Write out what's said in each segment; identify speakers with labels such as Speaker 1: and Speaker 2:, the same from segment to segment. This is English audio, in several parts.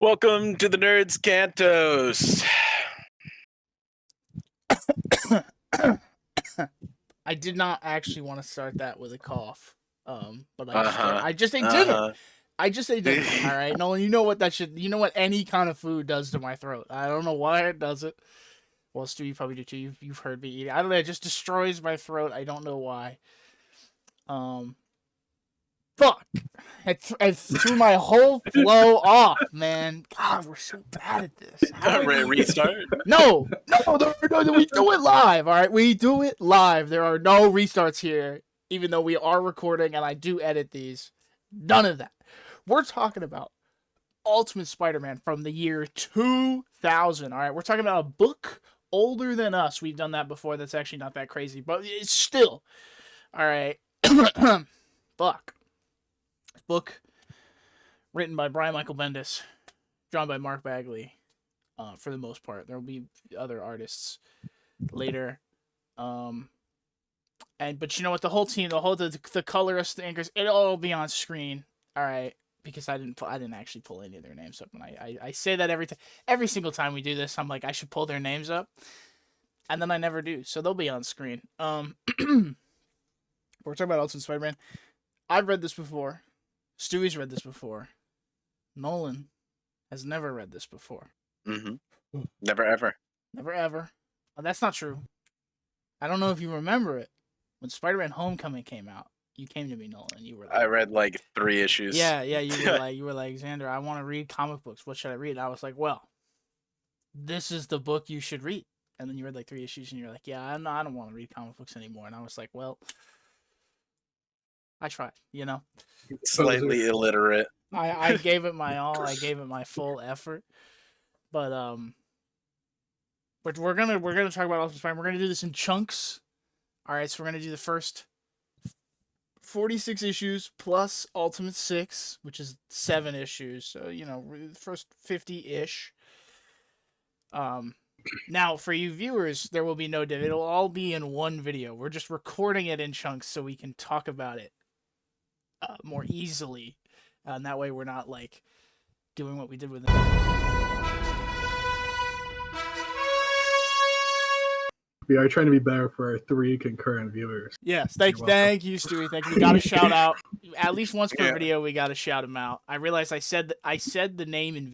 Speaker 1: Welcome to the Nerds Cantos.
Speaker 2: I did not actually want to start that with a cough. But I just ate dinner. I just ate dinner. All right, Nolan. You know what that should. You know what any kind of food does to my throat. I don't know why it does it. Well, Stu, you probably do too. You've heard me eat. I don't know. It just destroys my throat. I don't know why. Fuck. It threw my whole flow off, man. God, we're so bad at this.
Speaker 1: Restart?
Speaker 2: No, we do it live, all right? We do it live. There are no restarts here, even though we are recording and I do edit these. None of that. We're talking about Ultimate Spider-Man from the year 2000, all right? We're talking about a book older than us. We've done that before. That's actually not that crazy, but it's still. All right. Fuck. Book written by Brian Michael Bendis, drawn by Mark Bagley, for the most part. There will be other artists later, but you know what? The whole team, the colorists, the inkers, it'll all be on screen. All right, because I didn't actually pull any of their names up, and I say that every single time we do this. I'm like, I should pull their names up, and then I never do. So they'll be on screen. We're talking about Ultimate Spider-Man. I've read this before. Stewie's read this before. Nolan has never read this before.
Speaker 1: Mm-hmm. Never ever.
Speaker 2: Never ever. Oh, that's not true. I don't know if you remember it. When Spider-Man Homecoming came out, you came to me, Nolan. You were like,
Speaker 1: I read like 3 issues.
Speaker 2: Yeah. You were like, Xander, I want to read comic books. What should I read? And I was like, well, this is the book you should read. And then you read like 3 issues, and you're like, yeah, I don't want to read comic books anymore. And I was like, well, I tried, you know.
Speaker 1: Slightly illiterate.
Speaker 2: I gave it my all. I gave it my full effort. But we're gonna talk about Ultimate Spider-Man. We're gonna do this in chunks. All right, so we're gonna do the first 46 issues plus Ultimate 6, which is 7 issues. So you know, first 50-ish. Now for you viewers, there will be no div. It'll all be in one video. We're just recording it in chunks so we can talk about it more easily, and that way we're not like doing what we did with them.
Speaker 3: We are trying to be better for our 3 concurrent viewers.
Speaker 2: Yes, thank you, Stewie. Thank you. We got to shout out at least once per video. We got to shout him out. I realized I said the name in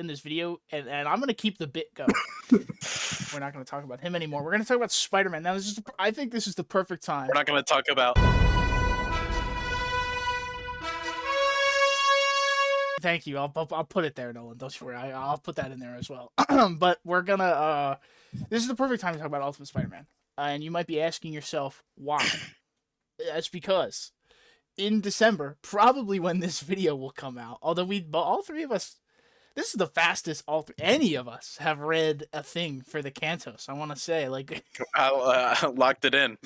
Speaker 2: this video, and I'm gonna keep the bit going. We're not gonna talk about him anymore. We're gonna talk about Spider-Man. Now, I think this is the perfect time.
Speaker 1: We're not gonna talk about.
Speaker 2: Thank you. I'll put it there, Nolan. Don't you worry. I'll put that in there as well. But we're gonna. This is the perfect time to talk about Ultimate Spider-Man, and you might be asking yourself why. That's because in December, probably when this video will come out. Although all 3 of us. This is the fastest any of us have read a thing for the Cantos. I want to say, like,
Speaker 1: I locked it in.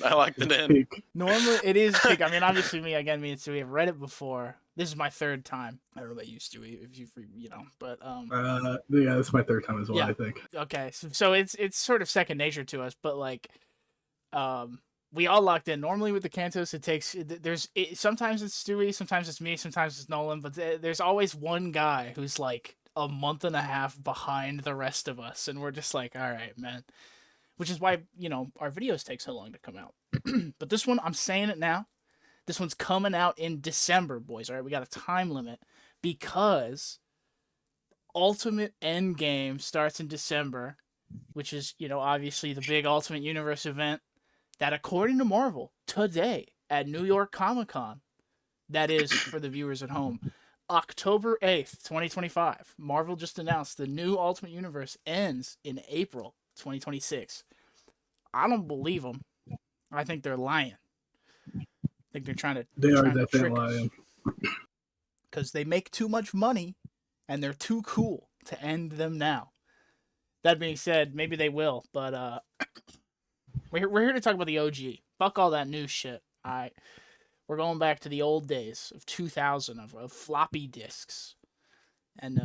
Speaker 2: Normally, it is. I mean, obviously, me and Stewie have read it before. This is my 3rd time. I don't know about you, Stewie, if you know, but
Speaker 3: yeah, this is my 3rd time as well.
Speaker 2: Yeah.
Speaker 3: I think.
Speaker 2: Okay, so it's sort of second nature to us, but like, we all locked in. Normally with the Cantos, it takes sometimes it's Stewie, sometimes it's me, sometimes it's Nolan, but there's always one guy who's like a month and a half behind the rest of us, and we're just like, all right, man. Which is why, you know, our videos take so long to come out. But this one, I'm saying it now, this one's coming out in December, boys. All right, we got a time limit because Ultimate Endgame starts in December, which is, you know, obviously the big Ultimate Universe event that, according to Marvel, today at New York Comic-Con, that is, for the viewers at home, October 8th, 2025. Marvel just announced the new Ultimate Universe ends in April 2026. I don't believe them. I think they're lying. I think they're trying to.
Speaker 3: They are definitely lying.
Speaker 2: Because they make too much money, and they're too cool to end them now. That being said, maybe they will, but we're here to talk about the OG. Fuck all that new shit. All right. We're going back to the old days of 2000 of floppy disks, and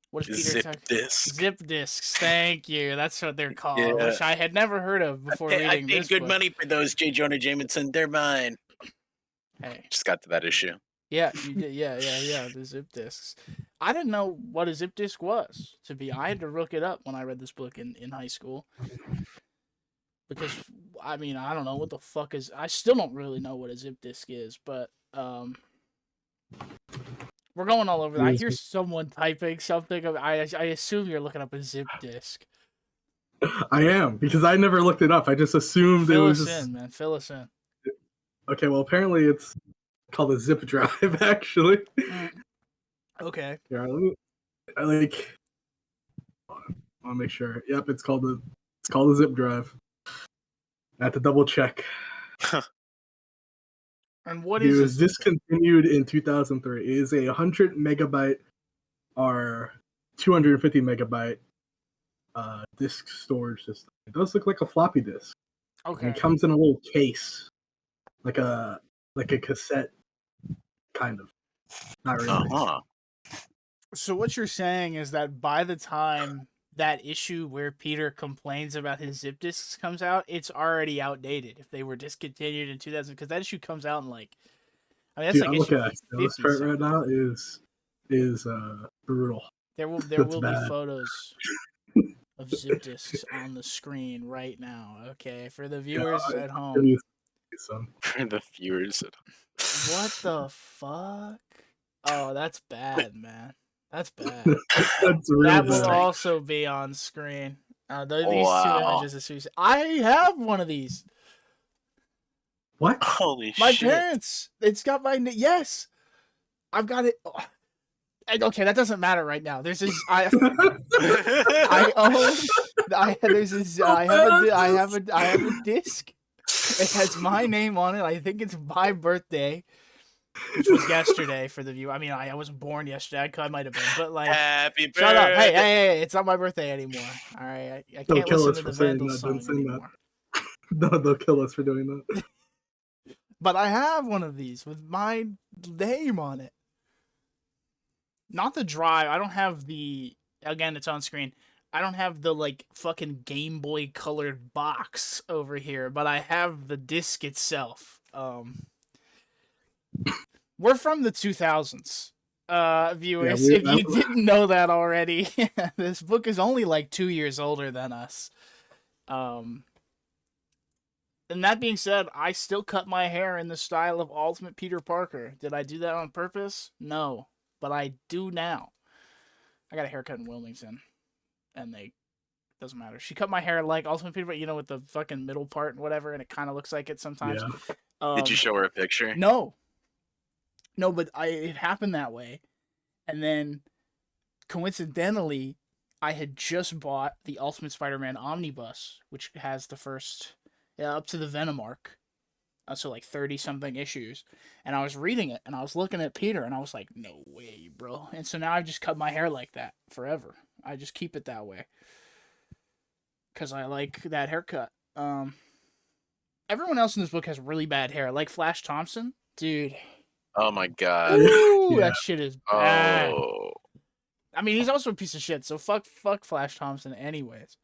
Speaker 2: what is Peter
Speaker 1: Zip discs?
Speaker 2: Zip discs. Thank you. That's what they're called, which I had never heard of before reading
Speaker 1: I paid
Speaker 2: this
Speaker 1: good
Speaker 2: book.
Speaker 1: money for those, J. Jonah Jameson. They're mine.
Speaker 2: Hey.
Speaker 1: Just got to that issue.
Speaker 2: Yeah, you did. Yeah. The zip discs. I didn't know what a zip disc was. I had to look it up when I read this book in high school. Because I mean, I don't know what the fuck is. I still don't really know what a zip disk is, but we're going all over. I hear someone typing something. I assume you're looking up a zip disk.
Speaker 3: I am, because I never looked it up. I just assumed it was just...
Speaker 2: man. Fill us in.
Speaker 3: Okay, well, apparently it's called a zip drive, actually.
Speaker 2: Okay.
Speaker 3: Yeah, I want to make sure. Yep, it's called a zip drive. I have to double check.
Speaker 2: And what
Speaker 3: It
Speaker 2: is
Speaker 3: was discontinued in 2003. It is a 100 megabyte or 250 megabyte disk storage system. It does look like a floppy disk.
Speaker 2: Okay.
Speaker 3: And it comes in a little case, like a cassette, kind of. Not really.
Speaker 2: So what you're saying is that by the time that issue where Peter complains about his zip disks comes out, it's already outdated if they were discontinued in 2000, because that issue comes out in like, I mean, that's
Speaker 3: Dude,
Speaker 2: like
Speaker 3: I'm
Speaker 2: issue
Speaker 3: looking at this part right now is brutal.
Speaker 2: There will be photos of zip disks on the screen right now. Okay, for the viewers at home.
Speaker 1: For the viewers at home.
Speaker 2: What the fuck? Oh, that's bad, man. That's bad.
Speaker 3: That's really
Speaker 2: that will
Speaker 3: bad.
Speaker 2: also be on screen. These
Speaker 1: Wow.
Speaker 2: 2 images. I have one of these.
Speaker 3: What?
Speaker 1: Holy
Speaker 2: My
Speaker 1: shit.
Speaker 2: parents. It's got my yes. I've got it. Oh. Okay, that doesn't matter right now. There's this. I have a disc. It has my name on it. I think it's my birthday, which was yesterday for the view. I mean, I wasn't born yesterday. I might have been, but like,
Speaker 1: Happy birthday.
Speaker 2: shut up. Hey, it's not my birthday anymore. All right, I can't listen to the Vandals song anymore.
Speaker 3: No, they'll kill us for doing that.
Speaker 2: But I have one of these with my name on it. Not the drive. I don't have the. Again, it's on screen. I don't have the like fucking Game Boy colored box over here, but I have the disc itself. We're from the 2000s, viewers.
Speaker 3: Yeah,
Speaker 2: if you didn't know that already, this book is only like 2 years older than us. And that being said, I still cut my hair in the style of Ultimate Peter Parker. Did I do that on purpose? No, but I do now. I got a haircut in Wilmington, and doesn't matter. She cut my hair like Ultimate Peter, but with the fucking middle part and whatever, and it kind of looks like it sometimes.
Speaker 3: Yeah.
Speaker 1: Did you show her a picture?
Speaker 2: No, but it happened that way, and then coincidentally, I had just bought the Ultimate Spider-Man Omnibus, which has the first up to the Venom arc, so like 30-something issues, and I was reading it, and I was looking at Peter, and I was like, no way, bro. And so now I've just cut my hair like that forever. I just keep it that way because I like that haircut. Everyone else in this book has really bad hair, like Flash Thompson, dude.
Speaker 1: Oh my god.
Speaker 2: Ooh, that shit is bad.
Speaker 1: Oh.
Speaker 2: I mean, he's also a piece of shit, so fuck Flash Thompson anyways.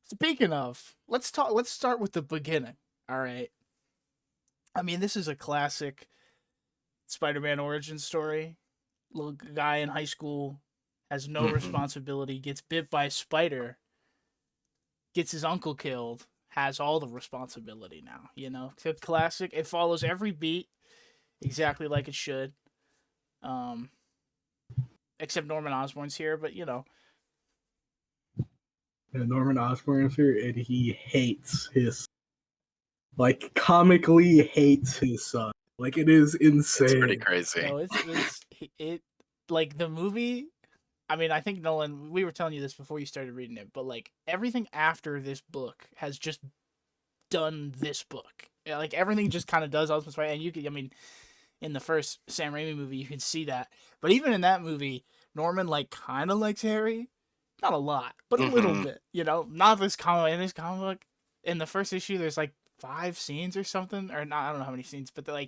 Speaker 2: Speaking of, let's start with the beginning. All right. I mean, this is a classic Spider-Man origin story. Little guy in high school has no responsibility, gets bit by a spider, gets his uncle killed, has all the responsibility now, It's a classic. It follows every beat exactly like it should. Except Norman Osborn's here, but
Speaker 3: Yeah, Norman Osborn's here, and he hates comically hates his son. Like, it is insane.
Speaker 1: It's pretty crazy.
Speaker 2: No, it like the movie. I mean, I think Nolan, we were telling you this before you started reading it, but like everything after this book has just done this book. Like everything just kind of does Ultimate Spider, and in the first Sam Raimi movie, you can see that. But even in that movie, Norman like kind of likes Harry, not a lot, but a little bit. Not this comic. In this comic book, in the first issue, there's like 5 scenes or something, or not. I don't know how many scenes, but they're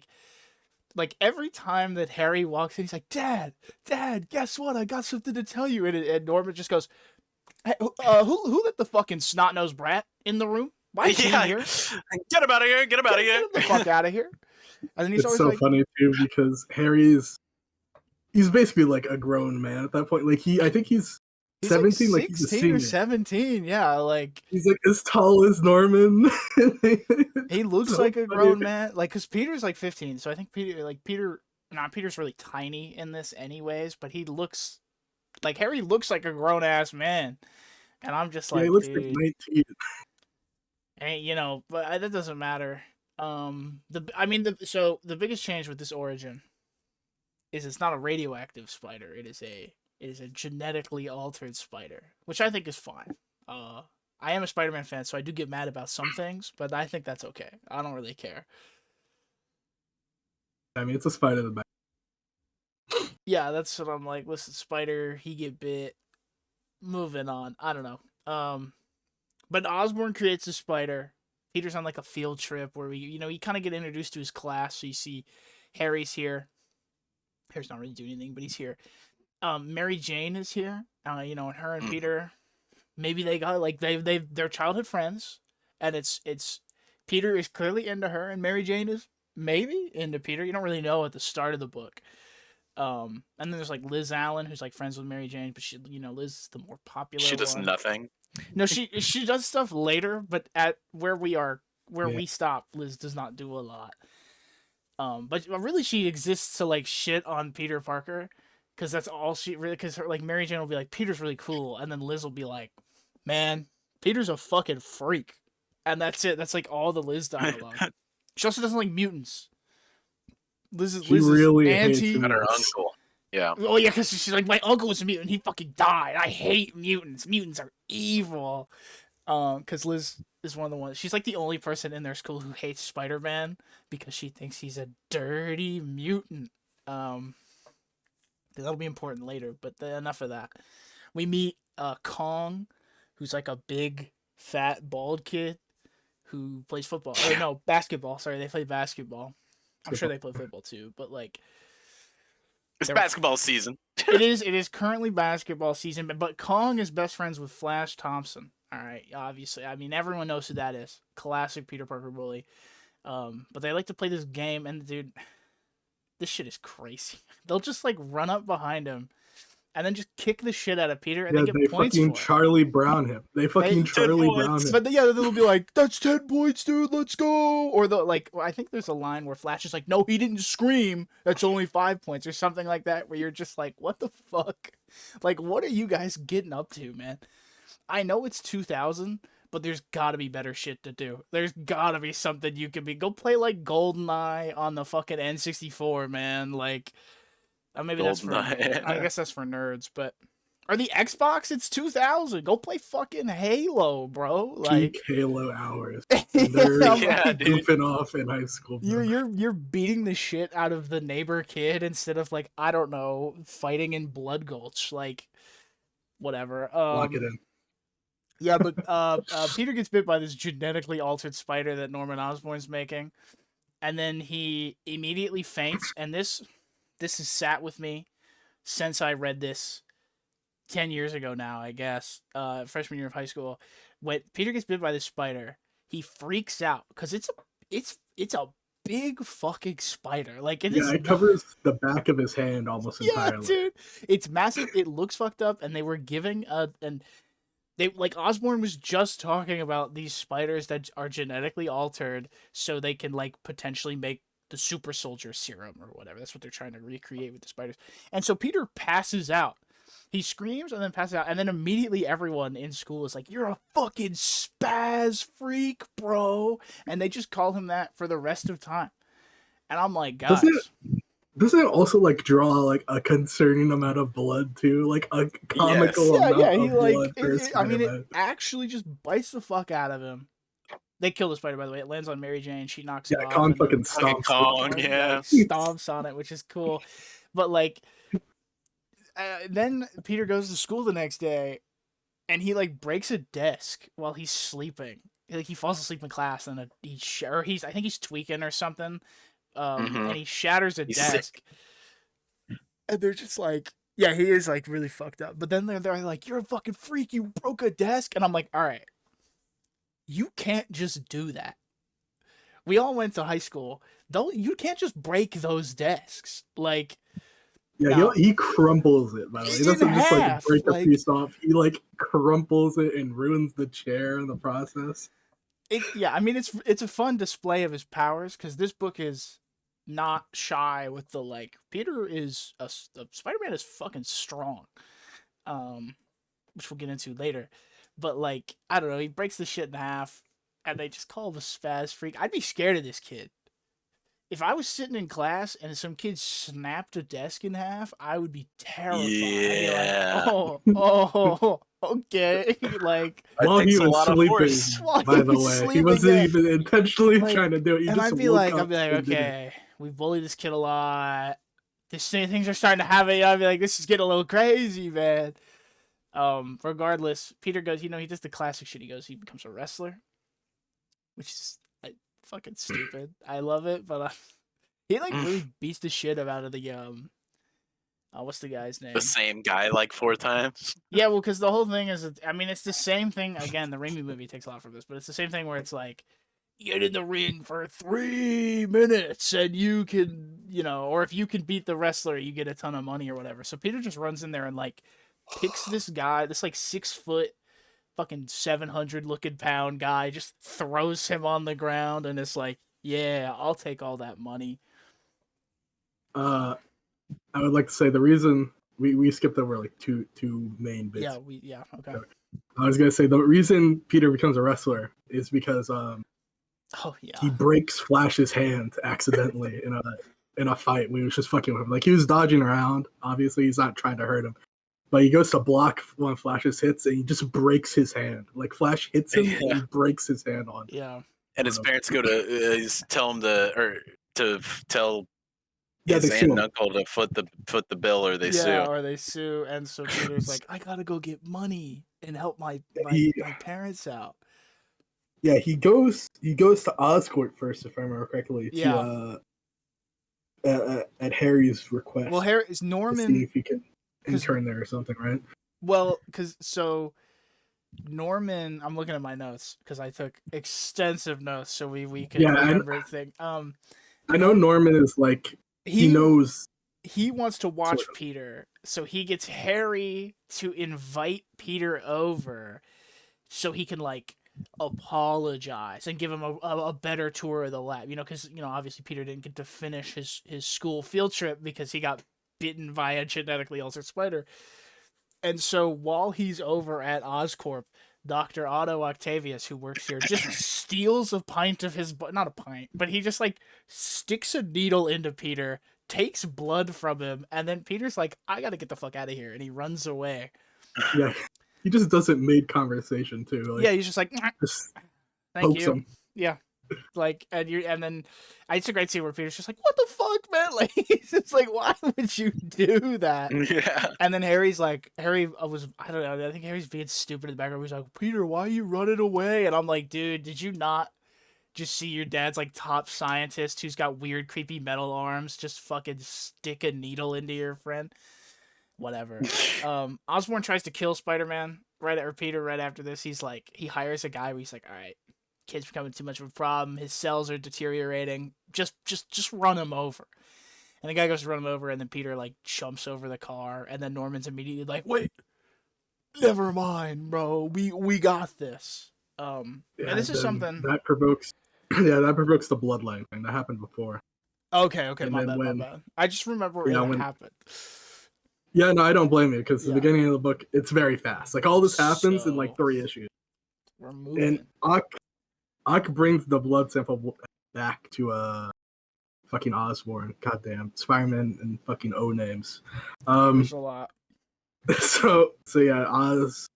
Speaker 2: like every time that Harry walks in, he's like, Dad, guess what? I got something to tell you. And Norman just goes, hey, who let the fucking snot-nosed brat in the room? Why is he
Speaker 1: Yeah,
Speaker 2: here?
Speaker 1: get him out of here! Get him out of
Speaker 2: Get
Speaker 1: here!
Speaker 2: him the fuck out of here. And then he's
Speaker 3: It's
Speaker 2: always
Speaker 3: so
Speaker 2: like,
Speaker 3: funny too because he's basically like a grown man at that point. Like I think he's 17,
Speaker 2: like
Speaker 3: like he's a
Speaker 2: 16 or
Speaker 3: senior.
Speaker 2: 17. Yeah, like
Speaker 3: He's like as tall as Norman.
Speaker 2: he looks
Speaker 3: so
Speaker 2: like a
Speaker 3: funny.
Speaker 2: grown man. Like, cause Peter's like 15, so I think Peter's really tiny in this anyways. But he looks like Harry looks like a grown ass man, and I'm just
Speaker 3: Yeah, he
Speaker 2: like,
Speaker 3: looks like
Speaker 2: dude,
Speaker 3: 19.
Speaker 2: and but that doesn't matter. The biggest change with this origin is it's not a radioactive spider. It is a genetically altered spider, which I think is fine. I am a Spider-Man fan, so I do get mad about some things, but I think that's okay. I don't really care.
Speaker 3: I mean, it's a spider the back.
Speaker 2: Yeah, that's what I'm like. Listen, Spider, he get bit. Moving on. I don't know. But Osborn creates a spider. Peter's on like a field trip where you kind of get introduced to his class. So you see Harry's here. Harry's not really doing anything, but he's here. Mary Jane is here. And her and Peter, maybe they got like they're childhood friends, and it's Peter is clearly into her, and Mary Jane is maybe into Peter. You don't really know at the start of the book. And then there's like Liz Allen, who's like friends with Mary Jane, but Liz is the more popular.
Speaker 1: She does
Speaker 2: one.
Speaker 1: nothing.
Speaker 2: No, she does stuff later, but at where we stop, Liz does not do a lot. But really, she exists to like shit on Peter Parker, because that's all she really. Because like Mary Jane will be like, Peter's really cool, and then Liz will be like, man, Peter's a fucking freak, and that's it. That's like all the Liz dialogue. She also doesn't like mutants. Liz
Speaker 3: really
Speaker 2: is anti.
Speaker 3: hates
Speaker 1: And her uncle. Yeah.
Speaker 2: Oh yeah, because she's like, my uncle was a mutant. He fucking died. I hate mutants. Mutants are evil. Because Liz is one of the ones. She's like the only person in their school who hates Spider-Man because she thinks he's a dirty mutant. That'll be important later. But enough of that. We meet Kong, who's like a big, fat, bald kid who plays football. Or no, basketball. Sorry, they play basketball. I'm sure they play football too, but like.
Speaker 1: It's basketball season.
Speaker 2: It is currently basketball season, but Kong is best friends with Flash Thompson. All right, obviously. I mean, everyone knows who that is. Classic Peter Parker bully. But they like to play this game, and dude, this shit is crazy. They'll just like run up behind him, and then just kick the shit out of Peter, and they get points for it.
Speaker 3: Charlie Brown him. They fucking Charlie Brown him.
Speaker 2: But they'll be like, "That's 10 points, dude. Let's go." Or I think there's a line where Flash is like, "No, he didn't scream. That's only 5 points," or something like that. Where you're just like, "What the fuck? Like, what are you guys getting up to, man?" I know it's 2000, but there's gotta be better shit to do. There's gotta be something you can be. Go play like GoldenEye on the fucking N64, man. Like, maybe that's for. I guess that's for nerds, but. Or the Xbox, it's 2000. Go play fucking Halo, bro. Like
Speaker 3: peak Halo hours.
Speaker 2: dude.
Speaker 3: Goofing off in high school. Bro.
Speaker 2: You're beating the shit out of the neighbor kid instead of like, I don't know, fighting in Blood Gulch. Like, whatever.
Speaker 3: Lock it in.
Speaker 2: Yeah, but Peter gets bit by this genetically altered spider that Norman Osborn's making, and then he immediately faints. And this has sat with me since I read this 10 years ago now, I guess, freshman year of high school. When Peter gets bit by this spider, he freaks out because it's a big fucking spider. Like
Speaker 3: it covers the back of his hand almost entirely.
Speaker 2: Yeah, dude, it's massive. It looks fucked up, and they were giving Osborn was just talking about these spiders that are genetically altered so they can like potentially make the super soldier serum or whatever. That's what they're trying to recreate with the spiders. And so Peter passes out. He screams and then passes out, and then immediately everyone in school is like, "You're a fucking spaz freak, bro," and they just call him that for the rest of time. And I'm like, guys,
Speaker 3: doesn't it also like draw like a concerning amount of blood too, like a comical amount of blood?
Speaker 2: It actually just bites the fuck out of him. They kill the spider, by the way. It lands on Mary Jane. She knocks it off.
Speaker 3: Kong fucking stomps
Speaker 1: Kong, yeah.
Speaker 2: Stomps on it, which is cool. But like. Then Peter goes to school the next day, and he like breaks a desk while he's sleeping. Like he falls asleep in class, and I think he's tweaking or something. And he shatters a desk. Sick. And they're just like, yeah, he is like really fucked up. But then they're like, "You're a fucking freak. You broke a desk," and I'm like, all right, you can't just do that. We all went to high school. You can't just break those desks. Like,
Speaker 3: Yeah,
Speaker 2: no.
Speaker 3: he crumples it, by the way. He
Speaker 2: In
Speaker 3: doesn't just like
Speaker 2: half.
Speaker 3: break a
Speaker 2: Like,
Speaker 3: piece off. He like crumples it and ruins the chair in the process.
Speaker 2: yeah, I mean, it's a fun display of his powers, because this book is not shy with the, like, Peter is Spider-Man is fucking strong, which we'll get into later. But, like, I don't know, he breaks the shit in half, and they just call him a spaz freak. I'd be scared of this kid. If I was sitting in class and some kid snapped a desk in half, I would be terrified. I'd be like,
Speaker 1: Yeah.
Speaker 2: oh, okay. Like,
Speaker 1: It
Speaker 3: While he
Speaker 1: takes a
Speaker 3: was
Speaker 1: lot of
Speaker 3: sleeping,
Speaker 1: force.
Speaker 2: while
Speaker 3: by
Speaker 2: he
Speaker 3: the
Speaker 2: was
Speaker 3: way, he
Speaker 2: sleeping,
Speaker 3: wasn't
Speaker 2: yeah.
Speaker 3: even intentionally
Speaker 2: Like,
Speaker 3: trying to do it. He
Speaker 2: and
Speaker 3: just
Speaker 2: I'd be
Speaker 3: woke
Speaker 2: like,
Speaker 3: up and did it.
Speaker 2: okay, we bully this kid a lot. Things are starting to happen. I'd be like, this is getting a little crazy, man. Regardless, Peter goes, he does the classic shit. He becomes a wrestler, which is fucking stupid. I love it, but he like really beats the shit out of the what's the guy's name?
Speaker 1: The same guy like 4 times.
Speaker 2: Yeah, well, because the whole thing is, I mean, it's the same thing. Again, the Raimi movie takes a lot from this, but it's the same thing where it's like, get in the ring for 3 minutes and you can, or if you can beat the wrestler, you get a ton of money or whatever. So Peter just runs in there and like picks this guy, this like 6 foot, fucking 700 looking pound guy, just throws him on the ground and it's like, yeah, I'll take all that money.
Speaker 3: I would like to say the reason we skipped over like two main bits.
Speaker 2: Okay.
Speaker 3: I was gonna say the reason Peter becomes a wrestler is because he breaks Flash's hand accidentally in a fight when he was just fucking with him. Like he was dodging around. Obviously, he's not trying to hurt him, but he goes to block one of Flash's hits and he just breaks his hand. Like Flash hits him and he breaks his hand on.
Speaker 2: Yeah.
Speaker 1: And his parents go to tell him to tell his
Speaker 3: they
Speaker 1: aunt
Speaker 3: sue
Speaker 1: and
Speaker 3: him.
Speaker 1: uncle to foot the bill or they sue.
Speaker 2: Or they sue, and so Peter's like, I gotta go get money and help my parents out.
Speaker 3: Yeah, he goes to Oscorp first, if I remember correctly.
Speaker 2: Yeah.
Speaker 3: At Harry's request.
Speaker 2: Well, Harry's Norman.
Speaker 3: To see if he can intern there or something, right?
Speaker 2: Well, Norman, I'm looking at my notes because I took extensive notes so we could remember everything.
Speaker 3: I know Norman is like he knows
Speaker 2: he wants to watch Peter, so he gets Harry to invite Peter over so he can like apologize and give him a better tour of the lab, because obviously Peter didn't get to finish his school field trip because he got bitten by a genetically altered spider. And so while he's over at Oscorp, Dr. Otto Octavius, who works here, just steals a pint of his not a pint, but he just like sticks a needle into Peter, takes blood from him, and then Peter's like, I gotta get the fuck out of here, and he runs away.
Speaker 3: Yeah, he just doesn't make conversation too. Like,
Speaker 2: yeah, he's just like, thank you.
Speaker 3: Him.
Speaker 2: Yeah, like, and then it's a great scene where Peter's just like, what the fuck, man? Like, it's like, why would you do that?
Speaker 1: Yeah.
Speaker 2: And then Harry was, I don't know, I think Harry's being stupid in the background. He's like, Peter, why are you running away? And I'm like, dude, did you not just see your dad's like top scientist who's got weird, creepy metal arms just fucking stick a needle into your friend? Whatever. Osborn tries to kill Spider-Man Peter right after this. He's like, he hires a guy where he's like, all right, kid's becoming too much of a problem. His cells are deteriorating. Just run him over. And the guy goes to run him over, and then Peter like jumps over the car, and then Norman's immediately like, wait, never mind, bro. We got this. And this is something
Speaker 3: that provokes. Yeah, that provokes the bloodline thing that happened before.
Speaker 2: Okay, my bad. I just remember when it happened.
Speaker 3: Yeah, no, I don't blame you because the beginning of the book, it's very fast. Like all this happens in like 3 issues.
Speaker 2: We're moving.
Speaker 3: And Ock brings the blood sample back to fucking Osborn. Goddamn, Spider-Man and fucking O names.
Speaker 2: There's a lot.
Speaker 3: So yeah, Oz.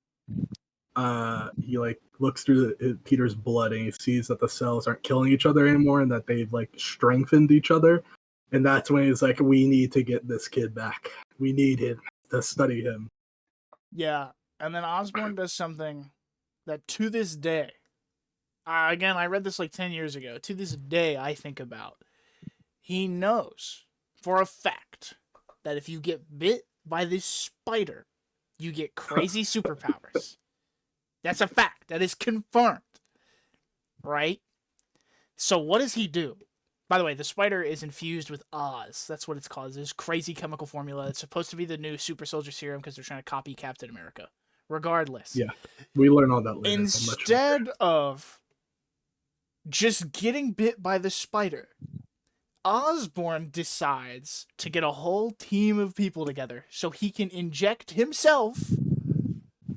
Speaker 3: He like looks through Peter's blood and he sees that the cells aren't killing each other anymore and that they've like strengthened each other. And that's when he's like, we need to get this kid back. We need him to study him.
Speaker 2: Yeah. And then Osborn does something that to this day, again, I read this like 10 years ago. To this day, I think about. He knows for a fact that if you get bit by this spider, you get crazy superpowers. That's a fact. That is confirmed. right? So what does he do? By the way, the spider is infused with Oz. That's what it's called. This crazy chemical formula. It's supposed to be the new super soldier serum because they're trying to copy Captain America. Regardless.
Speaker 3: Yeah, we learn all that later.
Speaker 2: Instead of just getting bit by the spider, Osborn decides to get a whole team of people together so he can inject himself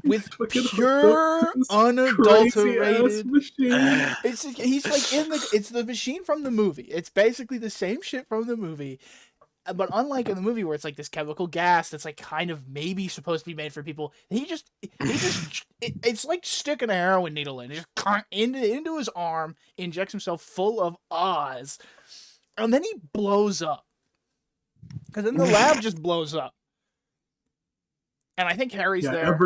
Speaker 2: with pure, unadulterated machine. He's like it's the machine from the movie. It's basically the same shit from the movie. But unlike in the movie where it's like this chemical gas that's like kind of maybe supposed to be made for people, it's like sticking a heroin needle in, just into his arm, injects himself full of Oz, and then he blows up. Because then the lab just blows up. And I think Harry's there.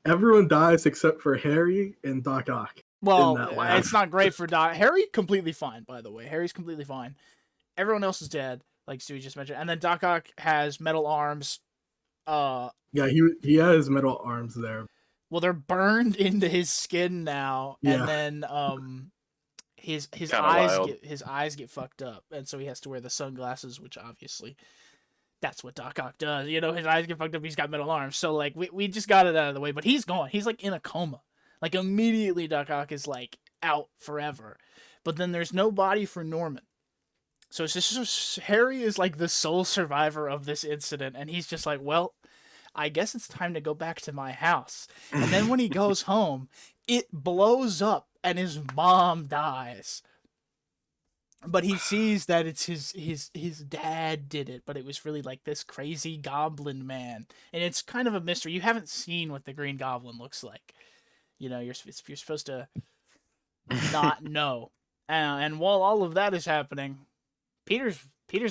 Speaker 3: Everyone dies except for Harry and Doc Ock.
Speaker 2: Well, it's not great for Doc. Harry completely fine, by the way. Harry's completely fine. Everyone else is dead, like Stewie just mentioned. And then Doc Ock has metal arms.
Speaker 3: Yeah, he has metal arms there.
Speaker 2: Well, they're burned into his skin now, and then his eyes get fucked up, and so he has to wear the sunglasses, which obviously that's what Doc Ock does. You know, his eyes get fucked up. He's got metal arms. So, like, we just got it out of the way. But he's gone. He's, like, in a coma. Like, immediately Doc Ock is, like, out forever. But then there's no body for Norman. So it's just Harry is, like, the sole survivor of this incident. And he's just like, well, I guess it's time to go back to my house. And then when he goes home, it blows up and his mom dies. But he sees that it's his dad did it, but it was really like this crazy goblin man. And it's kind of a mystery. You haven't seen what the Green Goblin looks like. You know, you're supposed to not know. And while all of that is happening, Peter's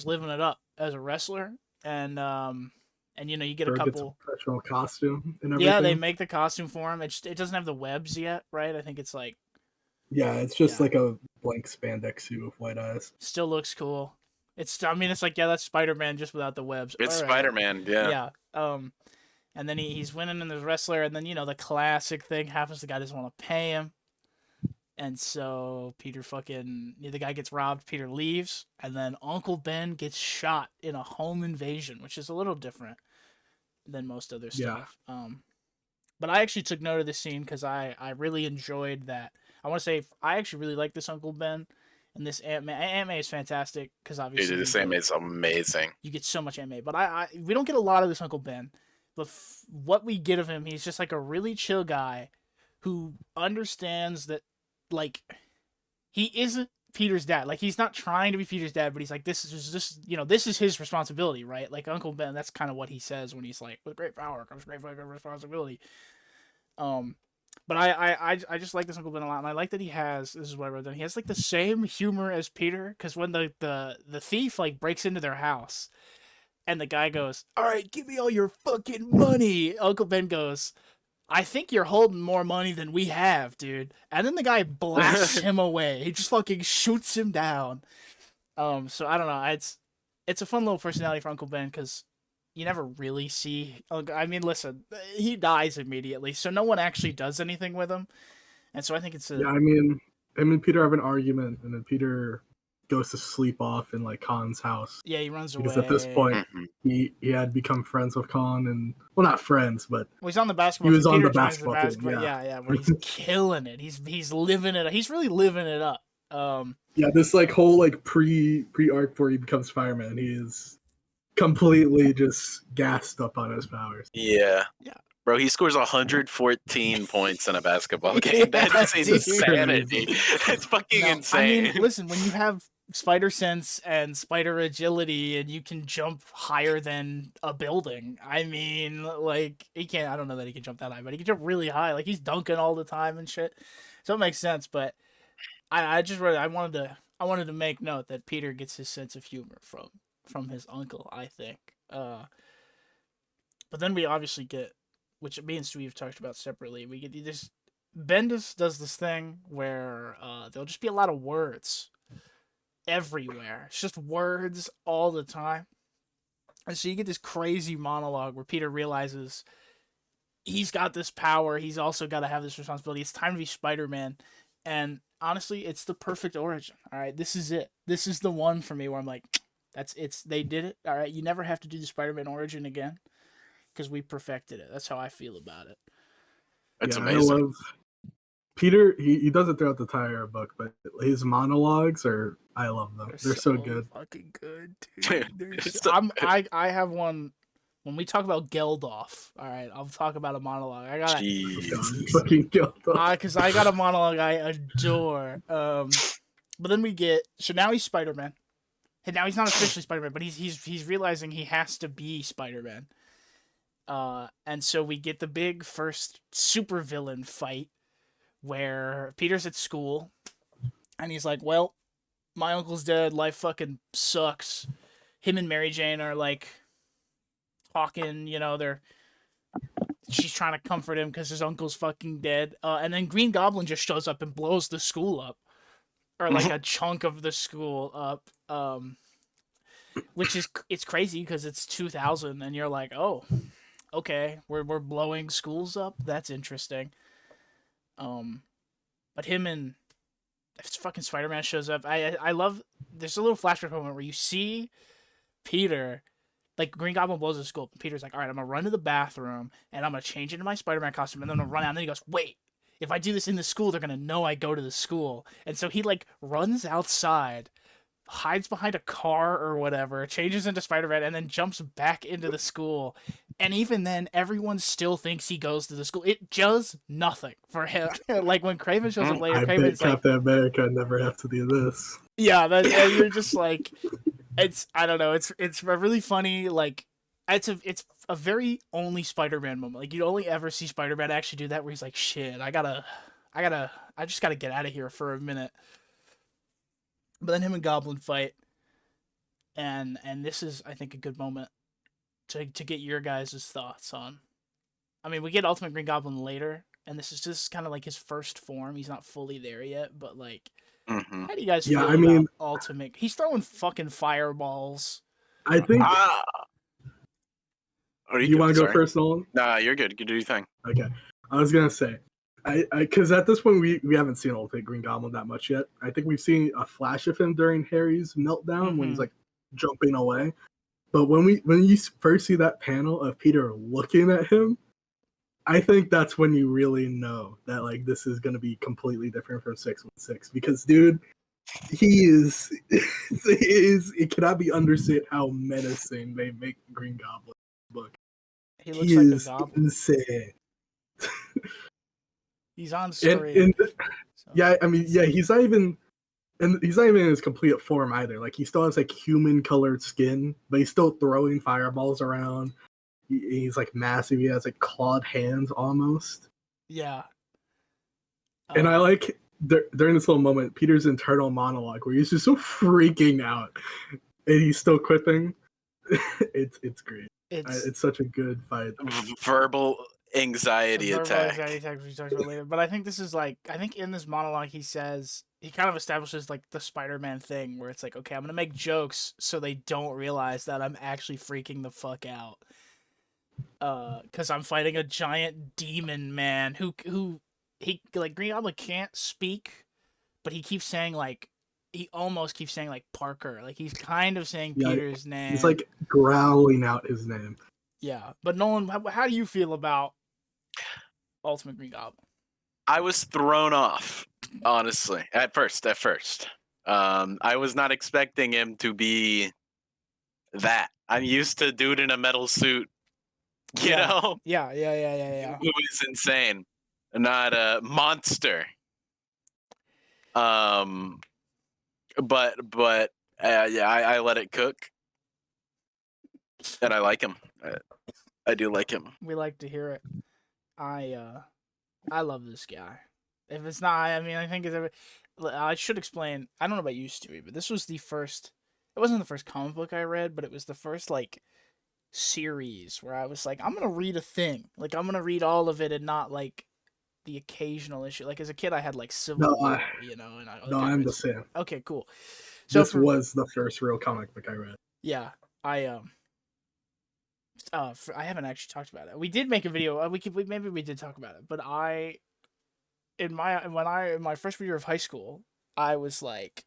Speaker 2: living it up as a wrestler. And you know, you get a couple
Speaker 3: professional costume and everything.
Speaker 2: Yeah, they make the costume for him. It doesn't have the webs yet, right? I think it's like
Speaker 3: it's just like a blank spandex suit with white eyes.
Speaker 2: Still looks cool. It's like, yeah, that's Spider-Man just without the webs.
Speaker 1: It's Spider-Man, yeah.
Speaker 2: Yeah. And then he's winning in the wrestler, and then, you know, the classic thing happens, the guy doesn't want to pay him. And so the guy gets robbed, Peter leaves, and then Uncle Ben gets shot in a home invasion, which is a little different than most other stuff. But I actually took note of this scene because I really enjoyed that. I want to say I actually really like this Uncle Ben, and this Aunt May. Aunt May is fantastic because obviously
Speaker 1: this Aunt May is amazing.
Speaker 2: You get so much Aunt May, but we don't get a lot of this Uncle Ben. But what we get of him, he's just like a really chill guy who understands that, like, he isn't Peter's dad. Like, he's not trying to be Peter's dad, but he's like, this is his responsibility, right? Like, Uncle Ben, that's kind of what he says when he's like, with great power comes great responsibility. But I just like this Uncle Ben a lot, and I like that he has he has like the same humor as Peter, because when the thief like breaks into their house, and the guy goes, "All right, give me all your fucking money," Uncle Ben goes, "I think you're holding more money than we have, dude." And then the guy blasts him away. He just fucking shoots him down. So I don't know. It's a fun little personality for Uncle Ben because you never really see. I mean, listen, he dies immediately, so no one actually does anything with him. And so I think it's
Speaker 3: I mean, Peter have an argument, and then Peter goes to sleep off in like Khan's house.
Speaker 2: Yeah, he runs
Speaker 3: away.
Speaker 2: Because
Speaker 3: at this point, he had become friends with Khan, and well, not friends, but
Speaker 2: he's on the basketball.
Speaker 3: He was on the basketball team.
Speaker 2: Yeah, where he's killing it. He's living it. He's really living it up.
Speaker 3: This like whole like pre arc where he becomes Spider-Man, he is completely just gassed up on his powers.
Speaker 1: Yeah. Bro, he scores 114 points in a basketball game. That is insanity. It's fucking insane.
Speaker 2: I mean, listen, when you have spider sense and spider agility and you can jump higher than a building, I mean, like, he can't, I don't know that he can jump that high, but he can jump really high. Like, he's dunking all the time and shit. So it makes sense, but I wanted to make note that Peter gets his sense of humor from his uncle, I think. But then we obviously get, which me and Steve talked about separately, we get this. Bendis does this thing where there'll just be a lot of words everywhere. It's just words all the time. And so you get this crazy monologue where Peter realizes he's got this power. He's also got to have this responsibility. It's time to be Spider-Man. And honestly, it's the perfect origin. All right, this is it. This is the one for me where I'm like, they did it. All right, you never have to do the Spider-Man origin again because we perfected it. That's how I feel about it.
Speaker 1: It's
Speaker 3: yeah,
Speaker 1: amazing.
Speaker 3: I love Peter. He does it throughout the entire book, but his monologues are, I love them. They're so good.
Speaker 2: Fucking good, dude.
Speaker 1: So-
Speaker 2: I have one. When we talk about Geldof, all right, I'll talk about a monologue. I got
Speaker 1: Jeez.
Speaker 3: Fucking killed them.
Speaker 2: because I got a monologue I adore. But then we get now he's Spider-Man, and now he's not officially Spider-Man, but he's realizing he has to be Spider-Man. And so we get the big first supervillain fight where Peter's at school, and he's like, "Well, my uncle's dead. Life fucking sucks." Him and Mary Jane are like talking, she's trying to comfort him because his uncle's fucking dead. And then Green Goblin just shows up and blows the school up, or like a chunk of the school up. Which is it's crazy because it's 2000, and you're like, oh, okay, we're blowing schools up. That's interesting. But him and fucking Spider-Man shows up. I love. There's a little flashback moment where you see Peter. Like, Green Goblin blows his school up, and Peter's like, all right, I'm going to run to the bathroom, and I'm going to change into my Spider-Man costume, and then I'm going to run out, and then he goes, wait, if I do this in the school, they're going to know I go to the school. And so he, like, runs outside, hides behind a car or whatever, changes into Spider-Man, and then jumps back into the school. And even then, everyone still thinks he goes to the school. It does nothing for him. Like, when Kraven shows up later,
Speaker 3: I
Speaker 2: Kraven's
Speaker 3: bet
Speaker 2: like,
Speaker 3: Captain America never have to do this.
Speaker 2: yeah, and you're just like... I don't know. It's a really funny, like, it's a very only Spider-Man moment. Like, you only ever see Spider-Man actually do that, where he's like, shit, I just gotta get out of here for a minute. But then him and Goblin fight, and this is, I think, a good moment to get your guys' thoughts on. I mean, we get Ultimate Green Goblin later, and this is just kind of like his first form. He's not fully there yet, but like.
Speaker 1: Mm-hmm.
Speaker 2: How do you guys feel about Ultimate? He's throwing fucking fireballs.
Speaker 3: I think. You want to go first, Nolan?
Speaker 1: Nah, you're good. You do your thing.
Speaker 3: Okay. I was gonna say, because at this point we haven't seen Ultimate Green Goblin that much yet. I think we've seen a flash of him during Harry's meltdown when he's like jumping away. But when you first see that panel of Peter looking at him, I think that's when you really know that like this is gonna be completely different from 616, because dude, he is it cannot be understated how menacing they make Green Goblin look.
Speaker 2: He looks like a goblin.
Speaker 3: Insane.
Speaker 2: He's on screen.
Speaker 3: Yeah, I mean, yeah, he's not even in his complete form either. Like, he still has like human colored skin, but he's still throwing fireballs around. He's like massive. He has like clawed hands almost.
Speaker 2: Yeah.
Speaker 3: And I like during this little moment, Peter's internal monologue where he's just so freaking out, and he's still quipping. It's great. It's such a good fight.
Speaker 1: Verbal anxiety attack.
Speaker 2: We talked about later. But I think this is like, I think in this monologue he kind of establishes like the Spider-Man thing where it's like, okay, I'm gonna make jokes so they don't realize that I'm actually freaking the fuck out. Because I'm fighting a giant demon man who he like Green Goblin can't speak, but he keeps saying like he almost keeps saying like Parker, like he's kind of saying Peter's name.
Speaker 3: He's like growling out his name.
Speaker 2: Yeah, but Nolan, how do you feel about Ultimate Green Goblin?
Speaker 1: I was thrown off, honestly. At first, I was not expecting him to be that. I'm used to dude in a metal suit. You know?
Speaker 2: Yeah.
Speaker 1: Who is insane, not a monster. But yeah, I let it cook, and I like him. I do like him.
Speaker 2: We like to hear it. I love this guy. If it's not, I mean, I think I should explain. I don't know about you, Stewie, but this was the first. It wasn't the first comic book I read, but it was the first like series where I was like, I'm gonna read a thing. Like, I'm gonna read all of it and not like the occasional issue. Like, as a kid, I had like Civil War, you know. And
Speaker 3: I'm the same.
Speaker 2: Okay, cool. So
Speaker 3: this was the first real comic book I read.
Speaker 2: Yeah, I haven't actually talked about it. We did make a video. Maybe we did talk about it, but I in my freshman year of high school, I was like,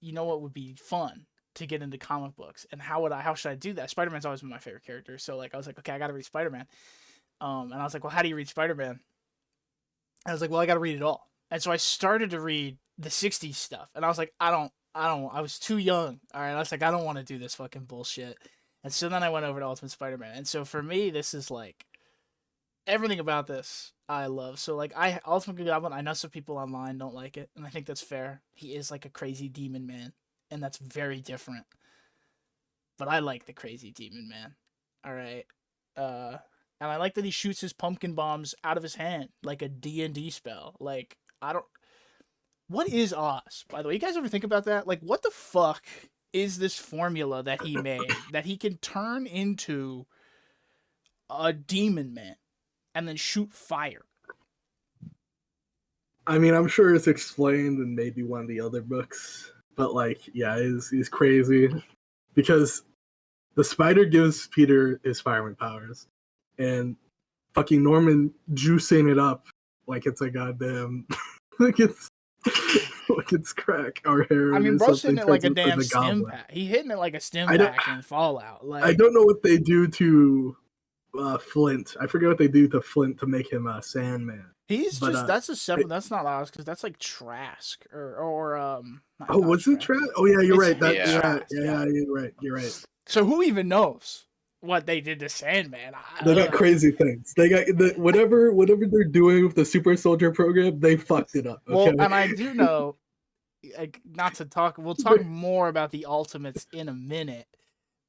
Speaker 2: you know what would be fun to get into comic books, and how should I do that? Spider-Man's always been my favorite character, so like I was like, okay, I got to read Spider-Man. And I was like, well, how do you read Spider-Man? I was like, well, I got to read it all. And so I started to read the 60s stuff. And I was like, I was too young. All right. I was like, I don't want to do this fucking bullshit. And so then I went over to Ultimate Spider-Man. And so for me, this is like everything about this I love. So like Ultimate Goblin, I know some people online don't like it. And I think that's fair. He is like a crazy demon man. And that's very different. But I like the crazy demon man. All right. And I like that he shoots his pumpkin bombs out of his hand like a D&D spell. Like, what is Oz, by the way? You guys ever think about that? Like, what the fuck is this formula that he made that he can turn into a demon man and then shoot fire?
Speaker 3: I mean, I'm sure it's explained in maybe one of the other books. But, like, yeah, he's crazy. Because the spider gives Peter his fireman powers. And fucking Norman juicing it up like it's a goddamn like it's crack or heroin.
Speaker 2: I mean, bro's hitting it like a damn stim
Speaker 3: pack.
Speaker 2: He hitting it like a stim pack in Fallout. Like,
Speaker 3: I don't know what they do to Flint. I forget what they do to Flint to make him a Sandman.
Speaker 2: That's a separate. That's not Oz because that's like Trask or
Speaker 3: was it Trask? Oh yeah, you're right.
Speaker 2: Yeah,
Speaker 3: you're right.
Speaker 2: So who even knows what they did to Sandman?
Speaker 3: They got crazy things. They got whatever they're doing with the super soldier program, they fucked it up. Okay?
Speaker 2: Well, and I do know, not to talk, we'll talk more about the Ultimates in a minute,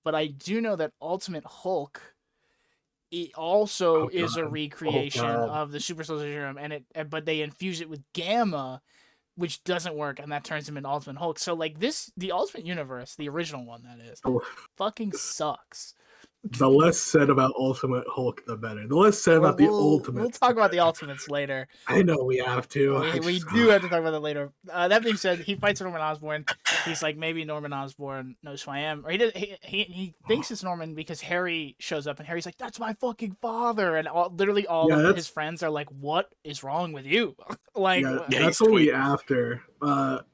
Speaker 2: but I do know that Ultimate Hulk is a recreation of the super soldier serum, but they infuse it with Gamma, which doesn't work, and that turns him into Ultimate Hulk. So like the Ultimate Universe, the original one that is, fucking sucks.
Speaker 3: The less said about Ultimate Hulk, the better. The less said about the Ultimate.
Speaker 2: We'll talk about the Ultimates later.
Speaker 3: I know we have to.
Speaker 2: We do have to talk about that later. That being said, he fights Norman Osborn. He's like, maybe Norman Osborn knows who I am. Or he thinks it's Norman because Harry shows up, and Harry's like, that's my fucking father. And literally all of his friends are like, what is wrong with you? Like,
Speaker 3: that's only after.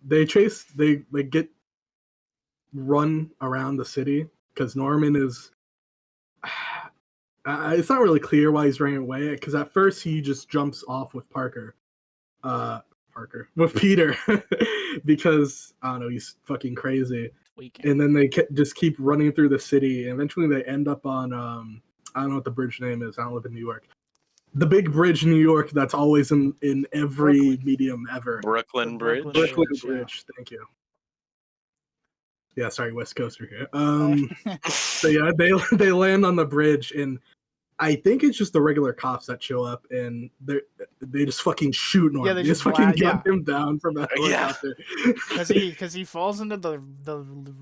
Speaker 3: They get run around the city because Norman is... it's not really clear why he's running away, because at first he just jumps off with with Peter because I don't know, he's fucking crazy. And then they just keep running through the city, and eventually they end up on I don't know what the bridge name is. I don't live in New York. The big bridge in New York that's always in every medium ever.
Speaker 1: Brooklyn Bridge.
Speaker 3: Brooklyn Bridge. Thank you. Yeah, sorry, West Coaster here. So yeah, they land on the bridge, and I think it's just the regular cops that show up, and they just fucking shoot Norman.
Speaker 2: Yeah,
Speaker 3: they just fucking gun him down from the helicopter.
Speaker 2: Because he falls into the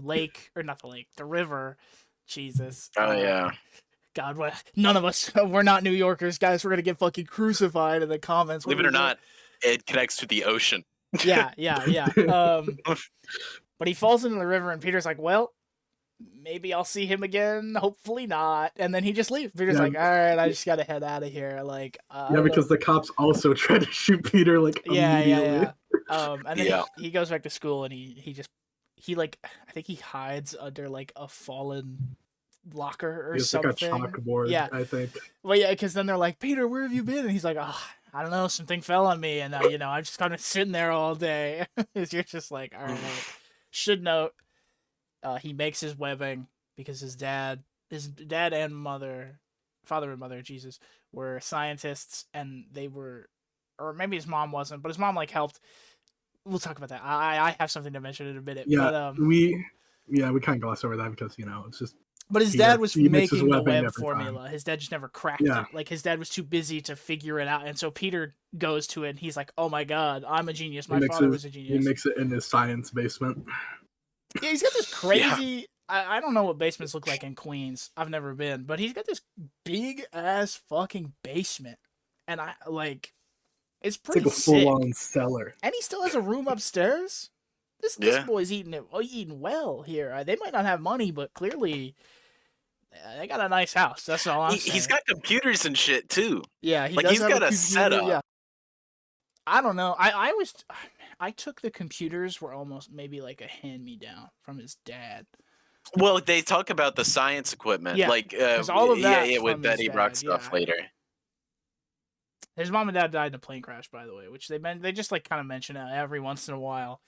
Speaker 2: lake, or not the lake, the river. Jesus.
Speaker 1: Oh yeah.
Speaker 2: God, none of us, we're not New Yorkers, guys. We're gonna get fucking crucified in the comments.
Speaker 1: Believe it or not, it connects to the ocean.
Speaker 2: Yeah. But he falls into the river, and Peter's like, well, maybe I'll see him again. Hopefully not. And then he just leaves. Peter's like, all right, I just got to head out of here. Like,
Speaker 3: because the cops also try to shoot Peter, like, immediately.
Speaker 2: And then he goes back to school, and he I think he hides under, like, a fallen locker or something.
Speaker 3: It's like a chalkboard, I think.
Speaker 2: Well, yeah, because then they're like, Peter, where have you been? And he's like, oh, I don't know, something fell on me, and, I'm just kind of sitting there all day. You're just like, all right. Should note, he makes his webbing because his dad and father and mother, Jesus, were scientists, and they were, or maybe his mom wasn't, but his mom like helped. We'll talk about that. I have something to mention in a minute.
Speaker 3: Yeah,
Speaker 2: but,
Speaker 3: we kind of gloss over that because it's just.
Speaker 2: But his dad was making the web formula. Time. His dad just never cracked it. Like, his dad was too busy to figure it out. And so Peter goes to it, and he's like, oh my God, I'm a genius. My father was a genius.
Speaker 3: He makes it in his science basement.
Speaker 2: Yeah, he's got this crazy... I don't know what basements look like in Queens. I've never been. But he's got this big-ass fucking basement. And it's pretty sick.
Speaker 3: It's like a full-on cellar.
Speaker 2: And he still has a room upstairs? This boy's eating well here. They might not have money, but clearly... they got a nice house. That's all I'm saying.
Speaker 1: He's got computers and shit too.
Speaker 2: Yeah,
Speaker 1: he's got a setup. Yeah.
Speaker 2: I don't know. I took the computers were almost maybe like a hand me down from his dad.
Speaker 1: Well, they talk about the science equipment,
Speaker 2: Yeah,
Speaker 1: like
Speaker 2: all of that
Speaker 1: with
Speaker 2: from his
Speaker 1: Betty Brock
Speaker 2: dad,
Speaker 1: stuff
Speaker 2: yeah.
Speaker 1: later.
Speaker 2: His mom and dad died in a plane crash, by the way, which they just like kind of mention it every once in a while.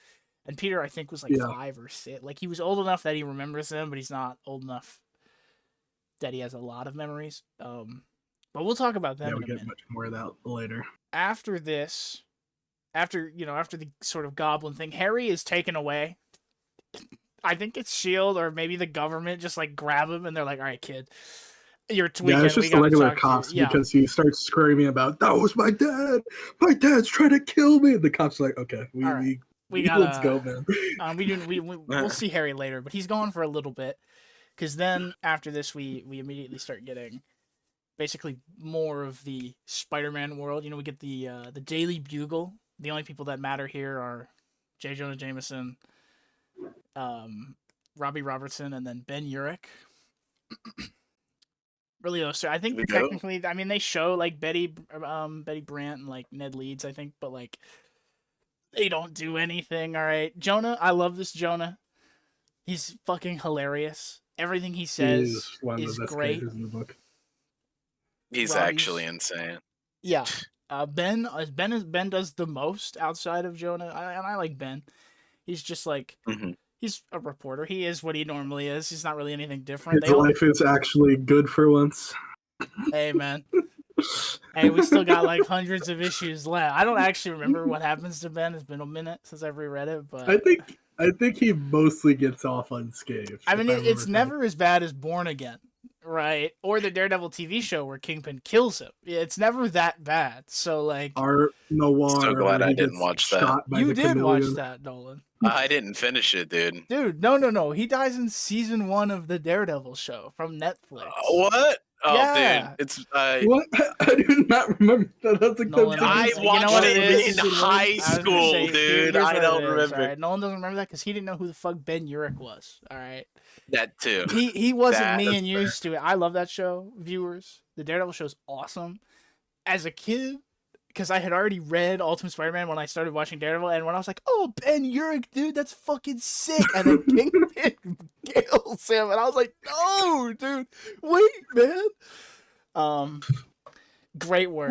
Speaker 2: And Peter, I think, was like 5 or 6. Like he was old enough that he remembers them, but he's not old enough that he has a lot of memories. But we'll talk about them in a minute.
Speaker 3: Much more of that later.
Speaker 2: After this, after the sort of goblin thing, Harry is taken away. I think it's S.H.I.E.L.D. or maybe the government just like grab him and they're like, all right, kid, you're tweaking.
Speaker 3: Yeah, it's just the regular cops because he starts screaming about, that was my dad. My dad's trying to kill me. The cops are like, okay, we gotta, let's go, man.
Speaker 2: We'll see Harry later, but he's gone for a little bit. Because then after this, we immediately start getting basically more of the Spider-Man world. We get the Daily Bugle. The only people that matter here are J. Jonah Jameson, Robbie Robertson, and then Ben Urich. Really though, so I think technically, I mean, they show like Betty Brant and like Ned Leeds, I think, but like they don't do anything. All right, Jonah, I love this Jonah. He's fucking hilarious. Everything he says is great.
Speaker 3: In the book.
Speaker 1: He's actually insane.
Speaker 2: Yeah. Ben does the most outside of Jonah, and I like Ben. He's just like he's a reporter. He is what he normally is. He's not really anything different.
Speaker 3: His life is actually good for once.
Speaker 2: Hey man. Hey, we still got like hundreds of issues left. I don't actually remember what happens to Ben. It's been a minute since I've reread it, but
Speaker 3: I think he mostly gets off unscathed.
Speaker 2: I mean, it's never as bad as Born Again, right? Or the Daredevil TV show where Kingpin kills him. It's never that bad. So like,
Speaker 3: Art Noir.
Speaker 1: So glad I didn't watch that.
Speaker 2: You did watch that, Nolan.
Speaker 1: I didn't finich it, dude.
Speaker 2: Dude, no. He dies in season 1 of the Daredevil show from Netflix.
Speaker 1: What? Oh,
Speaker 2: yeah.
Speaker 1: dude, it's
Speaker 3: what? I do not remember that. That's like
Speaker 2: Nolan,
Speaker 1: I watched it in high school, dude. I don't remember.
Speaker 2: Right? Nolan doesn't remember that because he didn't know who the fuck Ben Urich was. All right,
Speaker 1: that too.
Speaker 2: He wasn't me and used to it. I love that show, viewers. The Daredevil show is awesome. As a kid, because I had already read Ultimate Spider-Man when I started watching Daredevil, and when I was like, "Oh, Ben Urich, dude, that's fucking sick," and then Kingpin kills him, and I was like, "No, dude, wait, man." Great work.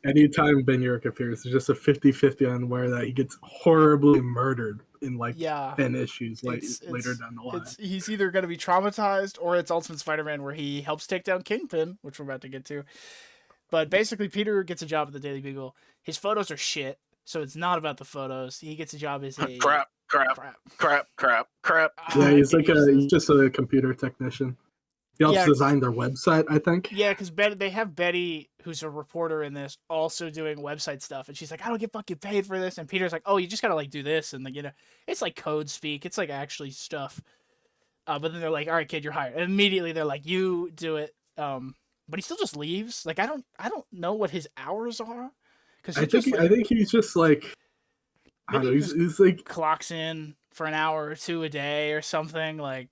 Speaker 3: Anytime Ben Urich appears, it's just a 50-50 on where that he gets horribly murdered in like 10 issues later down the line.
Speaker 2: He's either going to be traumatized or it's Ultimate Spider-Man where he helps take down Kingpin, which we're about to get to. But basically, Peter gets a job at the Daily Bugle. His photos are shit, so it's not about the photos. He gets a job as a
Speaker 1: crap.
Speaker 3: Yeah, he's just a computer technician. He helps design their website, I think.
Speaker 2: Yeah, because they have Betty, who's a reporter in this, also doing website stuff, and she's like, "I don't get fucking paid for this." And Peter's like, "Oh, you just gotta like do this," and like it's like code speak. It's like actually stuff. But then they're like, "All right, kid, you're hired." And immediately they're like, "You do it." But he still just leaves. Like I don't know what his hours are.
Speaker 3: I think he's just like I don't know. He's like
Speaker 2: clocks in for an hour or two a day or something like.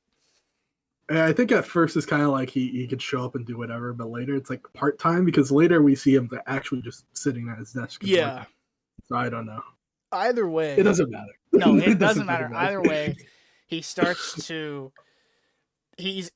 Speaker 3: I think at first it's kind of like he could show up and do whatever, but later it's like part-time because later we see him actually just sitting at his desk.
Speaker 2: Yeah.
Speaker 3: Working. So I don't know.
Speaker 2: Either way.
Speaker 3: It doesn't matter.
Speaker 2: No, it doesn't matter. Either way, he's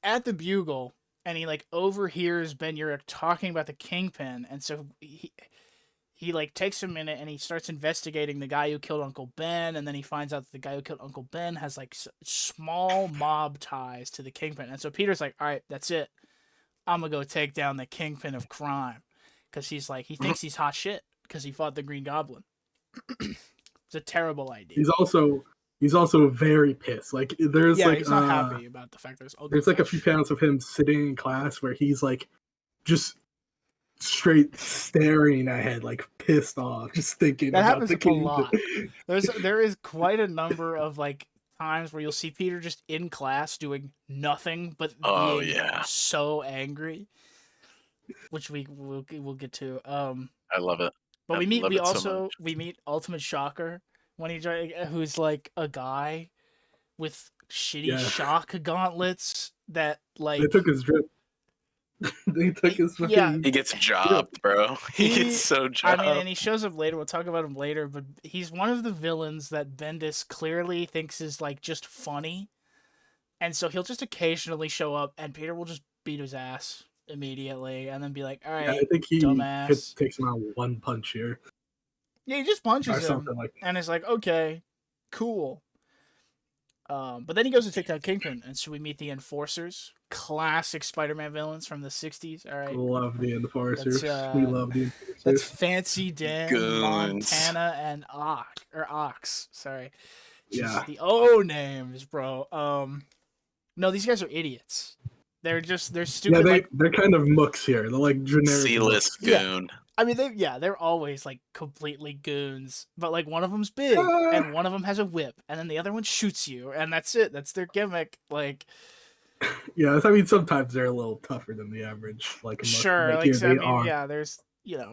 Speaker 2: at the Bugle and he like overhears Ben Urich talking about the Kingpin. And so he like takes a minute and he starts investigating the guy who killed Uncle Ben, and then he finds out that the guy who killed Uncle Ben has like small mob ties to the Kingpin. And so Peter's like, "All right, that's it. I'm gonna go take down the Kingpin of crime," because he thinks he's hot shit because he fought the Green Goblin. It's a terrible idea.
Speaker 3: He's also very pissed. Like there's
Speaker 2: he's not happy about the fact
Speaker 3: there's like a few panels of him sitting in class where he's like just straight staring ahead, like pissed off, just thinking
Speaker 2: that
Speaker 3: about
Speaker 2: happens
Speaker 3: the
Speaker 2: a lot. There is quite a number of like times where you'll see Peter just in class doing nothing but being so angry, which we'll get to.
Speaker 1: I love it.
Speaker 2: But we meet Ultimate Shocker when who's like a guy with shitty shock gauntlets that like
Speaker 3: they took his drip. They took his fucking...
Speaker 2: Yeah.
Speaker 1: He gets jobbed, bro. He gets so jobbed.
Speaker 2: I mean, and he shows up later. We'll talk about him later, but he's one of the villains that Bendis clearly thinks is like just funny, and so he'll just occasionally show up, and Peter will just beat his ass immediately, and then be like, "All right,
Speaker 3: I think he
Speaker 2: dumbass."
Speaker 3: takes him out one punch here.
Speaker 2: Yeah, he just punches him,
Speaker 3: Like
Speaker 2: and it's like, okay, cool. But then he goes to take down Kingpin, and so we meet the Enforcers, classic Spider-Man villains from the '60s. All right,
Speaker 3: love the Enforcers. We love the Enforcers.
Speaker 2: That's Fancy Dan,
Speaker 1: Goons.
Speaker 2: Montana, and Ox. Sorry,
Speaker 3: yeah,
Speaker 2: the O names, bro. No, these guys are idiots. They're stupid.
Speaker 3: Yeah, they're kind of mooks here. They're like generic
Speaker 1: C-list goon.
Speaker 2: Yeah. I mean, they're always like completely goons, but like one of them's big and one of them has a whip, and then the other one shoots you, and that's it. That's their gimmick. Like,
Speaker 3: yeah, I mean, sometimes they're a little tougher than the average. Like,
Speaker 2: sure,
Speaker 3: like
Speaker 2: I mean, yeah, there's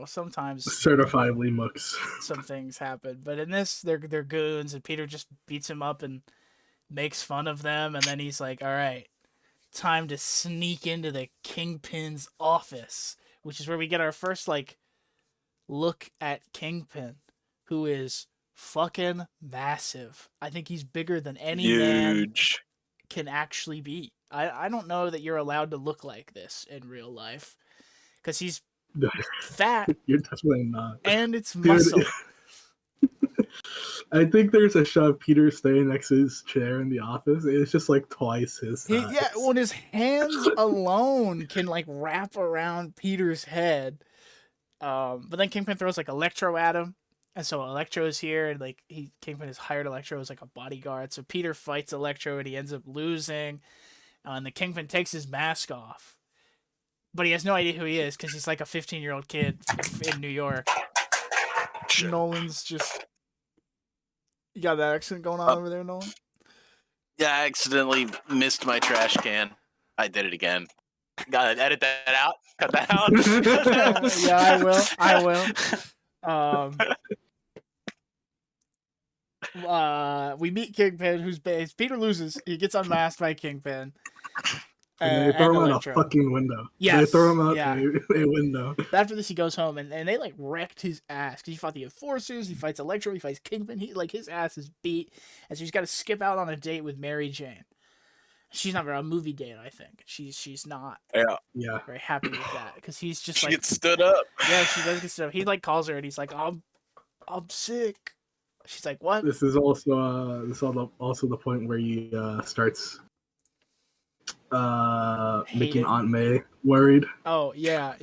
Speaker 2: sometimes
Speaker 3: certifiably mooks.
Speaker 2: some things happen, but in this, they're goons, and Peter just beats him up and makes fun of them, and then he's like, "All right, time to sneak into the Kingpin's office," which is where we get our first like look at Kingpin, who is fucking massive. I think he's bigger than any man can actually be. I don't know that you're allowed to look like this in real life, because he's fat.
Speaker 3: You're definitely not.
Speaker 2: And it's muscle.
Speaker 3: I think there's a shot of Peter staying next to his chair in the office. It's just like twice his size.
Speaker 2: Well, his hands alone can like wrap around Peter's head. But then Kingpin throws like Electro at him, and so Electro's here, and like Kingpin has hired Electro as like a bodyguard. So Peter fights Electro, and he ends up losing. And the Kingpin takes his mask off, but he has no idea who he is because he's like a 15-year-old kid in New York. Nolan's just... You got that accent going on over there, Nolan?
Speaker 1: Yeah, I accidentally missed my trash can. I did it again. Gotta edit that out. Cut that out.
Speaker 2: Yeah, I will. We meet Kingpin, who's based. Peter loses. He gets unmasked by Kingpin.
Speaker 3: And they throw him out a fucking window.
Speaker 2: Yes.
Speaker 3: They throw him out a window.
Speaker 2: After this, he goes home, and they like wrecked his ass because he fought the Enforcers, he fights Electro, he fights Kingpin. His ass is beat, and so he's got to skip out on a date with Mary Jane. She's not very a movie date, I think. She's not very happy with that because he's just
Speaker 1: she
Speaker 2: like
Speaker 1: gets stood up.
Speaker 2: Yeah, she does get stood up. He like calls her and he's like, I'm sick. She's like, what?
Speaker 3: This is also also the point where he starts making Aunt May worried.
Speaker 2: Oh yeah.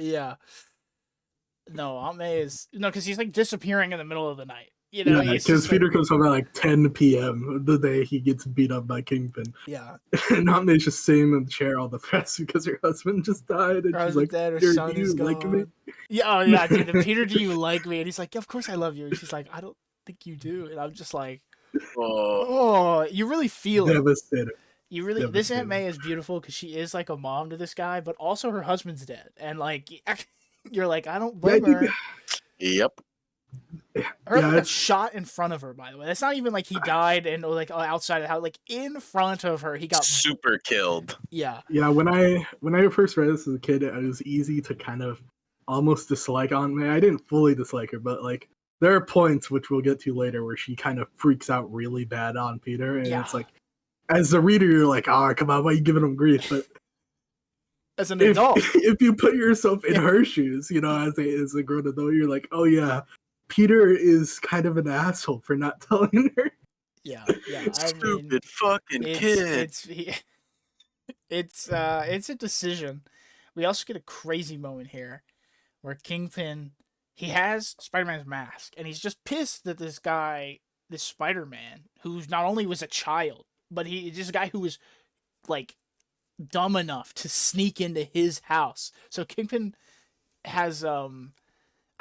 Speaker 2: No, Aunt May is because he's like disappearing in the middle of the night. You know,
Speaker 3: because Peter comes home at like 10 p.m. the day he gets beat up by Kingpin.
Speaker 2: Yeah,
Speaker 3: and Aunt May's just sitting in the chair all depressed because her husband just died, and she's like,
Speaker 2: dead, her son is
Speaker 3: like me?
Speaker 2: Yeah, oh yeah, dude. The Peter, do you like me? And he's like, yeah, of course I love you. And she's like, I don't think you do. And I'm just like, oh, you really feel
Speaker 3: devastated.
Speaker 2: You really, this Aunt May is beautiful because she is like a mom to this guy, but also her husband's dead, and like, you're like, I don't blame her.
Speaker 1: Yep.
Speaker 2: Her got shot in front of her, by the way. It's not even like he died and like outside of the house, like in front of her, he got
Speaker 1: super killed.
Speaker 2: Yeah.
Speaker 3: Yeah, when I first read this as a kid, it was easy to kind of almost dislike Aunt May. I didn't fully dislike her, but like there are points which we'll get to later where she kind of freaks out really bad on Peter, and it's like, as a reader, you're like, oh, come on, why are you giving him grief? But
Speaker 2: as an adult,
Speaker 3: if you put yourself in her shoes, you know, as a grown adult, you're like, oh yeah, Peter is kind of an asshole for not telling her.
Speaker 2: Yeah.
Speaker 1: Stupid fucking kid.
Speaker 2: It's a decision. We also get a crazy moment here where Kingpin, he has Spider-Man's mask, and he's just pissed that this guy, this Spider-Man, who not only was a child, but he's just a guy who was like dumb enough to sneak into his house. So Kingpin has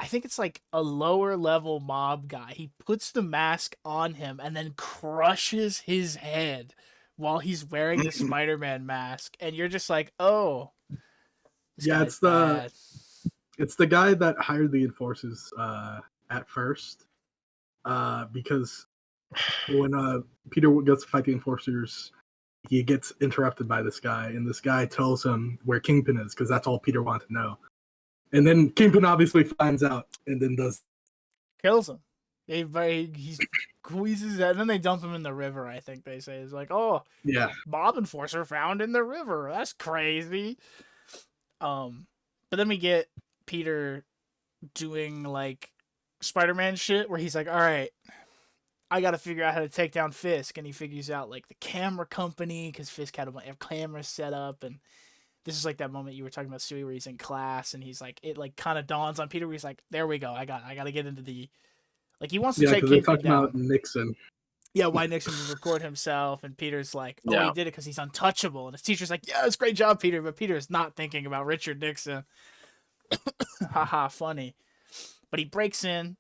Speaker 2: I think it's like a lower level mob guy. He puts the mask on him and then crushes his head while he's wearing the Spider-Man mask, and you're just like, oh,
Speaker 3: it's the guy that hired the Enforcers at first, because when Peter gets to fight the Enforcers, he gets interrupted by this guy, and this guy tells him where Kingpin is because that's all Peter wanted to know. And then Kingpin obviously finds out and then
Speaker 2: kills him. He squeezes that, and then they dump him in the river. I think they say it's like, oh
Speaker 3: yeah,
Speaker 2: Bob Enforcer found in the river. That's crazy. But then we get Peter doing like Spider-Man shit where he's like, all right, I got to figure out how to take down Fisk. And he figures out like the camera company because Fisk had a bunch of cameras set up. And this is like that moment you were talking about, Stewie, where he's in class and he's like, it like kind of dawns on Peter where he's like, there we go. I got to get into the, like he wants to take Kingpin down.
Speaker 3: About Nixon.
Speaker 2: Yeah, why Nixon would record himself. And Peter's like, oh, he did it because he's untouchable. And his teacher's like, yeah, it's great job, Peter. But Peter is not thinking about Richard Nixon. Haha, funny. But he breaks in,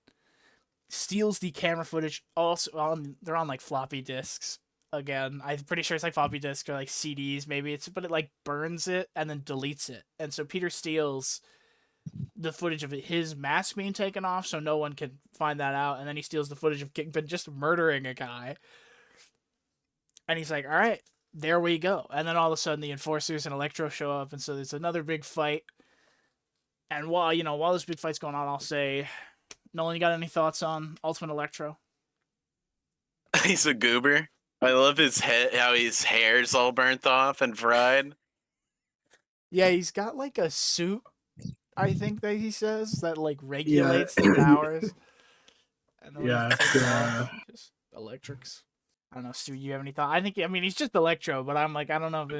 Speaker 2: steals the camera footage. Also, they're on like floppy disks. Again, I'm pretty sure it's like floppy disks or like CDs, maybe. But it like burns it and then deletes it. And so Peter steals the footage of his mask being taken off, so no one can find that out. And then he steals the footage of Kingpin just murdering a guy. And he's like, "All right, there we go." And then all of a sudden, the Enforcers and Electro show up, and so there's another big fight. And while this big fight's going on, I'll say, Nolan, you got any thoughts on Ultimate Electro?
Speaker 1: He's a goober. I love his head, how his hair's all burnt off and fried.
Speaker 2: Yeah, he's got like a suit, I think that he says, that like regulates the powers. And just electrics. I don't know, Stu, you have any thought? I mean, he's just Electro, but I'm like, I don't know, but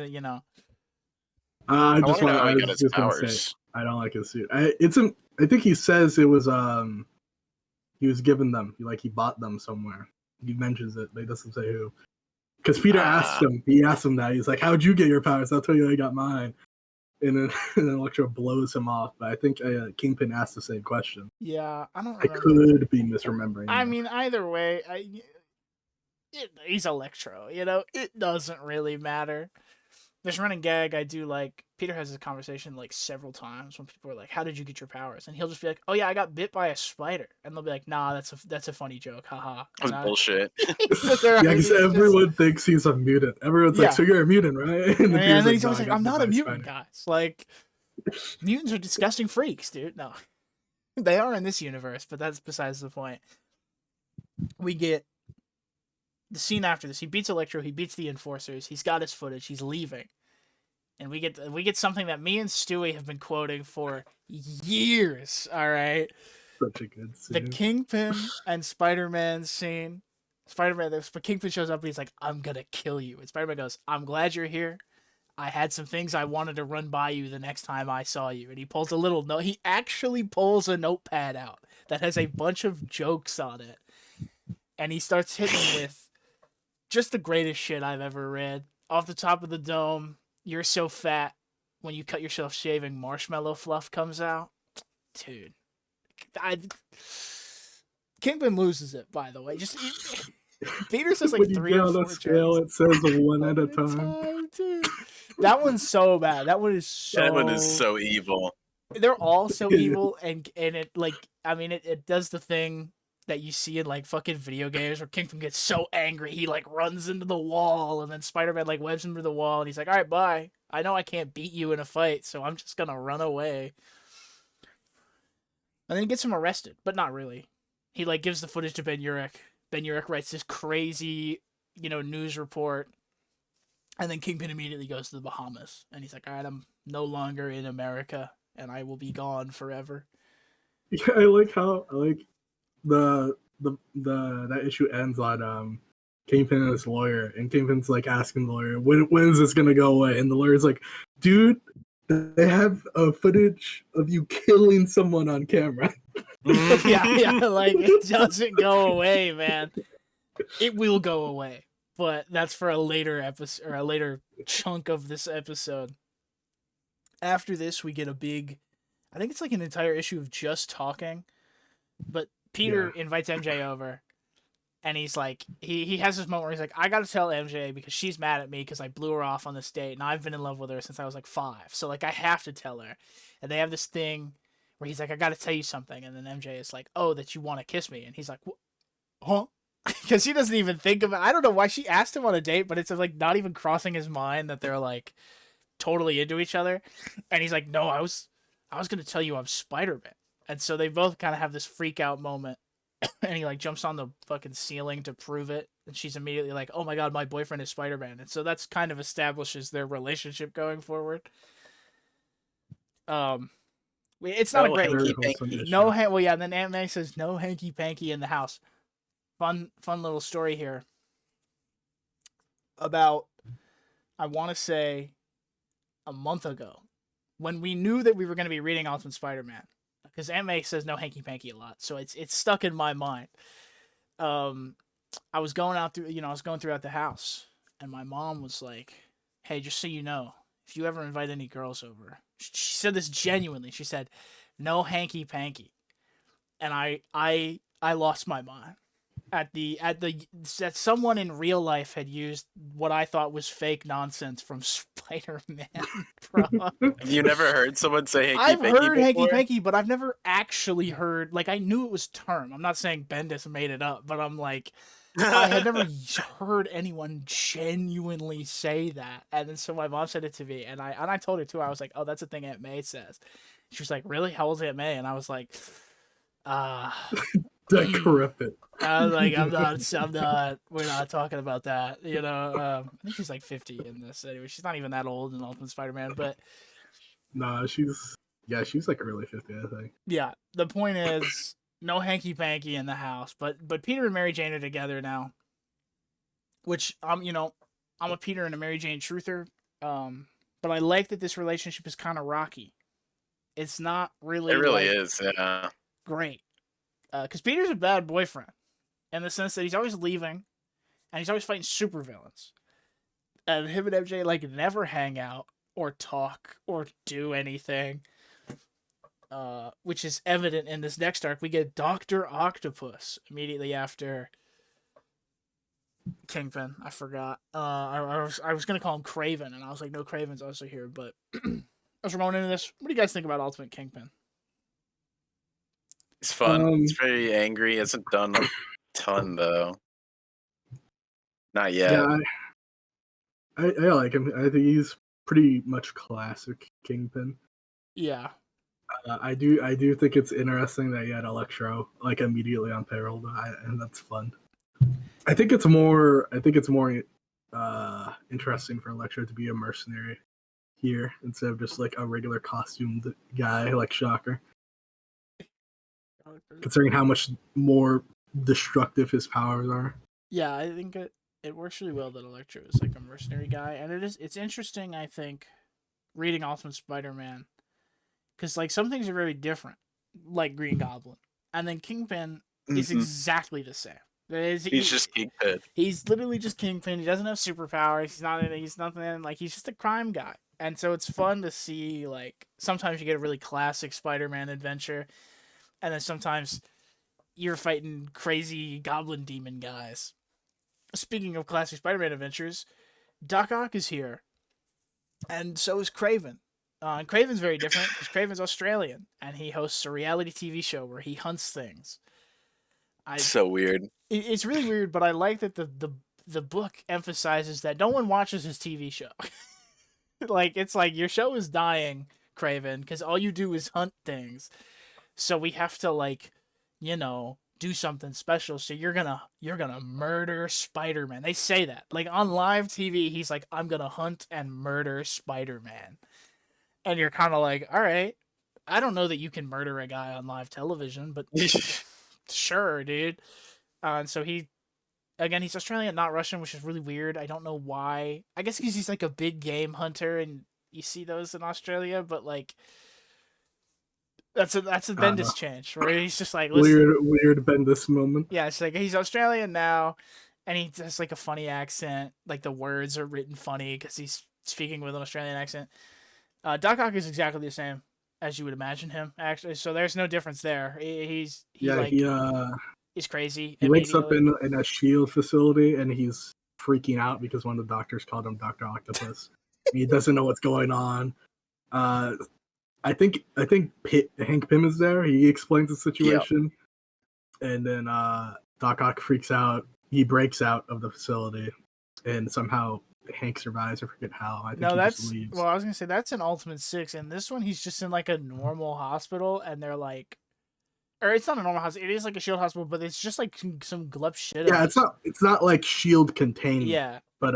Speaker 3: I just want
Speaker 1: to
Speaker 3: to
Speaker 1: get his powers.
Speaker 3: Say, I don't like his suit. I think he says it was he was given them. He bought them somewhere. He mentions it, but he doesn't say who. Because Peter asked him. He asked him that. He's like, "How'd you get your powers?" I'll tell you, I got mine. And then Electro blows him off. But I think Kingpin asked the same question.
Speaker 2: Yeah, I don't remember.
Speaker 3: I could be misremembering.
Speaker 2: I mean, either way, he's Electro. It doesn't really matter. There's a running gag I do like. Peter has this conversation like several times when people are like, "How did you get your powers?" And he'll just be like, "Oh yeah, I got bit by a spider." And they'll be like, "Nah, that's a funny joke, haha."
Speaker 1: That's bullshit.
Speaker 3: Yeah, because everyone thinks he's a mutant. Everyone's like, "So you're a mutant, right?"
Speaker 2: And then he's always like, "I'm not a mutant, guys. Like, mutants are disgusting freaks, dude." No, they are in this universe, but that's besides the point. We get the scene after this. He beats Electro. He beats the Enforcers. He's got his footage. He's leaving. And we get something that me and Stewie have been quoting for years, all right?
Speaker 3: Such a good scene.
Speaker 2: The Kingpin and Spider-Man scene. Kingpin shows up and he's like, "I'm going to kill you." And Spider-Man goes, "I'm glad you're here. I had some things I wanted to run by you the next time I saw you." And he pulls a little note. He actually pulls a notepad out that has a bunch of jokes on it. And he starts hitting with just the greatest shit I've ever read. Off the top of the dome, "You're so fat, when you cut yourself shaving, marshmallow fluff comes out." Dude. Kingpin loses it, by the way. Peter says like 3 or 4
Speaker 3: on a scale, it says 1 at a time.
Speaker 2: Dude. That one's so bad. That one is
Speaker 1: so evil.
Speaker 2: They're all so evil, and it like, I mean, it does the thing that you see in like fucking video games where Kingpin gets so angry he like runs into the wall, and then Spider-Man like webs him to the wall, and he's like, "All right, bye. I know I can't beat you in a fight, so I'm just gonna run away." And then he gets him arrested, but not really. He like gives the footage to Ben Urich. Ben Urich writes this crazy, news report, and then Kingpin immediately goes to the Bahamas, and he's like, "All right, I'm no longer in America, and I will be gone forever."
Speaker 3: Yeah, I like that issue ends on Kingpin and his lawyer, and Kingpin's like asking the lawyer, when is this gonna go away? And the lawyer's like, "Dude, they have footage of you killing someone on camera."
Speaker 2: yeah, like it doesn't go away, man. It will go away, but that's for a later episode or a later chunk of this episode. After this, we get a big, I think it's like an entire issue of just talking, but Peter invites MJ over, and he's like, he has this moment where he's like, "I gotta tell MJ because she's mad at me because I blew her off on this date, and I've been in love with her since I was like 5, so like I have to tell her." And they have this thing where he's like, "I gotta tell you something," and then MJ is like, "Oh, that you want to kiss me?" And he's like, "Huh?" because he doesn't even think about. I don't know why she asked him on a date, but it's like not even crossing his mind that they're like totally into each other. And he's like, "No, I was gonna tell you I'm Spider-Man." And so they both kind of have this freak out moment, and he like jumps on the fucking ceiling to prove it, and she's immediately like, "Oh my god, my boyfriend is Spider-Man." And so that's kind of establishes their relationship going forward. It's not
Speaker 1: No
Speaker 2: a great
Speaker 1: hanky-panky.
Speaker 2: well, yeah. And then Aunt May says no hanky panky in the house. Fun little story here about, I want to say, a month ago, when we knew that we were going to be reading Ultimate Spider-Man, because Aunt May says no hanky panky a lot, so it's stuck in my mind. I was going throughout the house, and my mom was like, "Hey, just so you know, if you ever invite any girls over," she said this genuinely. She said, "No hanky panky," and I lost my mind that someone in real life had used what I thought was fake nonsense from Spider-Man. Bro.
Speaker 1: You never heard someone say hanky
Speaker 2: I've
Speaker 1: panky
Speaker 2: heard
Speaker 1: before?
Speaker 2: hanky panky, but I've never actually heard. Like, I knew it was term. I'm not saying Bendis made it up, but I'm like, I had never heard anyone genuinely say that. And then so my mom said it to me, and I told her too. I was like, "Oh, that's a thing Aunt May says." She was like, "Really? How old's Aunt May?" And I was like,
Speaker 3: Decrepit.
Speaker 2: I was like, I'm not. We're not talking about that. You know, I think she's like 50 in this. Anyway, she's not even that old in Ultimate Spider-Man, but
Speaker 3: Nah, she's like early 50, I think.
Speaker 2: yeah. The point is, no hanky panky in the house. But Peter and Mary Jane are together now, which I'm a Peter and a Mary Jane truther. But I like that this relationship is kind of rocky. It's not really.
Speaker 1: It really is. Yeah.
Speaker 2: Great. Because Peter's a bad boyfriend, in the sense that he's always leaving, and he's always fighting supervillains. And him and MJ like never hang out or talk or do anything. Which is evident in this next arc. We get Dr. Octopus immediately after Kingpin. I forgot. I was gonna call him Craven, and I was like, no, Craven's also here. But as we're going into this, what do you guys think about Ultimate Kingpin?
Speaker 1: It's fun. It's very angry. It hasn't done a ton though. Not yet.
Speaker 3: Yeah, I like him. I think he's pretty much classic Kingpin.
Speaker 2: Yeah.
Speaker 3: I do think it's interesting that he had Electro like immediately on payroll, and that's fun. I think it's more interesting for Electro to be a mercenary here instead of just like a regular costumed guy like Shocker. Considering how much more destructive his powers are.
Speaker 2: Yeah, I think it works really well that Electro is like a mercenary guy, and it's interesting, I think, reading Ultimate Spider-Man, because like some things are very different, like Green Goblin, and then Kingpin is exactly the same.
Speaker 1: He's just Kingpin.
Speaker 2: He's literally just Kingpin. He doesn't have superpowers. He's nothing. Like, he's just a crime guy, and so it's fun to see. Like, sometimes you get a really classic Spider-Man adventure, and then sometimes you're fighting crazy goblin demon guys. Speaking of classic Spider-Man adventures, Doc Ock is here, and so is Kraven. And Kraven's very different because Kraven's Australian, and he hosts a reality TV show where he hunts things.
Speaker 1: So weird.
Speaker 2: It's really weird, but I like that the book emphasizes that no one watches his TV show. Like, it's like, your show is dying, Kraven, because all you do is hunt things. So we have to, like, do something special. So you're gonna murder Spider-Man. They say that. Like, on live TV, he's like, I'm gonna hunt and murder Spider-Man. And you're kind of like, all right. I don't know that you can murder a guy on live television, but sure, dude. And so he's Australian, not Russian, which is really weird. I don't know why. I guess because he's like a big game hunter, and you see those in Australia, but like, that's a Bendis change, where he's just like,
Speaker 3: weird Bendis moment.
Speaker 2: Yeah, it's like he's Australian now, and he has like a funny accent. Like, the words are written funny because he's speaking with an Australian accent. Doc Ock is exactly the same as you would imagine him, actually. So there's no difference there. He's crazy.
Speaker 3: He wakes up in a SHIELD facility, and he's freaking out because one of the doctors called him Dr. Octopus. He doesn't know what's going on. I think Hank Pym is there. He explains the situation, and then Doc Ock freaks out, he breaks out of the facility, and somehow Hank survives. I forget how. I think
Speaker 2: No,
Speaker 3: he
Speaker 2: that's
Speaker 3: just leaves.
Speaker 2: well. I was gonna say that's in Ultimate 6, and this one he's just in like a normal hospital, and they're like, or it's not a normal hospital. It is like a Shield hospital, but it's just like some glup shit.
Speaker 3: Yeah, it's not like Shield contained.
Speaker 2: Yeah,
Speaker 3: but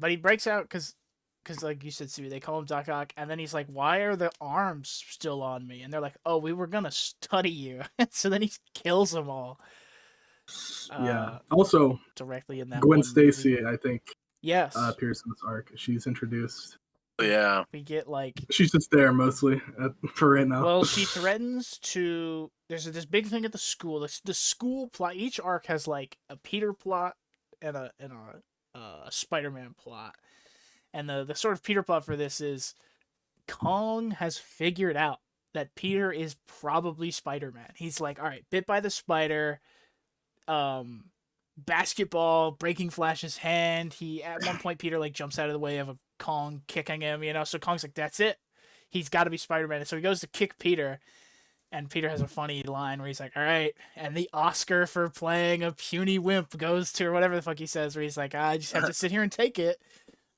Speaker 2: he breaks out because like you said, Sue, they call him Doc Ock, and then he's like, "Why are the arms still on me?" And they're like, "Oh, we were gonna study you." So then he kills them all.
Speaker 3: Yeah. Also,
Speaker 2: directly in that
Speaker 3: Gwen Stacy, I think.
Speaker 2: Yes.
Speaker 3: Appears in this arc. She's introduced.
Speaker 1: Yeah.
Speaker 2: We get like
Speaker 3: she's just there mostly for right now.
Speaker 2: Well, she threatens to. There's this big thing at the school. The school plot. Each arc has like a Peter plot and a Spider-Man plot. And the sort of Peter plot for this is Kong has figured out that Peter is probably Spider-Man. He's like, all right, bit by the spider. Basketball breaking Flash's hand. He at one point Peter like jumps out of the way of a Kong kicking him, so Kong's like, that's it, he's got to be Spider-Man. And so he goes to kick Peter, and Peter has a funny line where he's like, all right, and the Oscar for playing a puny wimp goes to, or whatever the fuck he says, where he's like, I just have to sit here and take it.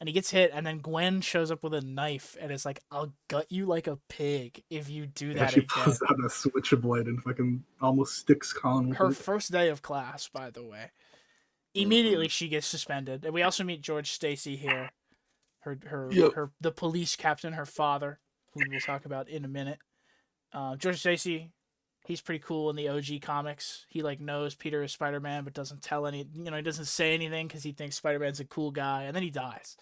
Speaker 2: And he gets hit, and then Gwen shows up with a knife and is like, I'll gut you like a pig if you do that
Speaker 3: she
Speaker 2: again.
Speaker 3: pulls out a switchblade and fucking almost sticks Kong with
Speaker 2: her
Speaker 3: it.
Speaker 2: First day of class, by the way. Immediately she gets suspended. And we also meet George Stacy here. The police captain, her father, who we'll talk about in a minute. George Stacy, he's pretty cool in the OG comics. He like knows Peter is Spider-Man, but doesn't tell he doesn't say anything because he thinks Spider-Man's a cool guy, and then he dies.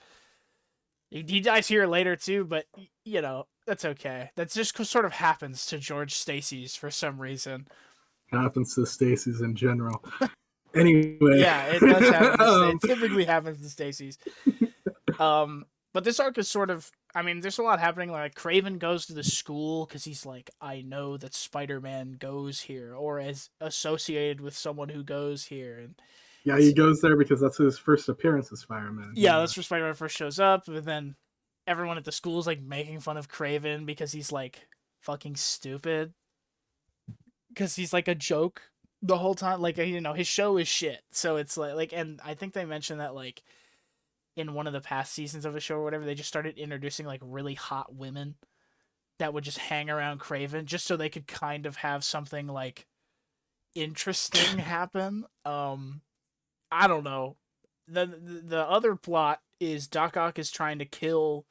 Speaker 2: He dies here later too, but that's okay. That just sort of happens to George Stacy's for some reason.
Speaker 3: Happens to Stacy's in general. Anyway.
Speaker 2: Yeah, it does happen. It typically happens to Stacy's. But this arc is sort of, there's a lot happening. Like Kraven goes to the school because he's like, I know that Spider-Man goes here, or is associated with someone who goes here. And
Speaker 3: yeah, he goes there because that's his first appearance as Spider-Man.
Speaker 2: Yeah, that's where Spider-Man first shows up. And then everyone at the school is like making fun of Kraven because he's like fucking stupid. Because he's like a joke the whole time. Like, his show is shit. So it's like, and I think they mentioned that like in one of the past seasons of the show or whatever, they just started introducing like really hot women that would just hang around Kraven just so they could kind of have something like interesting happen. I don't know. The other plot is Doc Ock is trying to kill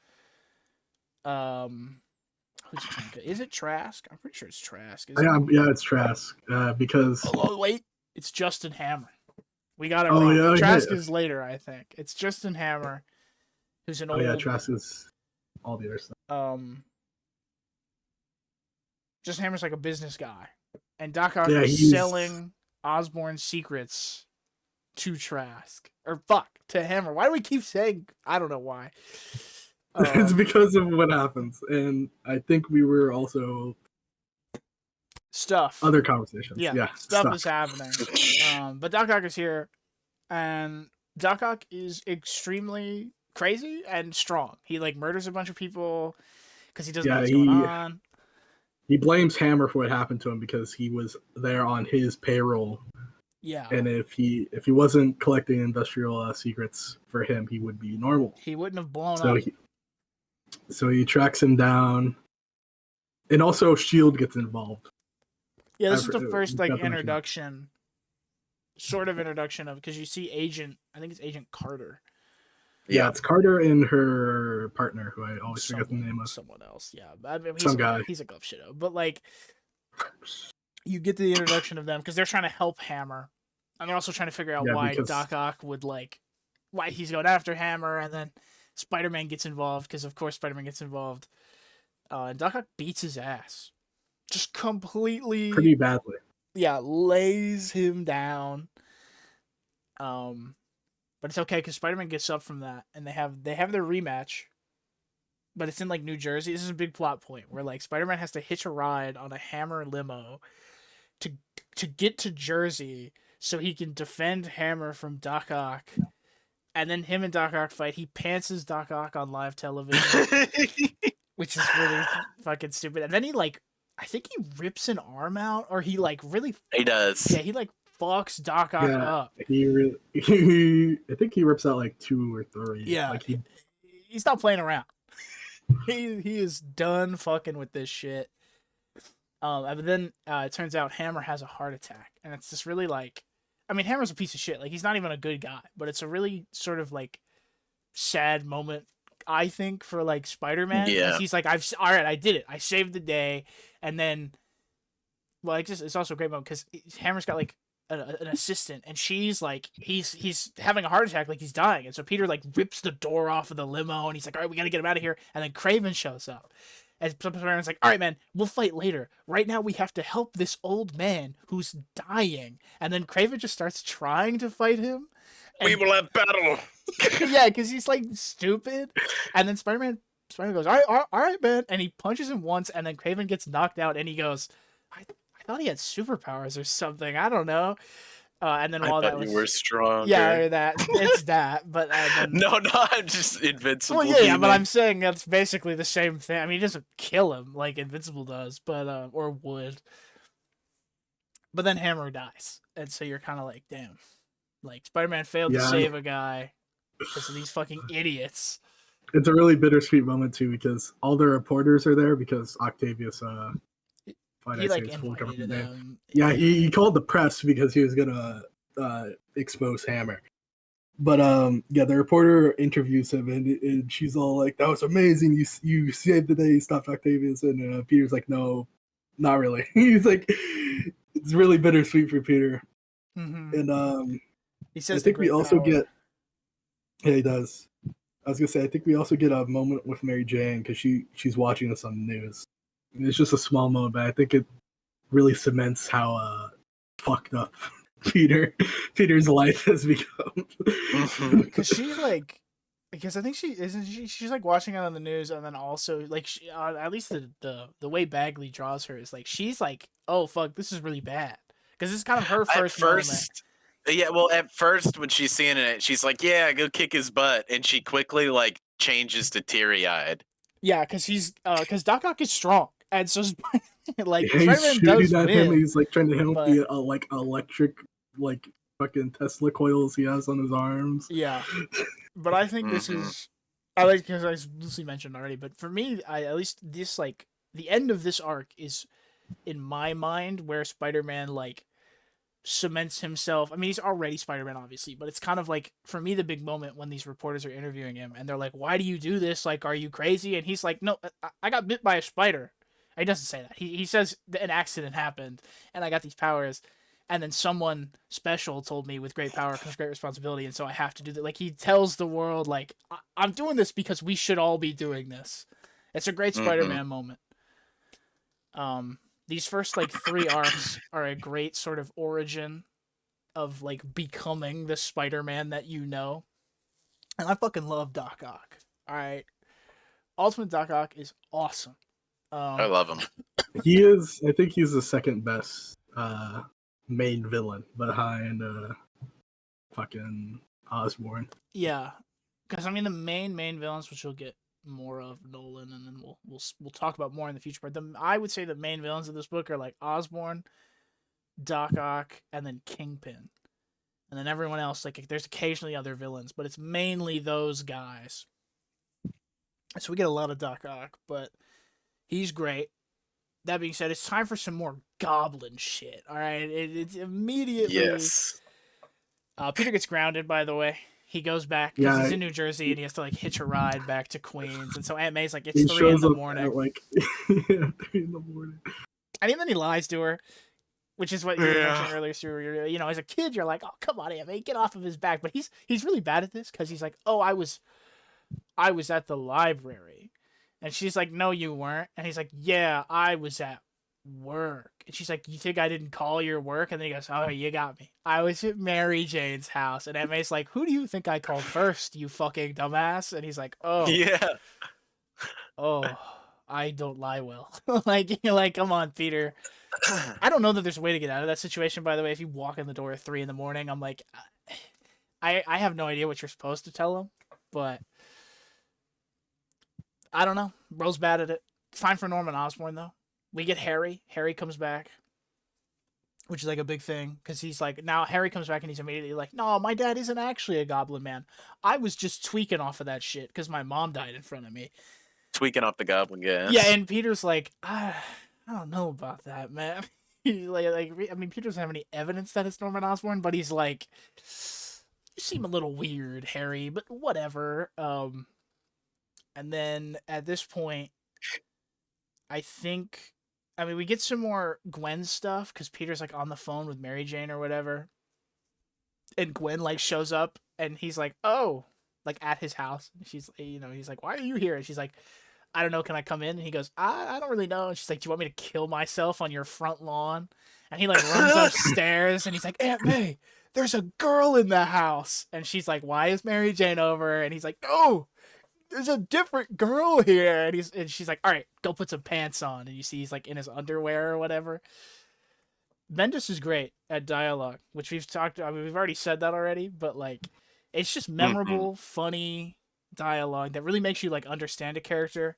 Speaker 2: who's he trying to kill? Is it Trask? I'm pretty sure it's Trask.
Speaker 3: Yeah, it's Trask. Because
Speaker 2: oh wait, it's Justin Hammer. We got it wrong. Yeah, Trask is later, I think. It's Justin Hammer, who's an old. Oh yeah,
Speaker 3: Trask is all the other stuff.
Speaker 2: Justin Hammer's like a business guy, and Doc Ock is selling Osborn's secrets to Trask, to Hammer. Why do we keep saying? I don't know why.
Speaker 3: It's because of what happens, and I think we were also other conversations. Yeah,
Speaker 2: stuff is happening. But Doc Ock is here, and Doc Ock is extremely crazy and strong. He like murders a bunch of people because he doesn't know what's going on.
Speaker 3: He blames Hammer for what happened to him because he was there on his payroll.
Speaker 2: Yeah,
Speaker 3: and if he wasn't collecting industrial secrets for him, he would be normal.
Speaker 2: He wouldn't have blown up.
Speaker 3: So he tracks him down, and also Shield gets involved.
Speaker 2: Yeah, this is the first introduction, sort of introduction of, because you see I think it's Agent Carter.
Speaker 3: Yeah, it's Carter and her partner, who I always forget the name of.
Speaker 2: Someone else, yeah.
Speaker 3: Some guy.
Speaker 2: He's a glove shitto, but like, you get the introduction of them because they're trying to help Hammer, and they're also trying to figure out why Doc Ock would why he's going after Hammer, and then Spider-Man gets involved because of course Spider-Man gets involved, and Doc Ock beats his ass. Just completely
Speaker 3: pretty badly.
Speaker 2: Yeah, lays him down. But it's okay because Spider-Man gets up from that, and they have their rematch. But it's in like New Jersey. This is a big plot point where like Spider-Man has to hitch a ride on a Hammer limo to get to Jersey so he can defend Hammer from Doc Ock. And then him and Doc Ock fight. He pantses Doc Ock on live television, which is really fucking stupid. And then he I think he rips an arm out, or he really.
Speaker 1: He does.
Speaker 2: Yeah, he fucks Doc Ock up.
Speaker 3: I think he rips out like 2 or 3.
Speaker 2: Yeah,
Speaker 3: like
Speaker 2: he's not playing around. he is done fucking with this shit. But then it turns out Hammer has a heart attack, and it's just really like, I mean, Hammer's a piece of shit. Like, he's not even a good guy, but it's a really sort of like sad moment, I think, for like Spider-Man.
Speaker 1: Yeah.
Speaker 2: He's like, all right, I did it. I saved the day, and then, well, it's also a great moment because Hammer's got like an assistant, and she's like, he's having a heart attack, like he's dying, and so Peter like rips the door off of the limo, and he's like, all right, we gotta get him out of here, and then Kraven shows up. And Spider-Man's like, all right, man, we'll fight later. Right now, we have to help this old man who's dying. And then Kraven just starts trying to fight him.
Speaker 1: We will have battle.
Speaker 2: Yeah, because he's like stupid. And then Spider-Man goes, all right, man. And he punches him once, and then Kraven gets knocked out, and he goes, I thought he had superpowers or something. I don't know. And then while that was,
Speaker 1: you were strong.
Speaker 2: Yeah, it's that. But then,
Speaker 1: no, I'm just invincible.
Speaker 2: Well, yeah, but I'm saying that's basically the same thing. I mean, he doesn't kill him like Invincible does, but or would. But then Hammer dies, and so you're kind of like, damn, like Spider-Man failed to save a guy because of these fucking idiots.
Speaker 3: It's a really bittersweet moment too, because all the reporters are there because Octavius
Speaker 2: he like invited them.
Speaker 3: Yeah, he called the press because he was gonna expose Hammer. But the reporter interviews him, and she's all like, "That was amazing! You saved the day, you stopped Octavius." And Peter's like, "No, not really." He's like, "It's really bittersweet for Peter."
Speaker 2: Mm-hmm.
Speaker 3: And
Speaker 2: he says,
Speaker 3: "I think we also get." Yeah, he does. I was gonna say, I think we also get a moment with Mary Jane because she's watching us on the news. It's just a small moment, but I think it really cements how fucked up Peter's life has become.
Speaker 2: Because she's like, because I think she's like watching it on the news, and then also like at least the way Bagley draws her is like she's like, oh fuck, this is really bad, because it's kind of her first moment.
Speaker 1: Yeah, well, at first when she's seeing it, she's like, yeah, go kick his butt, and she quickly like changes to teary-eyed.
Speaker 2: Yeah, because Doc Ock is strong. And so, like,
Speaker 3: yeah,
Speaker 2: Spider-Man does
Speaker 3: at
Speaker 2: win,
Speaker 3: him. He's like trying to help the like electric, like fucking Tesla coils he has on his arms.
Speaker 2: Yeah, but I think this is, I like, because I loosely mentioned already. But for me, at least this, like, the end of this arc is, in my mind, where Spider-Man like cements himself. I mean, he's already Spider-Man, obviously, but it's kind of like, for me, the big moment when these reporters are interviewing him, and they're like, "Why do you do this? Like, are you crazy?" And he's like, "No, I got bit by a spider." He doesn't say that. He says an accident happened, and I got these powers, and then someone special told me with great power comes great responsibility, and so I have to do that. Like, he tells the world, like, I'm doing this because we should all be doing this. It's a great Spider-Man moment. These first, like, 3 arcs are a great sort of origin of, like, becoming the Spider-Man that you know. And I fucking love Doc Ock. Alright? Ultimate Doc Ock is awesome.
Speaker 1: I love him.
Speaker 3: I think he's the second best main villain behind fucking Osborn.
Speaker 2: Yeah. Because, I mean, the main villains, which you'll get more of Nolan, and then we'll talk about more in the future. But I would say the main villains of this book are like Osborn, Doc Ock, and then Kingpin, and then everyone else. Like, there's occasionally other villains, but it's mainly those guys. So we get a lot of Doc Ock, but he's great. That being said, it's time for some more Goblin shit. All right, it's immediately.
Speaker 1: Yes.
Speaker 2: Peter gets grounded, by the way. He goes back because he's in New Jersey, and he has to like hitch a ride back to Queens. And so Aunt May's like, "It's 3 in the morning."
Speaker 3: At, like 3 in the morning.
Speaker 2: And then he lies to her, which is what you were mentioning earlier. So you know, as a kid, you're like, "Oh, come on, Aunt May, get off of his back." But he's really bad at this because he's like, "Oh, I was at the library," and she's like, "No, you weren't." And he's like, "Yeah, I was at work." And she's like, "You think I didn't call your work?" And then he goes, "Oh, you got me. I was at Mary Jane's house." And Aunt May's like, "Who do you think I called first, you fucking dumbass?" And he's like, "Oh,
Speaker 1: yeah,
Speaker 2: oh, I don't lie well." Like, you're like, come on, Peter. I don't know that there's a way to get out of that situation. By the way, if you walk in the door at 3 in the morning, I'm like, I have no idea what you're supposed to tell him, but I don't know. Bro's bad at it. It's time for Norman Osborn though. We get Harry. Harry comes back. which is like a big thing because he's like, now Harry comes back and he's immediately like, no, my dad isn't actually a goblin man. I was just tweaking off of that shit because my mom died in front of me.
Speaker 1: Tweaking off the goblin gas.
Speaker 2: Yeah, and Peter's like, I don't know about that, man. He's like, I mean, Peter doesn't have any evidence that it's Norman Osborn, but he's like, you seem a little weird, Harry, but whatever. And then at this point, I mean, we get some more Gwen stuff because Peter's like on the phone with Mary Jane or whatever, and Gwen like shows up and he's like, oh, like at his house. She's, he's like, why are you here? And she's like, I don't know, can I come in? And he goes, I don't really know. And she's like, do you want me to kill myself on your front lawn? And he like runs upstairs and he's like, Aunt May, there's a girl in the house. And she's like, why is Mary Jane over? And he's like, no, there's a different girl here. And she's like, all right, go put some pants on. And you see he's like in his underwear or whatever. Bendis is great at dialogue, which we've talked about. I mean, we've already said that already, but like, it's just memorable, funny dialogue that really makes you like understand a character.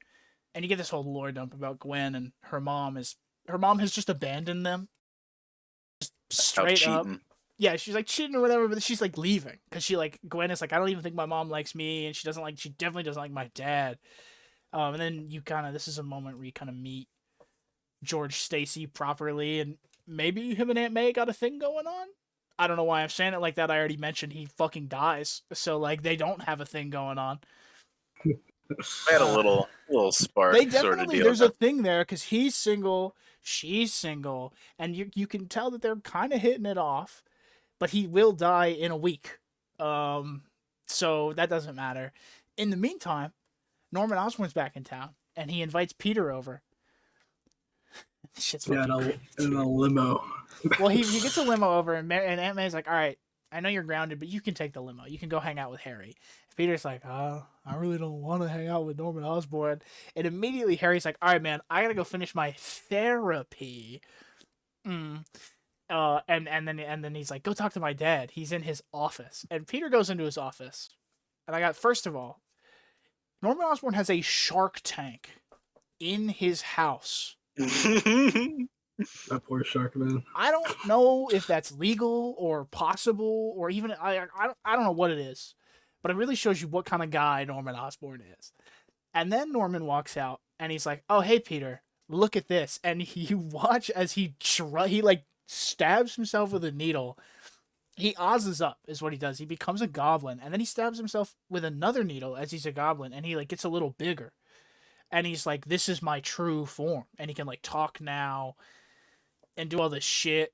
Speaker 2: And you get this whole lore dump about Gwen and her mom has just abandoned them. Just straight up. Yeah, she's like cheating or whatever, but she's like leaving because Gwen is like, I don't even think my mom likes me, and she definitely doesn't like my dad. And then this is a moment where you kind of meet George Stacy properly, and maybe him and Aunt May got a thing going on. I don't know why I'm saying it like that. I already mentioned he fucking dies, so like they don't have a thing going on.
Speaker 1: They had a little spark.
Speaker 2: They definitely
Speaker 1: sort of deal.
Speaker 2: There's a thing there because he's single, she's single, and you can tell that they're kind of hitting it off. But he will die in a week, so that doesn't matter. In the meantime, Norman Osborn's back in town, and he invites Peter over. Shit's
Speaker 3: in a limo.
Speaker 2: Well, he gets a limo over, and Aunt May's like, all right, I know you're grounded, but you can take the limo. You can go hang out with Harry. And Peter's like, I really don't want to hang out with Norman Osborn. And immediately Harry's like, all right, man, I gotta go finish my therapy. And then he's like, go talk to my dad. He's in his office. And Peter goes into his office. And first of all, Norman Osborn has a shark tank in his house.
Speaker 3: That poor shark, man.
Speaker 2: I don't know if that's legal or possible or even I don't know what it is, but it really shows you what kind of guy Norman Osborn is. And then Norman walks out and he's like, "Oh, hey Peter, look at this." And you watch as he like stabs himself with a needle. He Oz's up is what he does. He becomes a goblin, and then he stabs himself with another needle as he's a goblin, and he like gets a little bigger. And he's like, "This is my true form," and he can like talk now and do all this shit.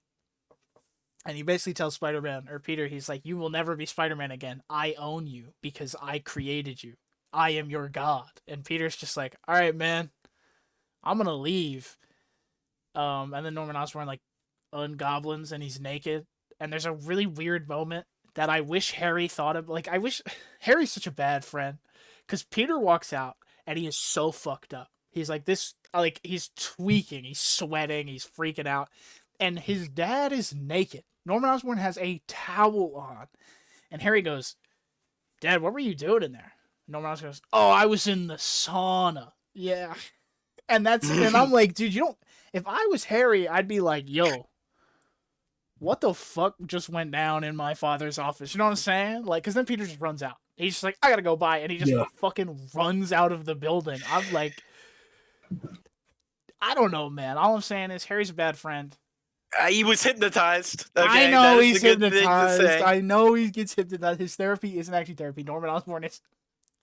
Speaker 2: And he basically tells Spider-Man, or Peter, he's like, "You will never be Spider-Man again. I own you because I created you. I am your god." And Peter's just like, "All right, man, I'm gonna leave." And then Norman Osborn like ungoblins and he's naked. And there's a really weird moment that I wish Harry thought of. Like, I wish Harry's such a bad friend because Peter walks out and he is so fucked up. He's like this, like he's tweaking, he's sweating, he's freaking out. And his dad is naked. Norman Osborn has a towel on. And Harry goes, "Dad, what were you doing in there?" Norman Osborn goes, "Oh, I was in the sauna." Yeah. And I'm like, dude, if I was Harry, I'd be like, "Yo, what the fuck just went down in my father's office?" You know what I'm saying? Like, because then Peter just runs out. He's just like, "I gotta go by," and he just fucking runs out of the building. I'm like, I don't know, man. All I'm saying is Harry's a bad friend.
Speaker 1: He was hypnotized. Okay?
Speaker 2: I know he's hypnotized. I know he gets hypnotized. His therapy isn't actually therapy. Norman Osborn is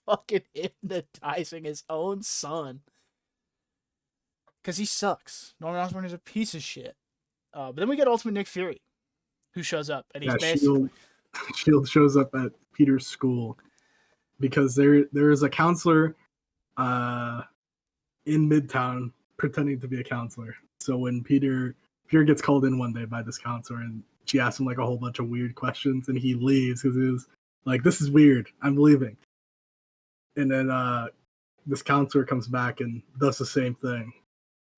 Speaker 2: fucking hypnotizing his own son. Because he sucks. Norman Osborn is a piece of shit. But then we get Ultimate Nick Fury, who shows up, and he's basically
Speaker 3: Shield shows up at Peter's school because there is a counselor in Midtown pretending to be a counselor. So when Peter gets called in one day by this counselor, and she asks him like a whole bunch of weird questions, and he leaves because he was like, "This is weird. I'm leaving." And then this counselor comes back and does the same thing.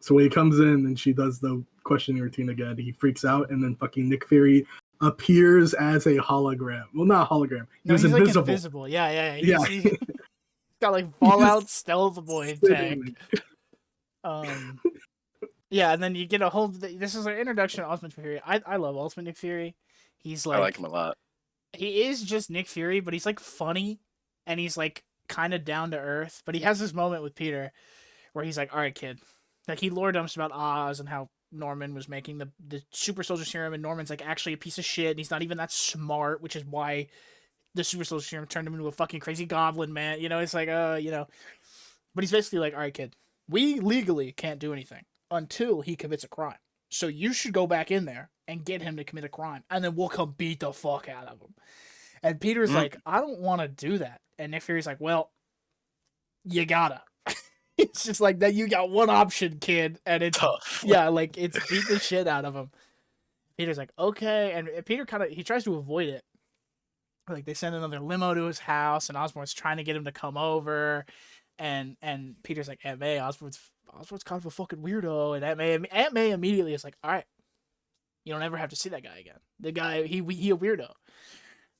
Speaker 3: So when he comes in and she does the questioning routine again, he freaks out, and then fucking Nick Fury appears as a hologram. Well, not a hologram.
Speaker 2: He's invisible. Like invisible. Yeah. He's got like Fallout Stealth Boy tech. Yeah, and then you get a whole. This is an introduction to Ultimate Nick Fury. I love Ultimate Nick Fury. He's
Speaker 1: I like
Speaker 2: like
Speaker 1: him a lot.
Speaker 2: he is just Nick Fury, but he's like funny, and he's like kind of down to earth. But he has this moment with Peter where he's like, "All right, kid," like he lore dumps about Oz and how Norman was making the super soldier serum, and Norman's like actually a piece of shit, and he's not even that smart, which is why the super soldier serum turned him into a fucking crazy goblin man. You know, it's like but he's basically like, "All right, kid, we legally can't do anything until he commits a crime. So you should go back in there and get him to commit a crime, and then we'll come beat the fuck out of him." And Peter's like, "I don't want to do that." And Nick Fury's like, "Well, you gotta." It's just like that. You got one option, kid, and it's
Speaker 1: tough.
Speaker 2: Yeah, like it's beat the shit out of him. Peter's like, "Okay," and Peter he tries to avoid it. Like they send another limo to his house, and Osborn's trying to get him to come over, and Peter's like, "Aunt May, Osborn's kind of a fucking weirdo," and Aunt May immediately is like, "All right, you don't ever have to see that guy again. The guy, he a weirdo."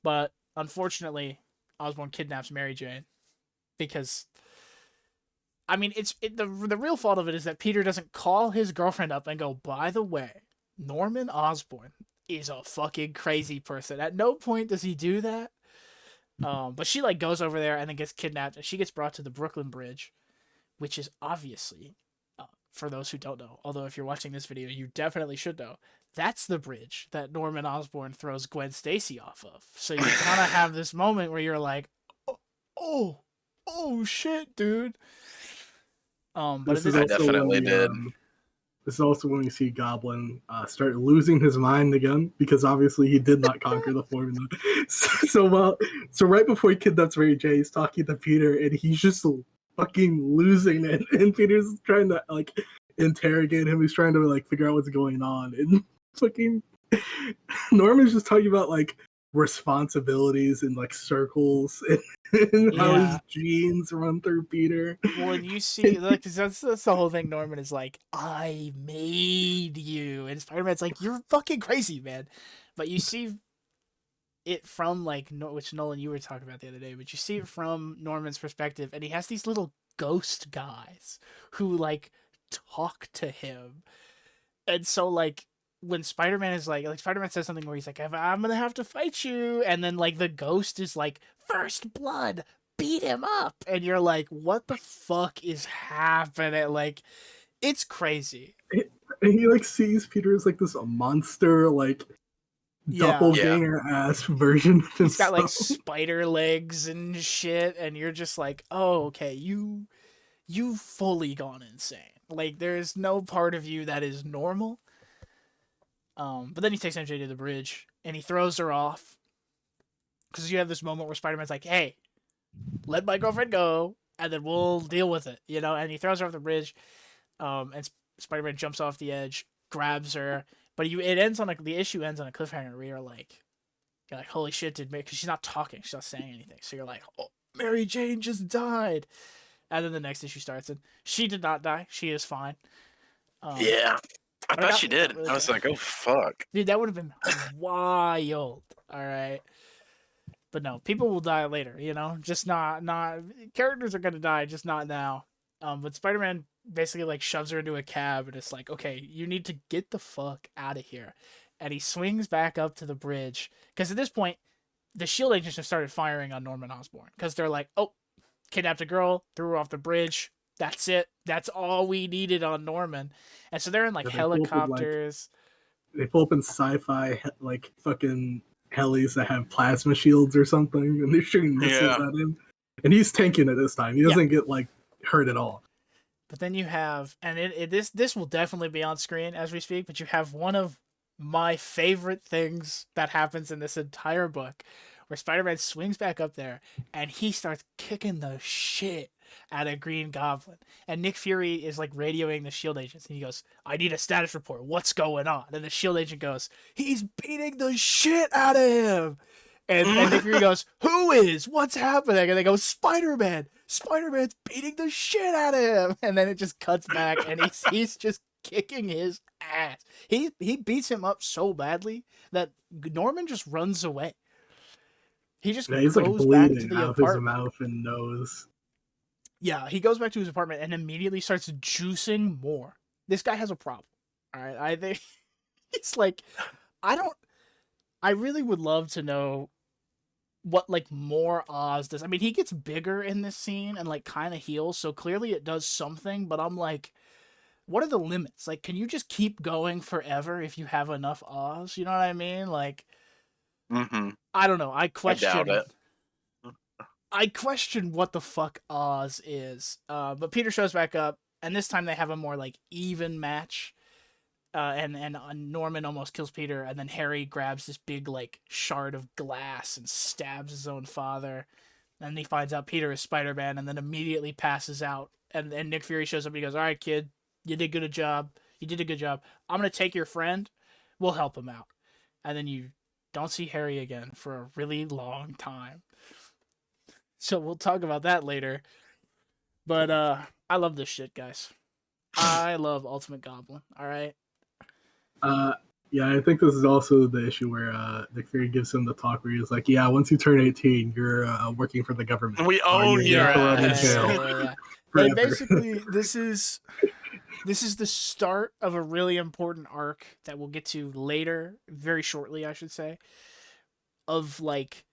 Speaker 2: But unfortunately, Osborn kidnaps Mary Jane because, I mean, the real fault of it is that Peter doesn't call his girlfriend up and go, "By the way, Norman Osborn is a fucking crazy person." At no point does he do that. But she like goes over there and then gets kidnapped, and she gets brought to the Brooklyn Bridge, which is obviously, for those who don't know, although if you're watching this video, you definitely should know, that's the bridge that Norman Osborn throws Gwen Stacy off of. So you kind of have this moment where you're like, oh shit, dude. But
Speaker 3: this is also
Speaker 1: definitely did.
Speaker 3: This is also when you see Goblin start losing his mind again, because obviously he did not conquer the formula. So right before he kidnaps Mary J, he's talking to Peter, and he's just fucking losing it. And Peter's trying to like interrogate him. He's trying to like figure out what's going on, and fucking Norman's just talking about like responsibilities and like circles and how his genes run through Peter.
Speaker 2: Well, and you see, like, that's the whole thing. Norman is like, "I made you," and Spider-Man's like, "You're fucking crazy, man." But you see it from like, which Nolan, you were talking about the other day, but you see it from Norman's perspective, and he has these little ghost guys who like talk to him, and so like when Spider-Man is like Spider-Man says something where he's like, "I'm gonna have to fight you," and then like the ghost is like, "First blood, beat him up," and you're like, what the fuck is happening? Like, it's crazy.
Speaker 3: And he like sees Peter as like this monster, like doppelganger ass version of himself.
Speaker 2: He's got like spider legs and shit, and you're just like, oh, okay, you've fully gone insane. Like, there's no part of you that is normal. But then he takes MJ to the bridge and he throws her off, because you have this moment where Spider-Man's like, "Hey, let my girlfriend go, and then we'll deal with it," you know. And he throws her off the bridge, and Spider-Man jumps off the edge, grabs her, but it ends on the issue ends on a cliffhanger where you're like, "Holy shit, because she's not talking, she's not saying anything." So you're like, "Oh, Mary Jane just died," and then the next issue starts, and she did not die. She is fine.
Speaker 1: Yeah. I thought she did. I was like, oh, fuck.
Speaker 2: Dude, that would have been wild. All right. But no, people will die later, you know? Just not characters are going to die, just not now. But Spider-Man basically like shoves her into a cab, and it's like, "Okay, you need to get the fuck out of here." And he swings back up to the bridge, because at this point, the SHIELD agents have started firing on Norman Osborn, because they're like, "Oh, kidnapped a girl, threw her off the bridge. That's it. That's all we needed on Norman." And so they're in like helicopters.
Speaker 3: They pull up in sci-fi like fucking helis that have plasma shields or something, and they're shooting missiles at him. And he's tanking it this time. He doesn't get like hurt at all.
Speaker 2: But then you have, and this will definitely be on screen as we speak, but you have one of my favorite things that happens in this entire book, where Spider-Man swings back up there and he starts kicking the shit out of Green Goblin. And Nick Fury is like radioing the SHIELD agents, and he goes, "I need a status report. What's going on?" And the SHIELD agent goes, "He's beating the shit out of him." And Nick Fury goes, "Who is? What's happening?" And they go, "Spider-Man. Spider-Man's beating the shit out of him." And then it just cuts back, and he's just kicking his ass. He beats him up so badly that Norman just runs away. He just
Speaker 3: he's
Speaker 2: goes
Speaker 3: like bleeding
Speaker 2: back to the
Speaker 3: out
Speaker 2: apartment.
Speaker 3: His mouth and nose.
Speaker 2: Yeah, he goes back to his apartment and immediately starts juicing more. this guy has a problem. All right, I think it's like I really would love to know what like more Oz does. I mean, he gets bigger in this scene and like kind of heals, so clearly it does something. But I'm like, what are the limits? Like, can you just keep going forever if you have enough Oz? You know what I mean? Like, I don't know. I
Speaker 1: doubt it.
Speaker 2: I question what the fuck Oz is. But Peter shows back up, and this time they have a more like even match. And Norman almost kills Peter, and then Harry grabs this big like shard of glass and stabs his own father. And he finds out Peter is Spider-Man, and then immediately passes out. And Nick Fury shows up and he goes, "All right, kid, you did a good job. You did a good job. I'm gonna take your friend. We'll help him out." And then you don't see Harry again for a really long time. So we'll talk about that later. But I love this shit, guys. I love Ultimate Goblin. All right.
Speaker 3: Yeah, I think this is also the issue where Nick Fury gives him the talk where he's like, "Yeah, once you turn 18, you're working for the government.
Speaker 1: We own your ass."
Speaker 2: Yeah. And basically, this is the start of a really important arc that we'll get to later, very shortly, I should say. Of like,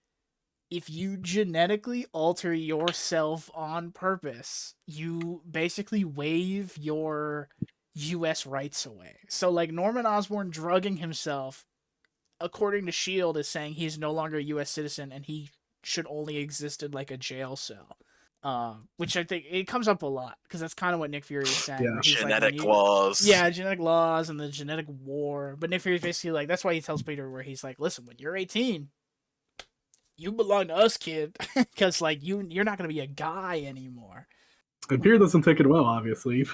Speaker 2: if you genetically alter yourself on purpose, you basically waive your U.S. rights away. So, like, Norman Osborn drugging himself, according to S.H.I.E.L.D., is saying he's no longer a U.S. citizen and he should only exist in, like, a jail cell. Which I think, it comes up a lot, because that's kind of what Nick Fury is saying.
Speaker 3: Yeah.
Speaker 1: Genetic laws.
Speaker 2: Yeah, genetic laws and the genetic war. But Nick Fury's basically like, that's why he tells Peter where he's like, "Listen, when you're 18, you belong to us, kid." Because, like, you're not going to be a guy anymore.
Speaker 3: And Peter doesn't take it well, obviously.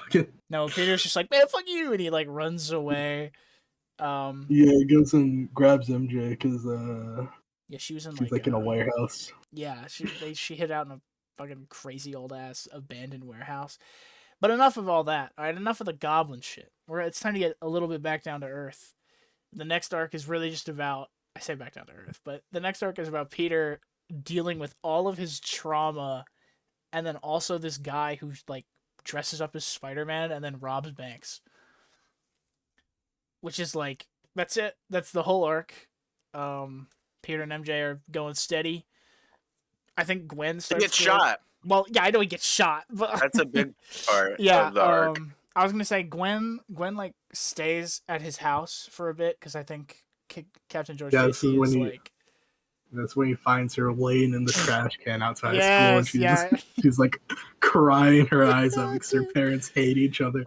Speaker 2: No, Peter's just like, "Man, fuck you," and he like runs away.
Speaker 3: Yeah, he goes and grabs MJ because
Speaker 2: yeah, she was in
Speaker 3: she's like in a warehouse.
Speaker 2: Yeah, she hid out in a fucking crazy old ass abandoned warehouse. But enough of all that. All right, enough of the goblin shit. It's time to get a little bit back down to earth. The next arc is really just about, I say back down to earth, but the next arc is about Peter dealing with all of his trauma. And then also this guy who like dresses up as Spider-Man and then robs banks. Which is like, that's it. That's the whole arc. Peter and MJ are going steady. I think Gwen starts
Speaker 1: to get shot.
Speaker 2: Well, yeah, I know he gets shot, but
Speaker 1: that's a big part
Speaker 2: yeah,
Speaker 1: of the arc.
Speaker 2: I was gonna say Gwen like stays at his house for a bit because I think Captain George Stacy is like.
Speaker 3: That's when he finds her laying in the trash can outside of school, and she's like crying her eyes out because her parents hate each other.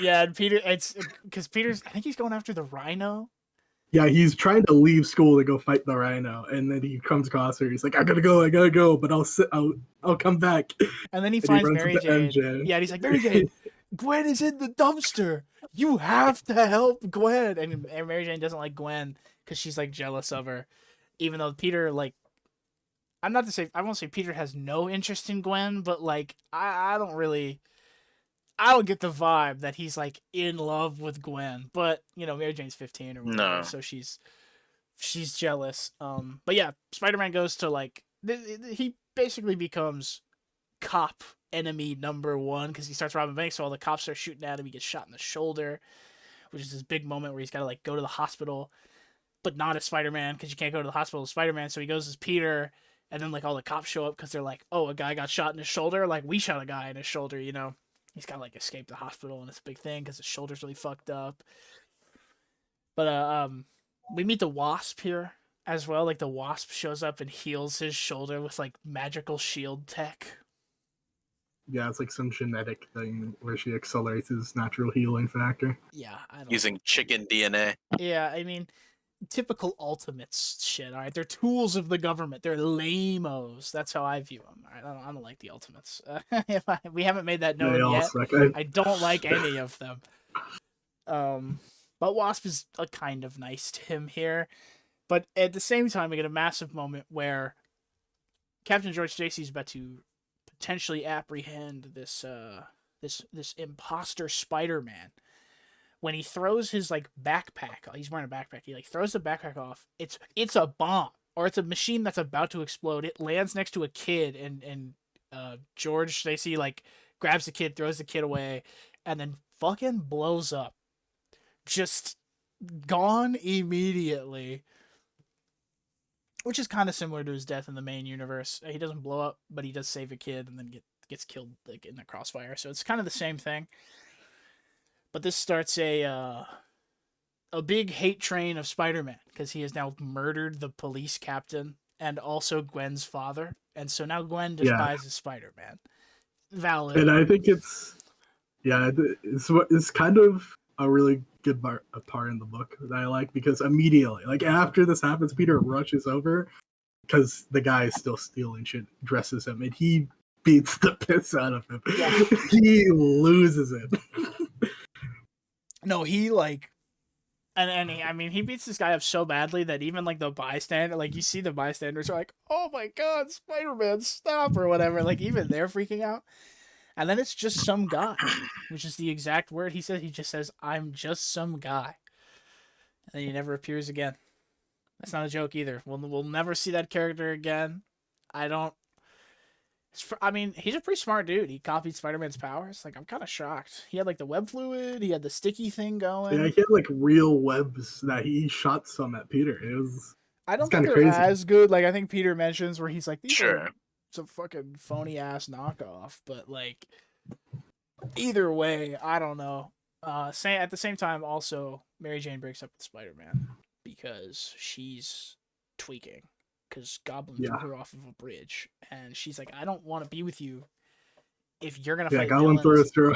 Speaker 2: Yeah, and Peter, it's because Peter's, I think he's going after the Rhino.
Speaker 3: Yeah, he's trying to leave school to go fight the Rhino, and then he comes across her. He's like, I gotta go, but I'll come back."
Speaker 2: And then he finds Mary Jane. MJ. Yeah, and he's like, "Mary Jane, Gwen is in the dumpster. You have to help Gwen." And Mary Jane doesn't like Gwen because she's like jealous of her. Even though Peter, like, I won't say Peter has no interest in Gwen, but, like, I don't get the vibe that he's, like, in love with Gwen. But, you know, Mary Jane's 15 or whatever, so she's jealous. But yeah, Spider-Man goes to, like, he basically becomes cop enemy number one because he starts robbing banks, so all the cops start shooting at him. He gets shot in the shoulder, which is this big moment where he's got to, like, go to the hospital. But not as Spider-Man, because you can't go to the hospital as Spider-Man, so he goes as Peter, and then, like, all the cops show up because they're like, "Oh, a guy got shot in his shoulder? Like, we shot a guy in his shoulder, you know?" He's got to, like, escape the hospital, and it's a big thing because his shoulder's really fucked up. But, we meet the Wasp here as well. Like, the Wasp shows up and heals his shoulder with, like, magical shield tech.
Speaker 3: Yeah, it's like some genetic thing where she accelerates his natural healing factor.
Speaker 2: Yeah,
Speaker 1: using chicken DNA.
Speaker 2: Yeah, I mean, typical Ultimates shit. All right, they're tools of the government. They're lame-os. That's how I view them. All right, I don't like the Ultimates. We haven't made that known yet. I don't like any of them. But Wasp is kind of nice to him here. But at the same time, we get a massive moment where Captain George Stacy is about to potentially apprehend this imposter Spider-Man. When he throws his like backpack, he's wearing a backpack. He like throws the backpack off. It's a bomb, or it's a machine that's about to explode. It lands next to a kid, and George Stacy like grabs the kid, throws the kid away, and then fucking blows up. Just gone immediately. Which is kind of similar to his death in the main universe. He doesn't blow up, but he does save a kid and then gets killed like in the crossfire. So it's kind of the same thing. But this starts a big hate train of Spider-Man because he has now murdered the police captain and also Gwen's father. And so now Gwen despises Spider-Man. Valid.
Speaker 3: And I think it's kind of a really good part in the book that I like, because immediately, like after this happens, Peter rushes over because the guy is still stealing shit, dresses him, and he beats the piss out of him. Yeah. He loses it.
Speaker 2: No, he like, and he beats this guy up so badly that even like the bystander, like you see the bystanders are like, "Oh my God, Spider-Man, stop!" or whatever. Like even they're freaking out. And then it's just some guy, which is the exact word he says. He just says, "I'm just some guy." And then he never appears again. That's not a joke either. We'll never see that character again. I mean, he's a pretty smart dude. He copied Spider-Man's powers. Like, I'm kind of shocked. He had, like, the web fluid. He had the sticky thing going.
Speaker 3: Yeah, he had, like, real webs that he shot some at Peter.
Speaker 2: I don't think they're crazy. As good. Like, I think Peter mentions where he's like, these are some fucking phony ass knockoff, but like either way, I don't know. At the same time, also Mary Jane breaks up with Spider-Man because she's tweaking because Goblin threw her off of a bridge, and she's like, "I don't want to be with you if you're gonna fight."
Speaker 3: Goblin throws her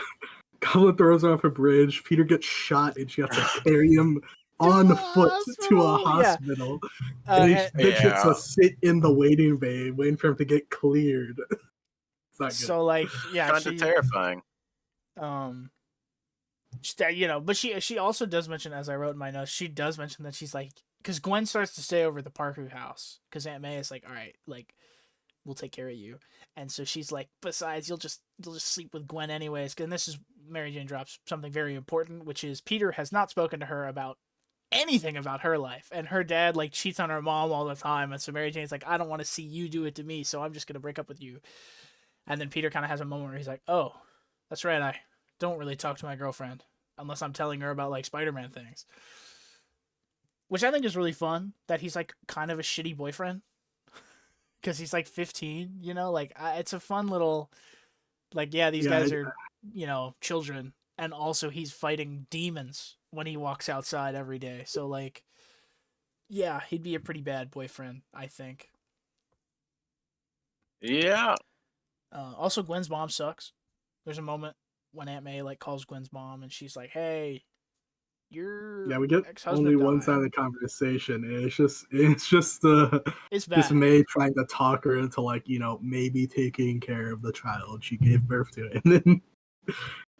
Speaker 3: off a bridge. Peter gets shot, and she has to carry him on foot to a hospital. And he gets to sit in the waiting bay waiting for him to get cleared. It's not good.
Speaker 2: So like,
Speaker 1: kind of terrifying.
Speaker 2: But she also does mention, as I wrote in my notes, she does mention that she's like, because Gwen starts to stay over at the Parker house because Aunt May is like, all right, like we'll take care of you, and so she's like, besides, you'll just sleep with Gwen anyways. And this is Mary Jane drops something very important, which is Peter has not spoken to her about anything about her life, and her dad like cheats on her mom all the time, and so Mary Jane's like, I don't want to see you do it to me, so I'm just gonna break up with you. And then Peter kind of has a moment where he's like, oh, that's right, I don't really talk to my girlfriend unless I'm telling her about like Spider-Man things, which I think is really fun, that he's like kind of a shitty boyfriend because he's like 15, like it's a fun little like, these guys are children, and also he's fighting demons when he walks outside every day. So, like, he'd be a pretty bad boyfriend, I think.
Speaker 1: Yeah.
Speaker 2: Also, Gwen's mom sucks. There's a moment when Aunt May, like, calls Gwen's mom, and she's like, hey, your
Speaker 3: we get only one side of the conversation. And it's just
Speaker 2: it's bad.
Speaker 3: Just May trying to talk her into, like, maybe taking care of the child she gave birth to.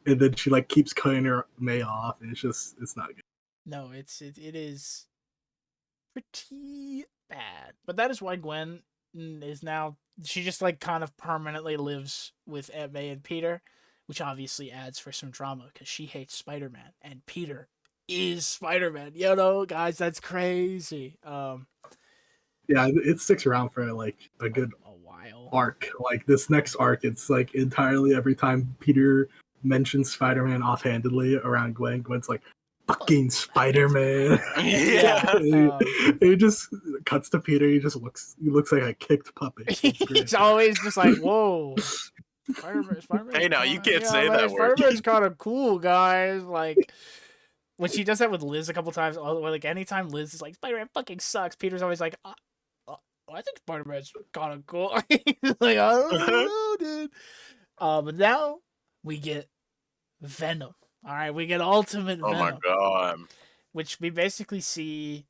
Speaker 3: And then she like keeps cutting her May off, and it's not good.
Speaker 2: No, it is pretty bad. But that is why Gwen is now, she just like kind of permanently lives with Aunt May and Peter, which obviously adds for some drama because she hates Spider-Man and Peter is Spider-Man. Guys, that's crazy.
Speaker 3: It sticks around for like a
Speaker 2: while
Speaker 3: arc. Like this next arc, it's like entirely every time Peter mentions Spider-Man offhandedly around Gwen, Gwen's like, fucking Spider-Man. It just cuts to Peter. He looks like a kicked puppet.
Speaker 2: He's always just like, whoa. Spider-Man.
Speaker 1: Hey, now you can't say that word.
Speaker 2: Spider-Man's kind of cool, guys. Like, when she does that with Liz a couple times, like anytime Liz is like, Spider-Man fucking sucks, Peter's always like, I think Spider-Man's kind of cool. He's like, I don't know, dude. But now we get Venom. All right, we get Ultimate Venom.
Speaker 1: Oh my god.
Speaker 2: Which we basically see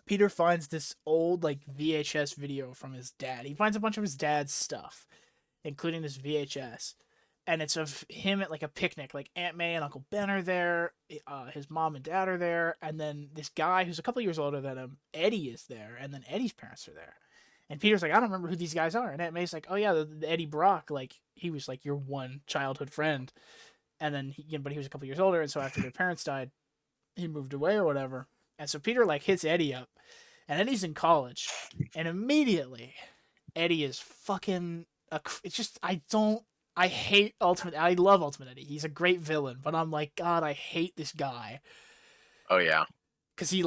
Speaker 2: Peter finds this old like VHS video from his dad. He finds a bunch of his dad's stuff, including this VHS. And it's of him at like a picnic. Like Aunt May and Uncle Ben are there. His mom and dad are there. And then this guy who's a couple years older than him, Eddie, is there. And then Eddie's parents are there. And Peter's like, I don't remember who these guys are. And Aunt May's like, oh yeah, the Eddie Brock, like he was like your one childhood friend. And then, but he was a couple years older. And so after their parents died, he moved away or whatever. And so Peter like hits Eddie up. And Eddie's in college. And immediately, Eddie is fucking, it's just, I I hate Ultimate. I love Ultimate Eddie. He's a great villain, but I'm like, God, I hate this guy.
Speaker 1: Oh yeah.
Speaker 2: Because he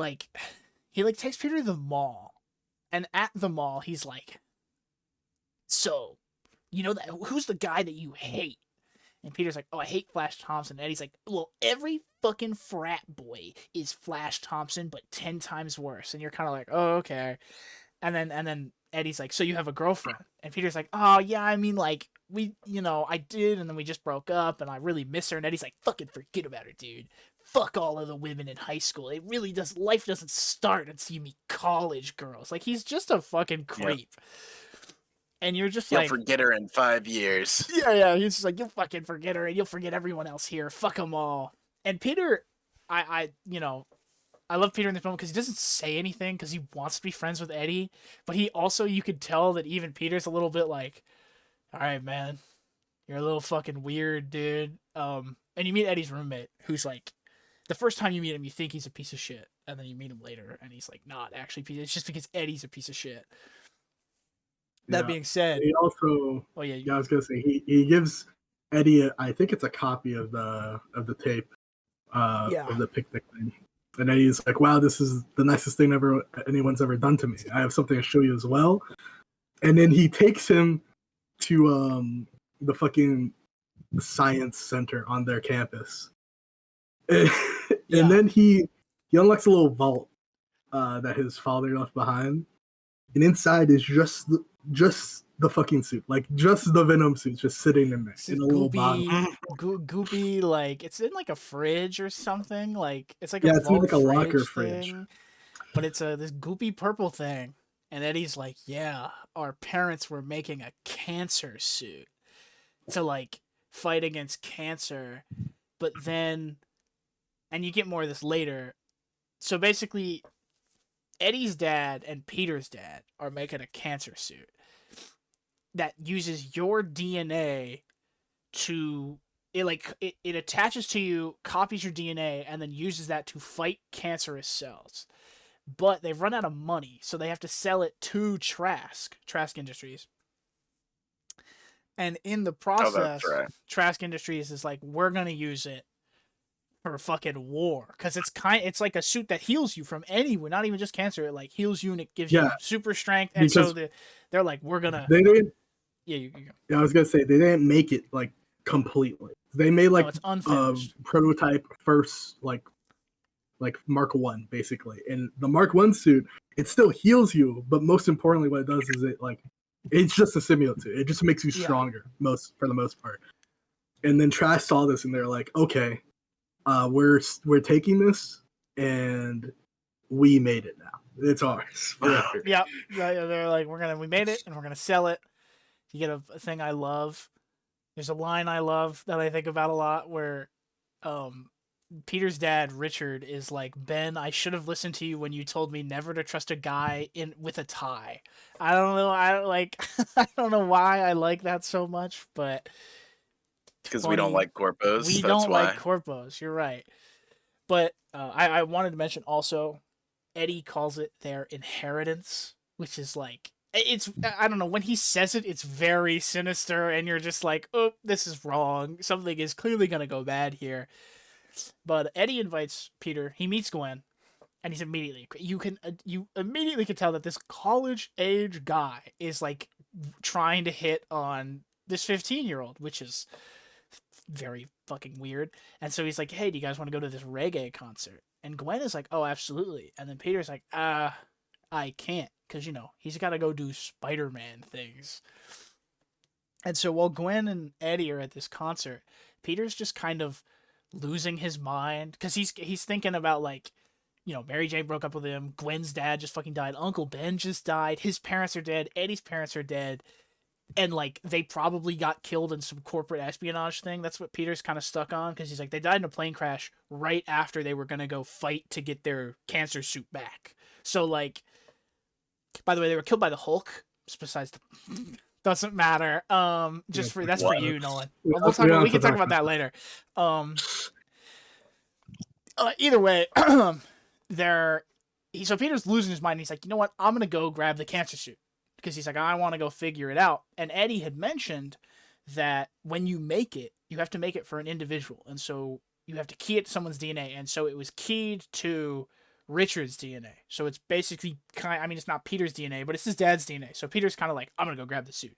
Speaker 2: takes Peter to the mall, and at the mall he's like, so, you know that who's the guy that you hate? And Peter's like, oh, I hate Flash Thompson. And Eddie's like, well, every fucking frat boy is Flash Thompson, but 10 times worse. And you're kind of like, oh, okay. And then Eddie's like, so you have a girlfriend? And Peter's like, oh yeah, I mean, like, I did, and then we just broke up, and I really miss her. And Eddie's like, fucking forget about her, dude. Fuck all of the women in high school. It really does. Life doesn't start until you meet college girls. Like, he's just a fucking creep. Yep. And you're just
Speaker 1: you'll forget her in 5 years.
Speaker 2: Yeah. He's just like, you'll fucking forget her, and you'll forget everyone else here. Fuck them all. And Peter, I love Peter in this moment because he doesn't say anything because he wants to be friends with Eddie, but he also, you could tell that even Peter's a little bit like, all right, man, you're a little fucking weird, dude. And you meet Eddie's roommate, who's like, the first time you meet him, you think he's a piece of shit, and then you meet him later, and he's like, not actually. It's just because Eddie's a piece of shit. That being said,
Speaker 3: he also. Oh yeah, I was gonna say he gives Eddie, I think it's a copy of the tape, of the picnic thing, and Eddie's like, "Wow, this is the nicest thing anyone's ever done to me. I have something to show you as well." And then he takes him to the fucking science center on their campus, and then he unlocks a little vault that his father left behind, and inside is just the fucking suit, like just the Venom suit, just sitting in there in a little bottle.
Speaker 2: Goopy, like it's in like a fridge or something. Like it's like
Speaker 3: it's in like a locker fridge,
Speaker 2: but it's this goopy purple thing. And Eddie's like, yeah, our parents were making a cancer suit to like fight against cancer, but then, and you get more of this later. So basically, Eddie's dad and Peter's dad are making a cancer suit that uses your DNA to it attaches to you, copies your DNA, and then uses that to fight cancerous cells. But they've run out of money, so they have to sell it to Trask Industries. And in the process, Trask Industries is like, we're gonna use it for fucking war, because it's like a suit that heals you from anywhere, not even just cancer. It like heals you and it gives you super strength. And so they're like, we're gonna.
Speaker 3: They didn't.
Speaker 2: Yeah, you go.
Speaker 3: Yeah, I was gonna say they didn't make it like completely. They made like prototype first, like Mark 1 basically. And the Mark 1 suit, it still heals you, but most importantly, what it does is it's just a symbiote suit. It just makes you stronger for the most part. And then Trash saw this and they're like, okay. We're taking this and we made it now. It's ours.
Speaker 2: Yeah. They're like, we made it and we're gonna sell it. You get a thing I love. There's a line I love that I think about a lot where Peter's dad, Richard, is like, Ben, I should have listened to you when you told me never to trust a guy with a tie. I don't know. I don't know why I like that so much, but
Speaker 1: because we don't like corpos.
Speaker 2: We don't like corpos. You're right. But I wanted to mention also, Eddie calls it their inheritance, which is like, I don't know, when he says it, it's very sinister, and you're just like, oh, this is wrong. Something is clearly going to go bad here. But Eddie invites Peter. He meets Gwen, and he's immediately, you immediately can tell that this college-age guy is like trying to hit on this 15-year-old, which is very fucking weird. And so he's like, hey, do you guys want to go to this reggae concert? And Gwen is like, oh, absolutely. And then Peter's like, I can't, because, he's got to go do Spider-Man things. And so while Gwen and Eddie are at this concert, Peter's just kind of losing his mind, because he's thinking about, like, Mary Jane broke up with him, Gwen's dad just fucking died, Uncle Ben just died, his parents are dead, Eddie's parents are dead, and, like, they probably got killed in some corporate espionage thing. That's what Peter's kind of stuck on, because he's like, they died in a plane crash right after they were going to go fight to get their cancer suit back. So, like, by the way, they were killed by the Hulk. Besides, doesn't matter. That's for you, Nolan. We can talk about that later. Either way, so Peter's losing his mind. He's like, you know what? I'm gonna go grab the cancer suit, because he's like, I want to go figure it out. And Eddie had mentioned that when you make it, you have to make it for an individual, and so you have to key it to someone's DNA, and so it was keyed to Richard's DNA. So it's basically I mean, it's not Peter's DNA, but it's his dad's DNA. So Peter's kind of like, I'm gonna go grab the suit,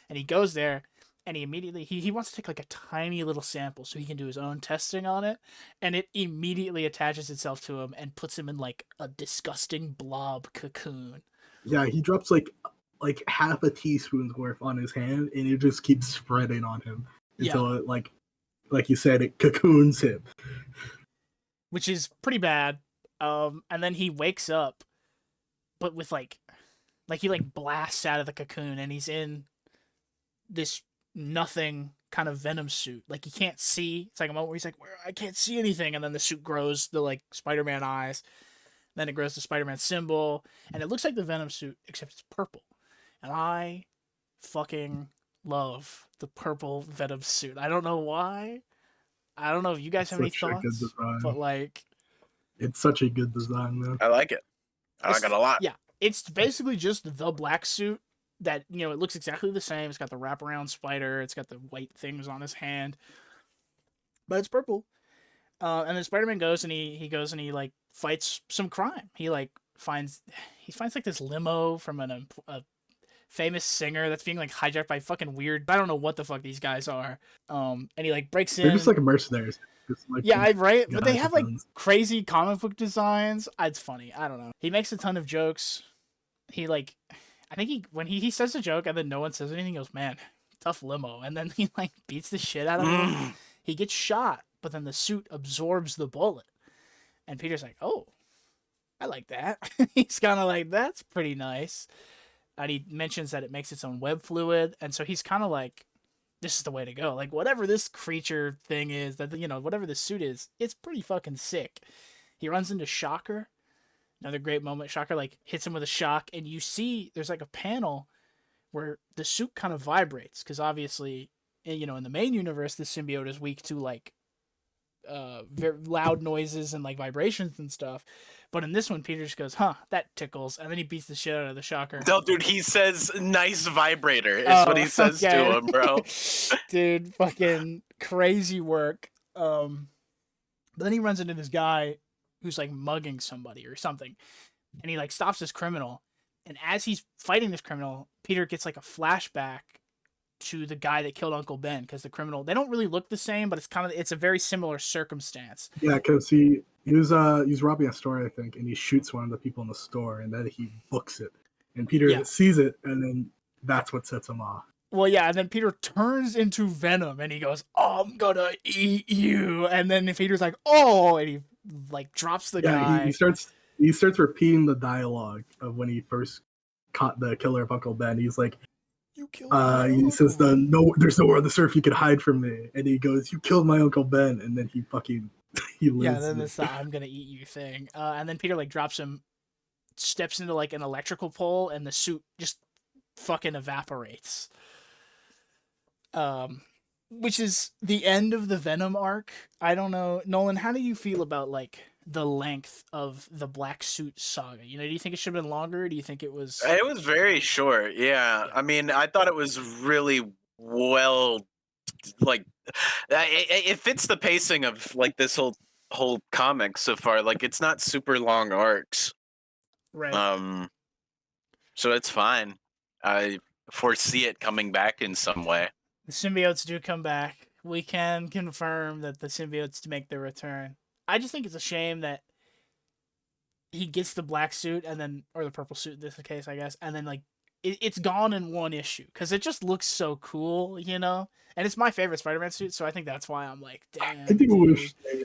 Speaker 2: and he goes there, and he immediately he wants to take like a tiny little sample so he can do his own testing on it, and it immediately attaches itself to him and puts him in like a disgusting blob cocoon.
Speaker 3: Yeah, he drops like half a teaspoon's worth on his hand, and it just keeps spreading on him until it, like you said, it cocoons him,
Speaker 2: which is pretty bad. And then he wakes up, but with like he like blasts out of the cocoon, and he's in this nothing kind of venom suit. Like he can't see. It's like a moment where he's like, I can't see anything, and then the suit grows the like Spider-Man eyes. Then it grows the Spider-Man symbol, and it looks like the Venom suit, except it's purple. And I fucking love the purple Venom suit. I don't know why. I don't know if you guys have any thoughts, but like,
Speaker 3: it's such a good design, man.
Speaker 1: I like it. I like it a lot.
Speaker 2: Yeah, it's basically just the black suit that, you know, it looks exactly the same. It's got the wraparound spider. It's got the white things on his hand, but it's purple. And then Spider-Man goes and he like fights some crime. He finds like this limo from a famous singer that's being like hijacked by fucking weird. I don't know what the fuck these guys are. And he like breaks in.
Speaker 3: They're just like mercenaries. Like,
Speaker 2: yeah, right. But they have like crazy comic book designs. It's funny. I don't know. He makes a ton of jokes. He like, I think when he says a joke and then no one says anything, he goes, "Man, tough limo." And then he like beats the shit out of him. He gets shot, but then the suit absorbs the bullet. And Peter's like, "Oh, I like that." He's kind of like, "That's pretty nice." And he mentions that it makes its own web fluid. And so he's kind of like, this is the way to go. Like, whatever this creature thing is, that, you know, whatever this suit is, it's pretty fucking sick. He runs into Shocker. Another great moment. Shocker, like, hits him with a shock. And you see there's, like, a panel where the suit kind of vibrates. Because, obviously, you know, in the main universe, the symbiote is weak to, like, very loud noises and, like, vibrations and stuff. But in this one, Peter just goes, "Huh, that tickles," and then he beats the shit out of the Shocker.
Speaker 1: No, dude, he says, "Nice vibrator," is what he says to him, bro.
Speaker 2: Dude, fucking crazy work. But then he runs into this guy who's, like, mugging somebody or something. And he, like, stops this criminal. And as he's fighting this criminal, Peter gets, like, a flashback to the guy that killed Uncle Ben, because the criminal, they don't really look the same, but it's a very similar circumstance.
Speaker 3: Yeah, because he was robbing a store, I think, and he shoots one of the people in the store, and then he books it, and Peter sees it, and then that's what sets him off.
Speaker 2: Well, yeah, and then Peter turns into Venom, and he goes, "I'm gonna eat you," and then Peter's like, "Oh," and he like drops the guy.
Speaker 3: He starts repeating the dialogue of when he first caught the killer of Uncle Ben. He's like, "You killed my uncle." He says, "There's nowhere on this earth you could hide from me," and he goes, "You killed my Uncle Ben," and then he fucking he lives.
Speaker 2: Yeah, then this "I'm gonna eat you" thing, and then Peter like drops him, steps into like an electrical pole, and the suit just fucking evaporates. Which is the end of the Venom arc. I don't know, Nolan, how do you feel about like the length of the Black Suit saga? You know, do you think it should have been longer? Or do you think it was?
Speaker 1: It was very short. Yeah. I mean, I thought it was really well, like, it fits the pacing of like this whole comic so far. Like, it's not super long arcs.
Speaker 2: Right.
Speaker 1: So it's fine. I foresee it coming back in some way.
Speaker 2: The symbiotes do come back. We can confirm that the symbiotes make their return. I just think it's a shame that he gets the black suit and then, or the purple suit in this case, I guess, and then like it's gone in one issue because it just looks so cool, you know. And it's my favorite Spider-Man suit, so I think that's why I'm like, damn.
Speaker 3: I think wish they,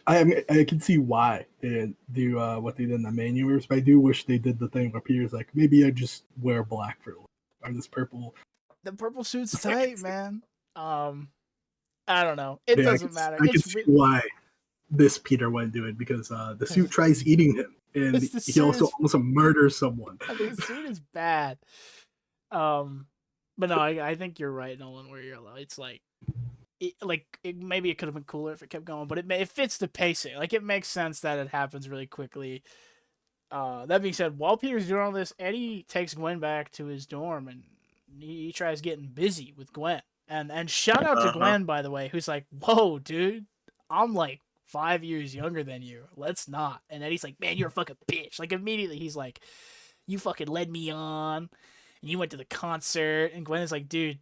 Speaker 3: I can see why they didn't do what they did in the main universe, but I do wish they did the thing where Peter's like, maybe I just wear black for or this purple.
Speaker 2: The purple suit's tight, man. I don't know. It doesn't matter.
Speaker 3: I can see why this Peter wouldn't do it, because the suit tries eating him, and he also almost murders someone.
Speaker 2: I mean, the suit is bad. But no, I think you're right, Nolan. Where you're like, it's like, maybe it could have been cooler if it kept going, but it fits the pacing. Like, it makes sense that it happens really quickly. That being said, while Peter's doing all this, Eddie takes Gwen back to his dorm, and he tries getting busy with Gwen. And shout out to Gwen, by the way, who's like, whoa, dude, I'm like 5 years younger than you. Let's not. And Eddie's like, man, you're a fucking bitch. Like, immediately he's like, you fucking led me on, and you went to the concert. And Gwen is like, dude,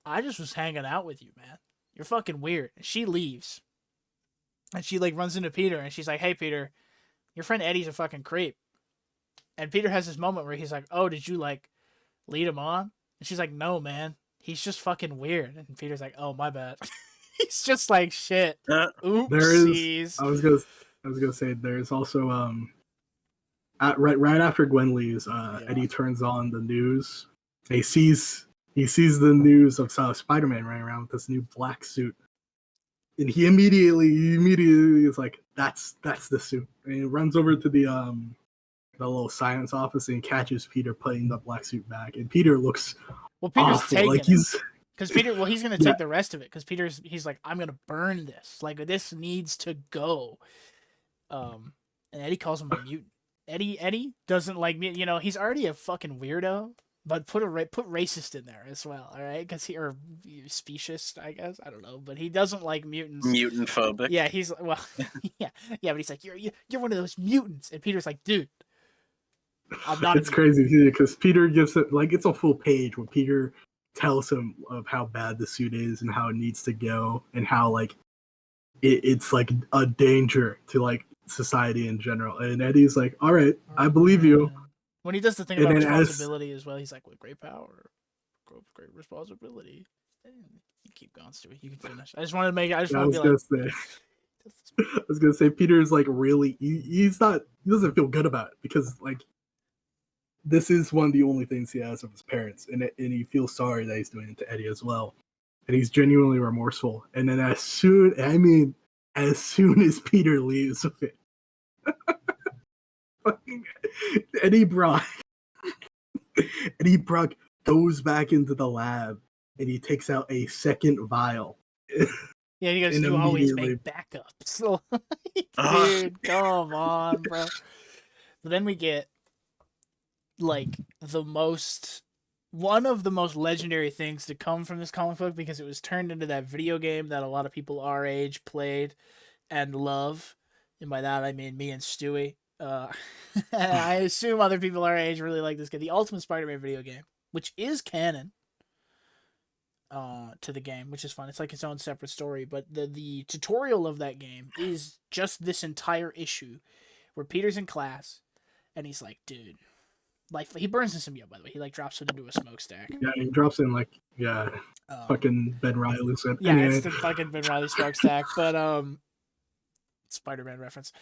Speaker 2: I just was hanging out with you, man. You're fucking weird. And she leaves. And she, like, runs into Peter, and she's like, hey, Peter, your friend Eddie's a fucking creep. And Peter has this moment where he's like, oh, did you, like, lead him on? And she's like, no, man. He's just fucking weird. And Peter's like, oh, my bad. He's just like, shit. Oopsies.
Speaker 3: I was gonna say there's also right after Gwen leaves, Eddie turns on the news. He sees the news of Spider-Man running around with this new black suit. And he immediately is like, that's the suit. And he runs over to the little science office and catches Peter putting the black suit back. And Peter looks awful. Like he's
Speaker 2: he's gonna take the rest of it because he's like, I'm gonna burn this. Like, this needs to go. And Eddie calls him a mutant. Eddie doesn't like me. You know, he's already a fucking weirdo. But put racist in there as well, all right? Because or specious, I guess. I don't know, but he doesn't like mutants.
Speaker 1: Mutant phobic.
Speaker 2: Yeah, he's yeah. But he's like, you're one of those mutants, and Peter's like, dude, I'm not.
Speaker 3: It's crazy because Peter gives it like it's a full page where Peter tells him of how bad the suit is and how it needs to go and how like it's like a danger to like society in general. And Eddie's like, all right, I believe you.
Speaker 2: When he does the thing about responsibility as well, he's like, with great power, great responsibility. You keep going, Stewie. You can finish. I just wanted to make. I
Speaker 3: was gonna say, Peter's like really. He doesn't feel good about it because like this is one of the only things he has of his parents, and he feels sorry that he's doing it to Eddie as well, and he's genuinely remorseful. And then as soon as Peter leaves with it. Eddie Brock goes back into the lab and he takes out a second vial.
Speaker 2: Yeah, he goes, you always make backups. Dude, come on, bro. But then we get like one of the most legendary things to come from this comic book because it was turned into that video game that a lot of people our age played and love. And by that I mean me and Stewie. I assume other people our age really like this game. The Ultimate Spider-Man video game, which is canon to the game, which is fun. It's like its own separate story. But the tutorial of that game is just this entire issue where Peter's in class and he's like, dude, like he burns this symbiote, by the way. He like drops it into a smokestack.
Speaker 3: Yeah, he drops in like fucking Ben Reilly said.
Speaker 2: Yeah, it's the fucking Ben Reilly smokestack, but Spider-Man reference.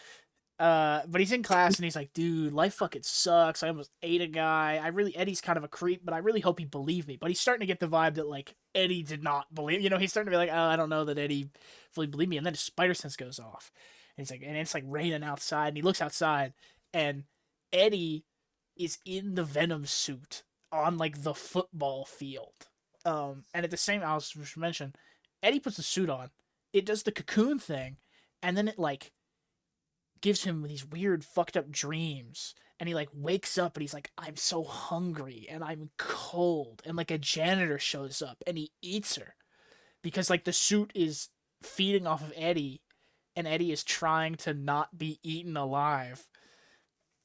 Speaker 2: But he's in class and he's like, dude, life fucking sucks. I almost ate a guy. Eddie's kind of a creep, but I really hope he believed me. But he's starting to get the vibe that like Eddie did not believe. You know, he's starting to be like, oh, I don't know that Eddie fully believed me. And then his spider sense goes off, and he's like, and it's like raining outside, and he looks outside, and Eddie is in the Venom suit on like the football field. And at the same, I was mentioned, Eddie puts the suit on. It does the cocoon thing, and then it like gives him these weird fucked up dreams, and he like wakes up and he's like, I'm so hungry and I'm cold, and like a janitor shows up and he eats her because like the suit is feeding off of Eddie and Eddie is trying to not be eaten alive.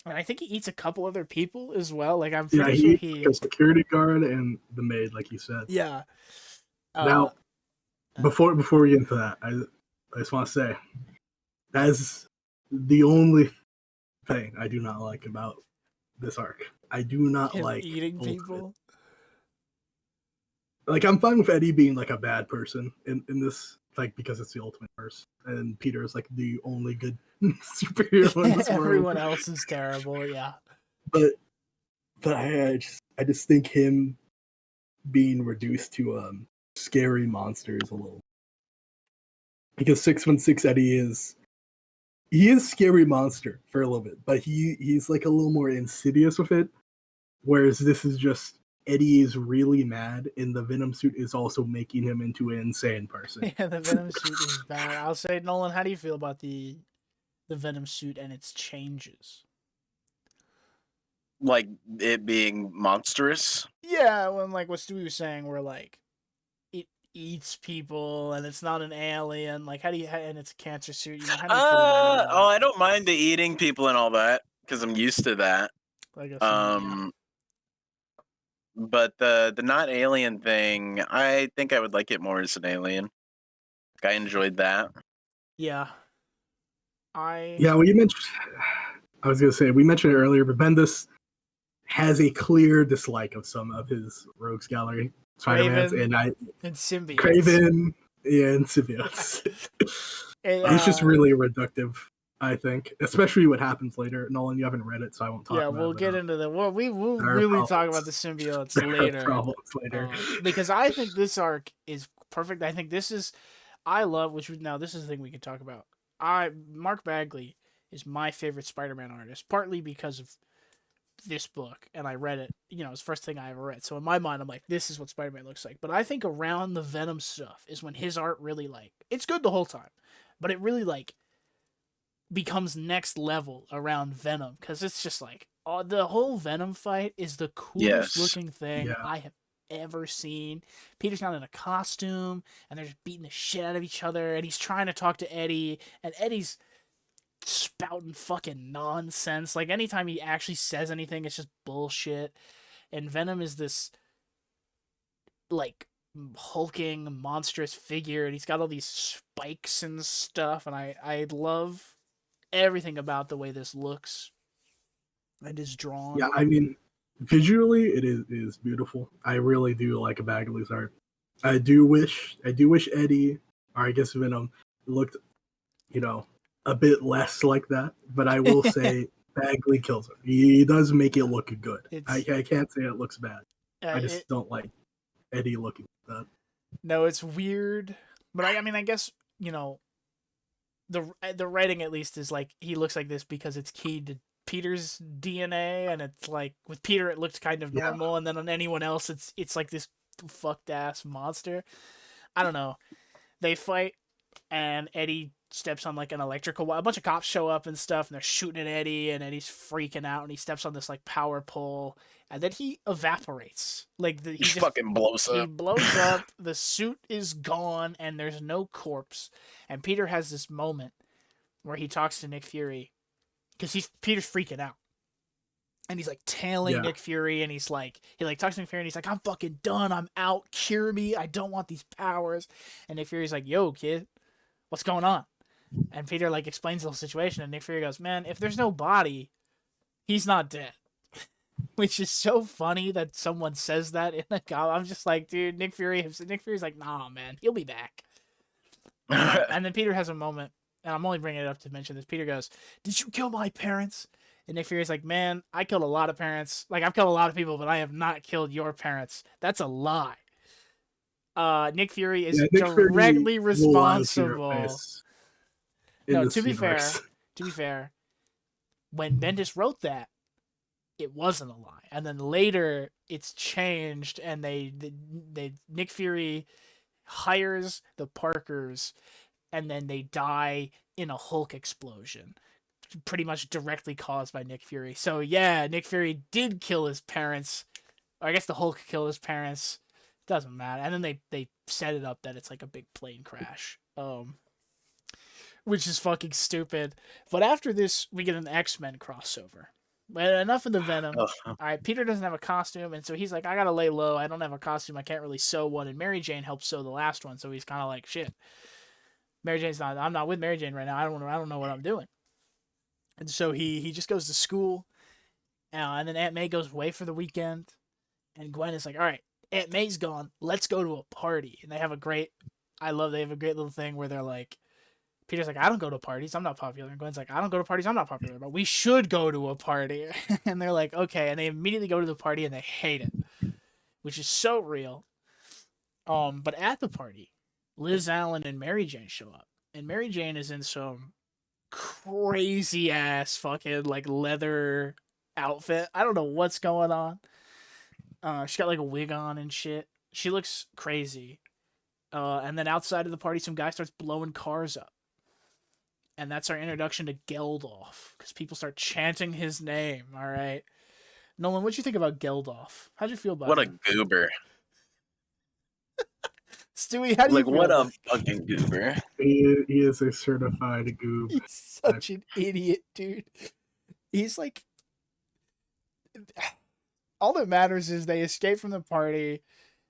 Speaker 2: And I think he eats a couple other people as well. Like I'm pretty sure he
Speaker 3: a security guard and the maid, like you said.
Speaker 2: Yeah.
Speaker 3: Now before we get into that, I just want to say that is the only thing I do not like about this arc. I do not like
Speaker 2: eating people.
Speaker 3: Like I'm fine with Eddie being like a bad person in this, like because it's the Ultimate Verse, and Peter is like the only good superhero in this world.
Speaker 2: Everyone else is terrible, yeah.
Speaker 3: But I just think him being reduced to scary monsters a little, because 616 Eddie is scary monster for a little bit, but he's like a little more insidious with it, whereas this is just Eddie is really mad, and the Venom suit is also making him into an insane person.
Speaker 2: Yeah, the Venom suit is bad. I'll say, Nolan, how do you feel about the Venom suit and its changes?
Speaker 1: Like it being monstrous.
Speaker 2: Yeah, when like what Stewie was saying, where like it eats people and it's not an alien. Like, and it's a cancer suit. You know, how do you feel about all that?
Speaker 1: Oh, I don't mind the eating people and all that because I'm used to that.
Speaker 2: I guess yeah.
Speaker 1: But the not alien thing, I think I would like it more as an alien. I enjoyed that.
Speaker 2: Yeah.
Speaker 3: Yeah, well, you mentioned. I was gonna say we mentioned it earlier, but Bendis has a clear dislike of some of his rogues gallery Spider-Mans, and
Speaker 2: symbiotes.
Speaker 3: Craven, and symbiotes. It's just really reductive, I think, especially what happens later. Nolan, you haven't read it, so I won't talk about it.
Speaker 2: Yeah, we'll get into the we'll really talk about the symbiotes later. Because I think this arc is perfect. I think this is this is the thing we can talk about. Mark Bagley is my favorite Spider-Man artist, partly because of this book, and I read it. You know, it's the first thing I ever read. So in my mind, I'm like, this is what Spider-Man looks like. But I think around the Venom stuff is when his art really it's good the whole time, but it really becomes next level around Venom, because it's just the whole Venom fight is the coolest looking thing I have ever seen. Peter's not in a costume, and they're just beating the shit out of each other, and he's trying to talk to Eddie, and Eddie's spouting fucking nonsense. Like, anytime he actually says anything, it's just bullshit. And Venom is this hulking monstrous figure, and he's got all these spikes and stuff, and I love everything about the way this looks and is drawn.
Speaker 3: Yeah, I mean, visually it is beautiful. I really do like Bagley's art. I do wish Eddie, or I guess Venom, looked, a bit less like that. But I will say Bagley kills him. He does make it look good. I can't say it looks bad. I just don't like Eddie looking like that.
Speaker 2: No, it's weird. But I guess, the writing at least is he looks like this because it's keyed to Peter's DNA, and it's with Peter it looked kind of normal, and then on anyone else it's like this fucked ass monster. I don't know. They fight, and Eddie steps on an electrical wire. A bunch of cops show up and stuff, and they're shooting at Eddie, and Eddie's freaking out, and he steps on this power pole, and then he evaporates. He just
Speaker 1: fucking blows up.
Speaker 2: He blows up. The suit is gone, and there's no corpse. And Peter has this moment where he talks to Nick Fury, because Peter's freaking out, and he's tailing Nick Fury, and he's he talks to Nick Fury, and he's I'm fucking done. I'm out. Cure me. I don't want these powers. And Nick Fury's yo, kid, what's going on? And Peter explains the whole situation, and Nick Fury goes, man, if there's no body, he's not dead. Which is so funny that someone says that in a comic. I'm just dude, Nick Fury's nah, man, he'll be back. And then Peter has a moment, and I'm only bringing it up to mention this. Peter goes, did you kill my parents? And Nick Fury's man, I killed a lot of parents. I've killed a lot of people, but I have not killed your parents. That's a lie. Nick Fury is directly responsible. No, to be fair, when Bendis wrote that, it wasn't a lie, and then later it's changed, and they Nick Fury hires the Parkers, and then they die in a Hulk explosion, pretty much directly caused by Nick Fury. So yeah, Nick Fury did kill his parents, or I guess the Hulk killed his parents. Doesn't matter. And then they set it up that it's a big plane crash. Which is fucking stupid. But after this, we get an X-Men crossover. But enough of the Venom. All right, Peter doesn't have a costume, and so he's I gotta lay low. I don't have a costume. I can't really sew one. And Mary Jane helped sew the last one, so he's kind of shit. Mary Jane's not. I'm not with Mary Jane right now. I don't know what I'm doing. And so he just goes to school, and then Aunt May goes away for the weekend, and Gwen is all right, Aunt May's gone. Let's go to a party. And they have a great little thing where they're Peter's I don't go to parties. I'm not popular. And Gwen's I don't go to parties. I'm not popular. But we should go to a party. And they're okay. And they immediately go to the party, and they hate it, which is so real. But at the party, Liz Allen and Mary Jane show up. And Mary Jane is in some crazy ass fucking leather outfit. I don't know what's going on. She's got a wig on and shit. She looks crazy. And then outside of the party, some guy starts blowing cars up. And that's our introduction to Geldof, because people start chanting his name, all right? Nolan, what'd you think about Geldof? How'd you feel about
Speaker 1: What a
Speaker 2: him?
Speaker 1: goober.
Speaker 2: Stewie, how do you
Speaker 1: Like,
Speaker 2: feel
Speaker 1: what
Speaker 2: about
Speaker 1: a fucking goober.
Speaker 3: He is a certified goob.
Speaker 2: He's such an idiot, dude. He's like, all that matters is they escape from the party.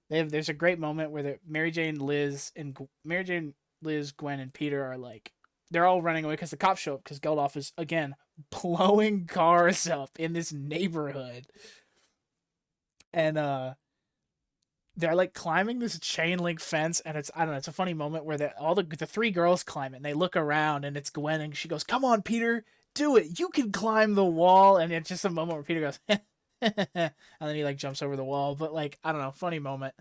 Speaker 2: There's a great moment where Mary Jane, Liz, Gwen, and Peter are like, they're all running away because the cops show up because Geldof is again blowing cars up in this neighborhood, and they're like climbing this chain link fence, and I don't know, it's a funny moment where all the three girls climb it, and they look around, and it's Gwen, and she goes, "Come on, Peter, do it! You can climb the wall!" And it's just a moment where Peter goes, and then he like jumps over the wall. But like, I don't know, funny moment.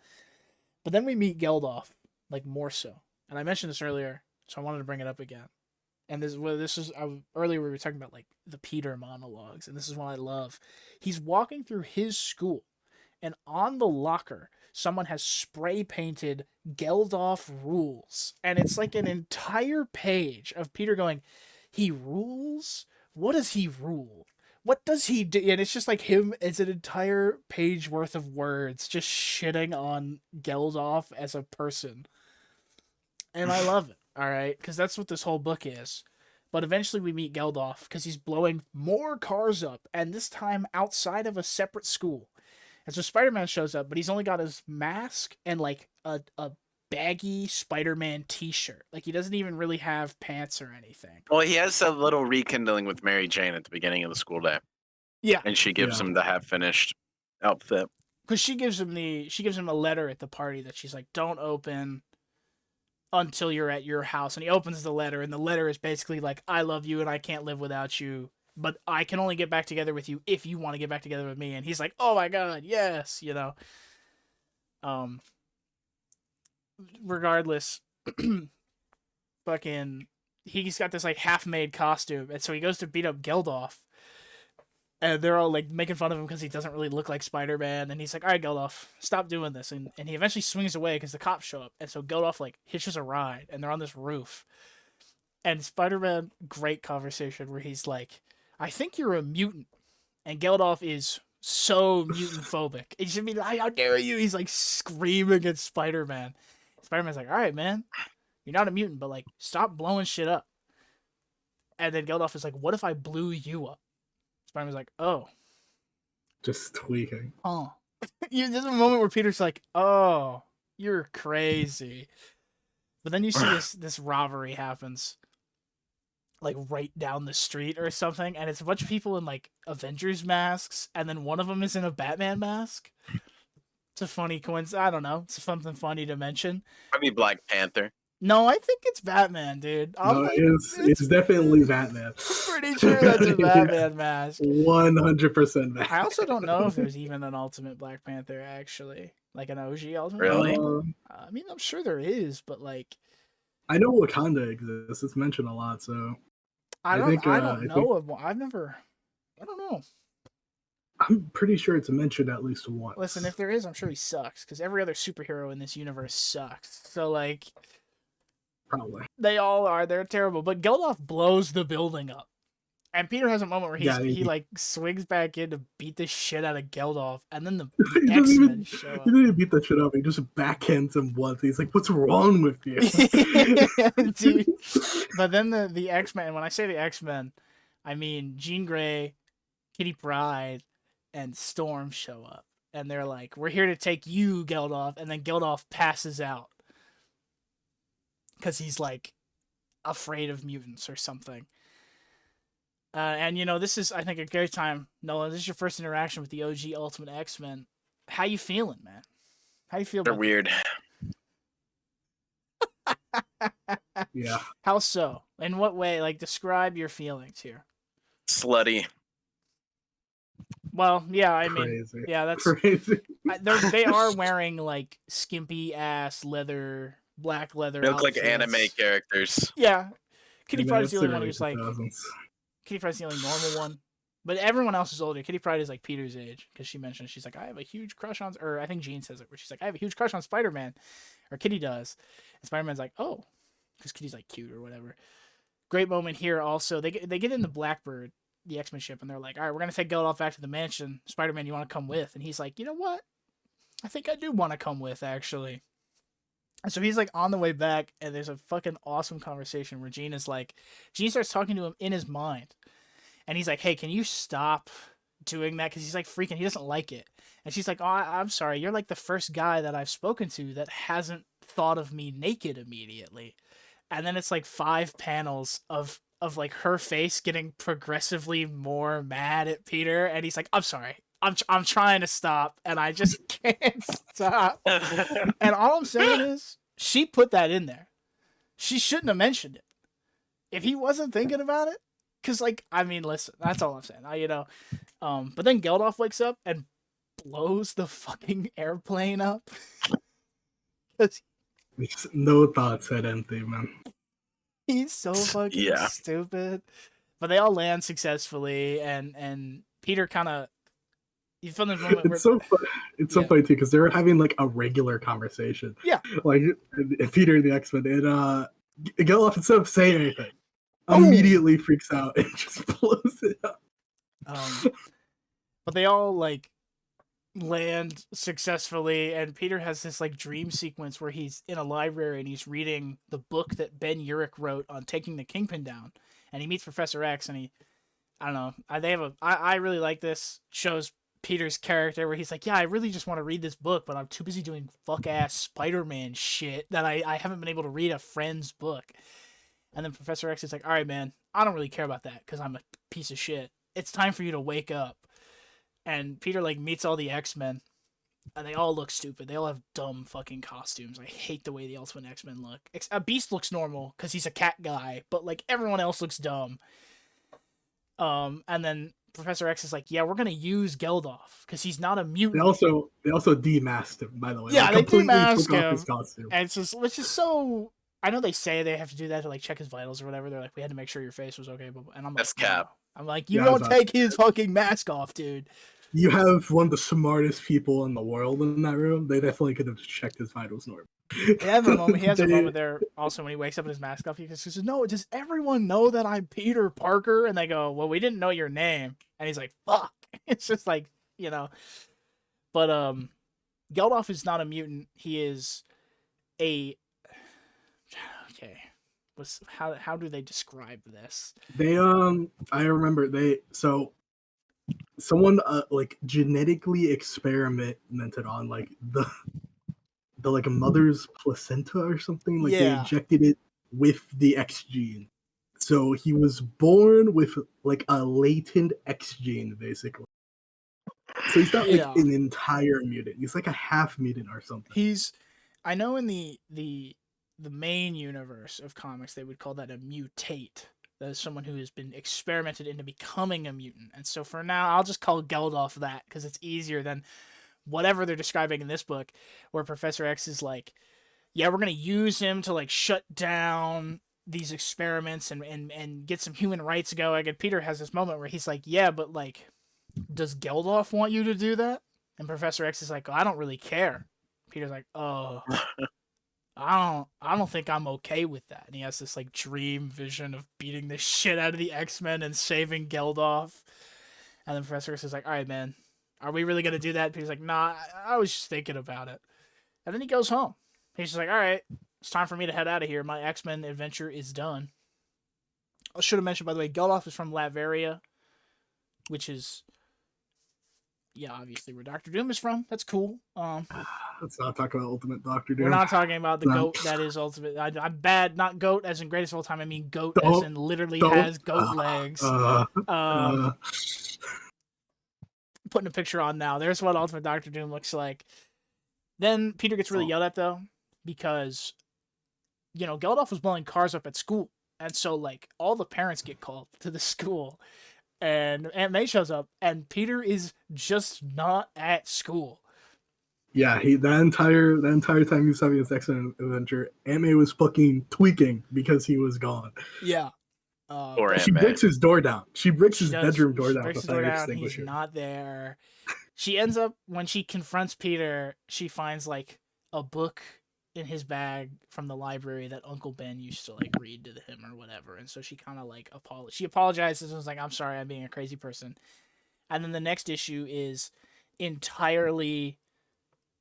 Speaker 2: But then we meet Geldof, like more so, and I mentioned this earlier, so I wanted to bring it up again. And earlier we were talking about like the Peter monologues, and this is one I love. He's walking through his school, and on the locker, someone has spray painted Geldof rules, and it's like an entire page of Peter going, "He rules? What does he rule? What does he do?" And it's just like him. It's an entire page worth of words just shitting on Geldof as a person, and I love it. All right, because that's what this whole book is. But eventually we meet Geldof because he's blowing more cars up, and this time outside of a separate school. And so Spider-Man shows up, but he's only got his mask and like a baggy Spider-Man t-shirt. Like he doesn't even really have pants or anything.
Speaker 1: Well, he has a little rekindling with Mary Jane at the beginning of the school day.
Speaker 2: Yeah.
Speaker 1: And she gives him the half-finished outfit.
Speaker 2: Because she gives him a letter at the party that she's like, "Don't open until you're at your house." And he opens the letter, and the letter is basically like, "I love you and I can't live without you, but I can only get back together with you if you want to get back together with me." And he's like, "Oh my god, yes," you know. Regardless, fucking, he's got this like half-made costume, and so he goes to beat up Geldof, and they're all like making fun of him because he doesn't really look like Spider-Man, and he's like, "All right, Geldof, stop doing this," and he eventually swings away because the cops show up, and so Geldof like hitches a ride, and they're on this roof, and Spider-Man, great conversation where he's like, "I think you're a mutant," and Geldof is so mutant phobic. He should be like, "How dare you?" He's like screaming at Spider-Man. Spider-Man's like, "All right, man, you're not a mutant, but like, stop blowing shit up." And then Geldof is like, "What if I blew you up?" Spider-Man's like, "Oh."
Speaker 3: Just tweaking.
Speaker 2: Oh. There's a moment where Peter's like, "Oh, you're crazy." But then you see this robbery happens, like right down the street or something, and it's a bunch of people in like Avengers masks, and then one of them is in a Batman mask. It's a funny coincidence. I don't know. It's something funny to mention.
Speaker 1: Probably Black Panther.
Speaker 2: No, I think it's Batman, dude.
Speaker 3: No, it's definitely Batman.
Speaker 2: I'm pretty sure that's a Batman mask.
Speaker 3: 100% Batman.
Speaker 2: I also don't know if there's even an Ultimate Black Panther, actually. Like an OG Ultimate
Speaker 1: Really?
Speaker 2: Black Panther. I mean, I'm sure there is, but like...
Speaker 3: I know Wakanda exists. It's mentioned a lot, so...
Speaker 2: I don't know. I don't know.
Speaker 3: I'm pretty sure it's mentioned at least once.
Speaker 2: Listen, if there is, I'm sure he sucks, because every other superhero in this universe sucks. So, like...
Speaker 3: Probably.
Speaker 2: They all are. They're terrible. But Geldof blows the building up. And Peter has a moment where he like swings back in to beat the shit out of Geldof, and then the X-Men show up.
Speaker 3: He didn't even beat the shit up. He just backhands him once. He's like, "What's wrong with you?"
Speaker 2: Dude. But then the X-Men, when I say the X-Men, I mean Jean Grey, Kitty Pryde, and Storm show up. And they're like, "We're here to take you, Geldof." And then Geldof passes out. Because he's like afraid of mutants or something. And you know, this is, I think, a great time. Nolan, this is your first interaction with the OG Ultimate X-Men. How you feeling, man? How you feel?
Speaker 1: They're weird.
Speaker 3: Yeah.
Speaker 2: How so? In what way? Like, describe your feelings here.
Speaker 1: Slutty.
Speaker 2: Well, yeah, I mean,
Speaker 3: Crazy.
Speaker 2: yeah, that's
Speaker 3: crazy.
Speaker 2: They are wearing like skimpy ass leather, black leather.
Speaker 1: They look like
Speaker 2: outfits.
Speaker 1: anime characters.
Speaker 2: Yeah, Kitty Pryde's the only
Speaker 3: early
Speaker 2: one who's like.
Speaker 3: 2000s.
Speaker 2: Kitty Pryde's the only normal one. But everyone else is older. Kitty Pryde is like Peter's age, because she mentioned, she's like, "I have a huge crush on," or I think Jean says it, where she's like, "I have a huge crush on Spider-Man," or Kitty does, and Spider-Man's like, "Oh," because Kitty's like cute or whatever. Great moment here also. They get in the Blackbird, the X-Men ship, and they're like, all right, we're gonna take Geldof back to the mansion. Spider-Man, you want to come with? And he's like, you know what? I think I do want to come with, actually. And so he's like on the way back, and there's a fucking awesome conversation where Jean starts talking to him in his mind, and he's like, hey, can you stop doing that? Because he's like freaking, he doesn't like it. And she's like, oh, I'm sorry, you're like the first guy that I've spoken to that hasn't thought of me naked immediately. And then it's like 5 panels of like her face getting progressively more mad at Peter, and he's like, I'm sorry, I'm trying to stop, and I just can't stop. And all I'm saying is, she put that in there. She shouldn't have mentioned it if he wasn't thinking about it. Cause like, I mean, listen, that's all I'm saying. But then Geldof wakes up and blows the fucking airplane up.
Speaker 3: No thoughts at empty, man.
Speaker 2: He's so fucking stupid. But they all land successfully, and Peter kind of. You feel this moment
Speaker 3: it's so funny too, because they're having like a regular conversation.
Speaker 2: Yeah.
Speaker 3: Like Peter and the X-Men, and Geldof, instead of saying anything, immediately freaks out and just blows it up.
Speaker 2: But they all like land successfully, and Peter has this like dream sequence where he's in a library and he's reading the book that Ben Urich wrote on taking the Kingpin down, and he meets Professor X, and I don't know, I really like this. Shows Peter's character where he's like, yeah, I really just want to read this book, but I'm too busy doing fuck-ass Spider-Man shit that I haven't been able to read a friend's book. And then Professor X is like, all right, man, I don't really care about that because I'm a piece of shit. It's time for you to wake up. And Peter, like, meets all the X-Men, and they all look stupid. They all have dumb fucking costumes. I hate the way the Ultimate X-Men look. Beast looks normal because he's a cat guy, but, like, everyone else looks dumb. And then Professor X is like, yeah, we're gonna use Geldof because he's not a mutant.
Speaker 3: They also demasked him, by the way.
Speaker 2: Yeah,
Speaker 3: like,
Speaker 2: they demasked him.
Speaker 3: His costume.
Speaker 2: And it's just so. I know they say they have to do that to like check his vitals or whatever. They're like, we had to make sure your face was okay. And I'm like,
Speaker 1: that's cap.
Speaker 2: No. I'm like, you don't take his fucking mask off, dude.
Speaker 3: You have one of the smartest people in the world in that room. They definitely could have checked his vitals normal.
Speaker 2: He has a moment there also when he wakes up in his mask off. He says, no, does everyone know that I'm Peter Parker? And they go, well, we didn't know your name. And he's like, fuck. It's just like, you know. But Geldof is not a mutant. He is a... Okay. How do they describe this?
Speaker 3: They I remember someone like genetically experimented on like the like a mother's placenta or something. Like they injected it with the X gene. So he was born with like a latent X gene, basically. So he's not like an entire mutant. He's like a half mutant or something.
Speaker 2: I know in the main universe of comics, they would call that a mutate. That is someone who has been experimented into becoming a mutant. And so for now, I'll just call Geldof that because it's easier than whatever they're describing in this book, where Professor X is like, yeah, we're going to use him to like shut down these experiments and get some human rights going. And Peter has this moment where he's like, yeah, but like, does Geldof want you to do that? And Professor X is like, oh, I don't really care. Peter's like, oh, I don't think I'm okay with that. And he has this like dream vision of beating the shit out of the X-Men and saving Geldof. And then Professor X is like, all right, man, are we really going to do that? And Peter's like, nah, I was just thinking about it. And then he goes home. He's just like, all right, it's time for me to head out of here. My X-Men adventure is done. I should have mentioned, by the way, Geldof is from Latveria, which is, obviously where Doctor Doom is from. That's cool.
Speaker 3: Let's not talk about Ultimate Doctor Doom.
Speaker 2: We're not talking about the goat that is Ultimate. I'm bad, not goat as in greatest of all time. I mean goat as in literally has goat legs. Putting a picture on now. There's what Ultimate Doctor Doom looks like. Then Peter gets really yelled at, though, because, Geldof was blowing cars up at school. And so, like, all the parents get called to the school. And Aunt May shows up, and Peter is just not at school.
Speaker 3: Yeah, the entire time he was having his X-Men adventure, Aunt May was fucking tweaking because he was gone.
Speaker 2: Yeah.
Speaker 3: She breaks his door down. She breaks his bedroom door down.
Speaker 2: He's not there. She ends up, when she confronts Peter, she finds like a book in his bag from the library that Uncle Ben used to like read to him or whatever. And so she kind of like she apologizes and was like, "I'm sorry, I'm being a crazy person." And then the next issue is entirely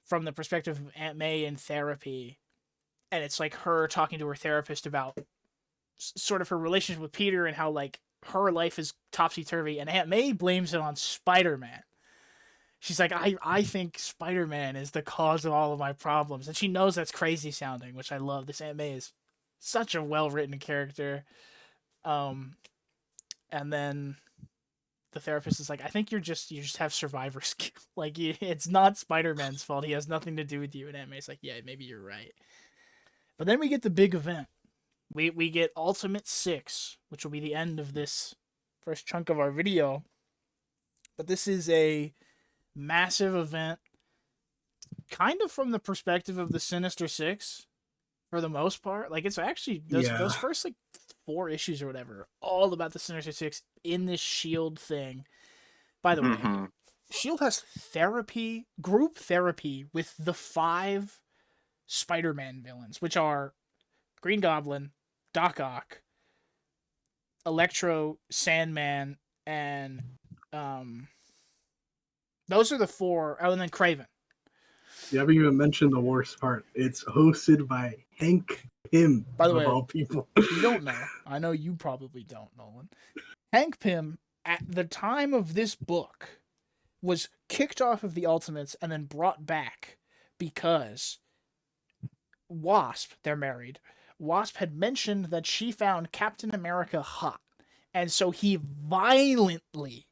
Speaker 2: from the perspective of Aunt May in therapy, and it's like her talking to her therapist about sort of her relationship with Peter and how like her life is topsy-turvy, and Aunt May blames it on Spider-Man. She's like, I think Spider-Man is the cause of all of my problems. And she knows that's crazy sounding, which I love. This Aunt May is such a well-written character. And then the therapist is like, I think you just have survivor skill. Like, it's not Spider-Man's fault. He has nothing to do with you. And Aunt May's like, yeah, maybe you're right. But then we get the big event. We get Ultimate 6, which will be the end of this first chunk of our video. But this is a massive event, kind of from the perspective of the Sinister Six, for the most part. Like, it's actually those first like 4 issues or whatever, all about the Sinister Six in this Shield thing. By the way, Shield has group therapy with the 5 Spider-Man villains, which are Green Goblin, Doc Ock, Electro, Sandman, and those are the 4. Oh, and then Kraven.
Speaker 3: You haven't even mentioned the worst part. It's hosted by Hank Pym,
Speaker 2: by the way,
Speaker 3: of all people.
Speaker 2: You don't know. I know you probably don't, Nolan. Hank Pym, at the time of this book, was kicked off of the Ultimates and then brought back because Wasp, they're married, Wasp had mentioned that she found Captain America hot. And so he violently,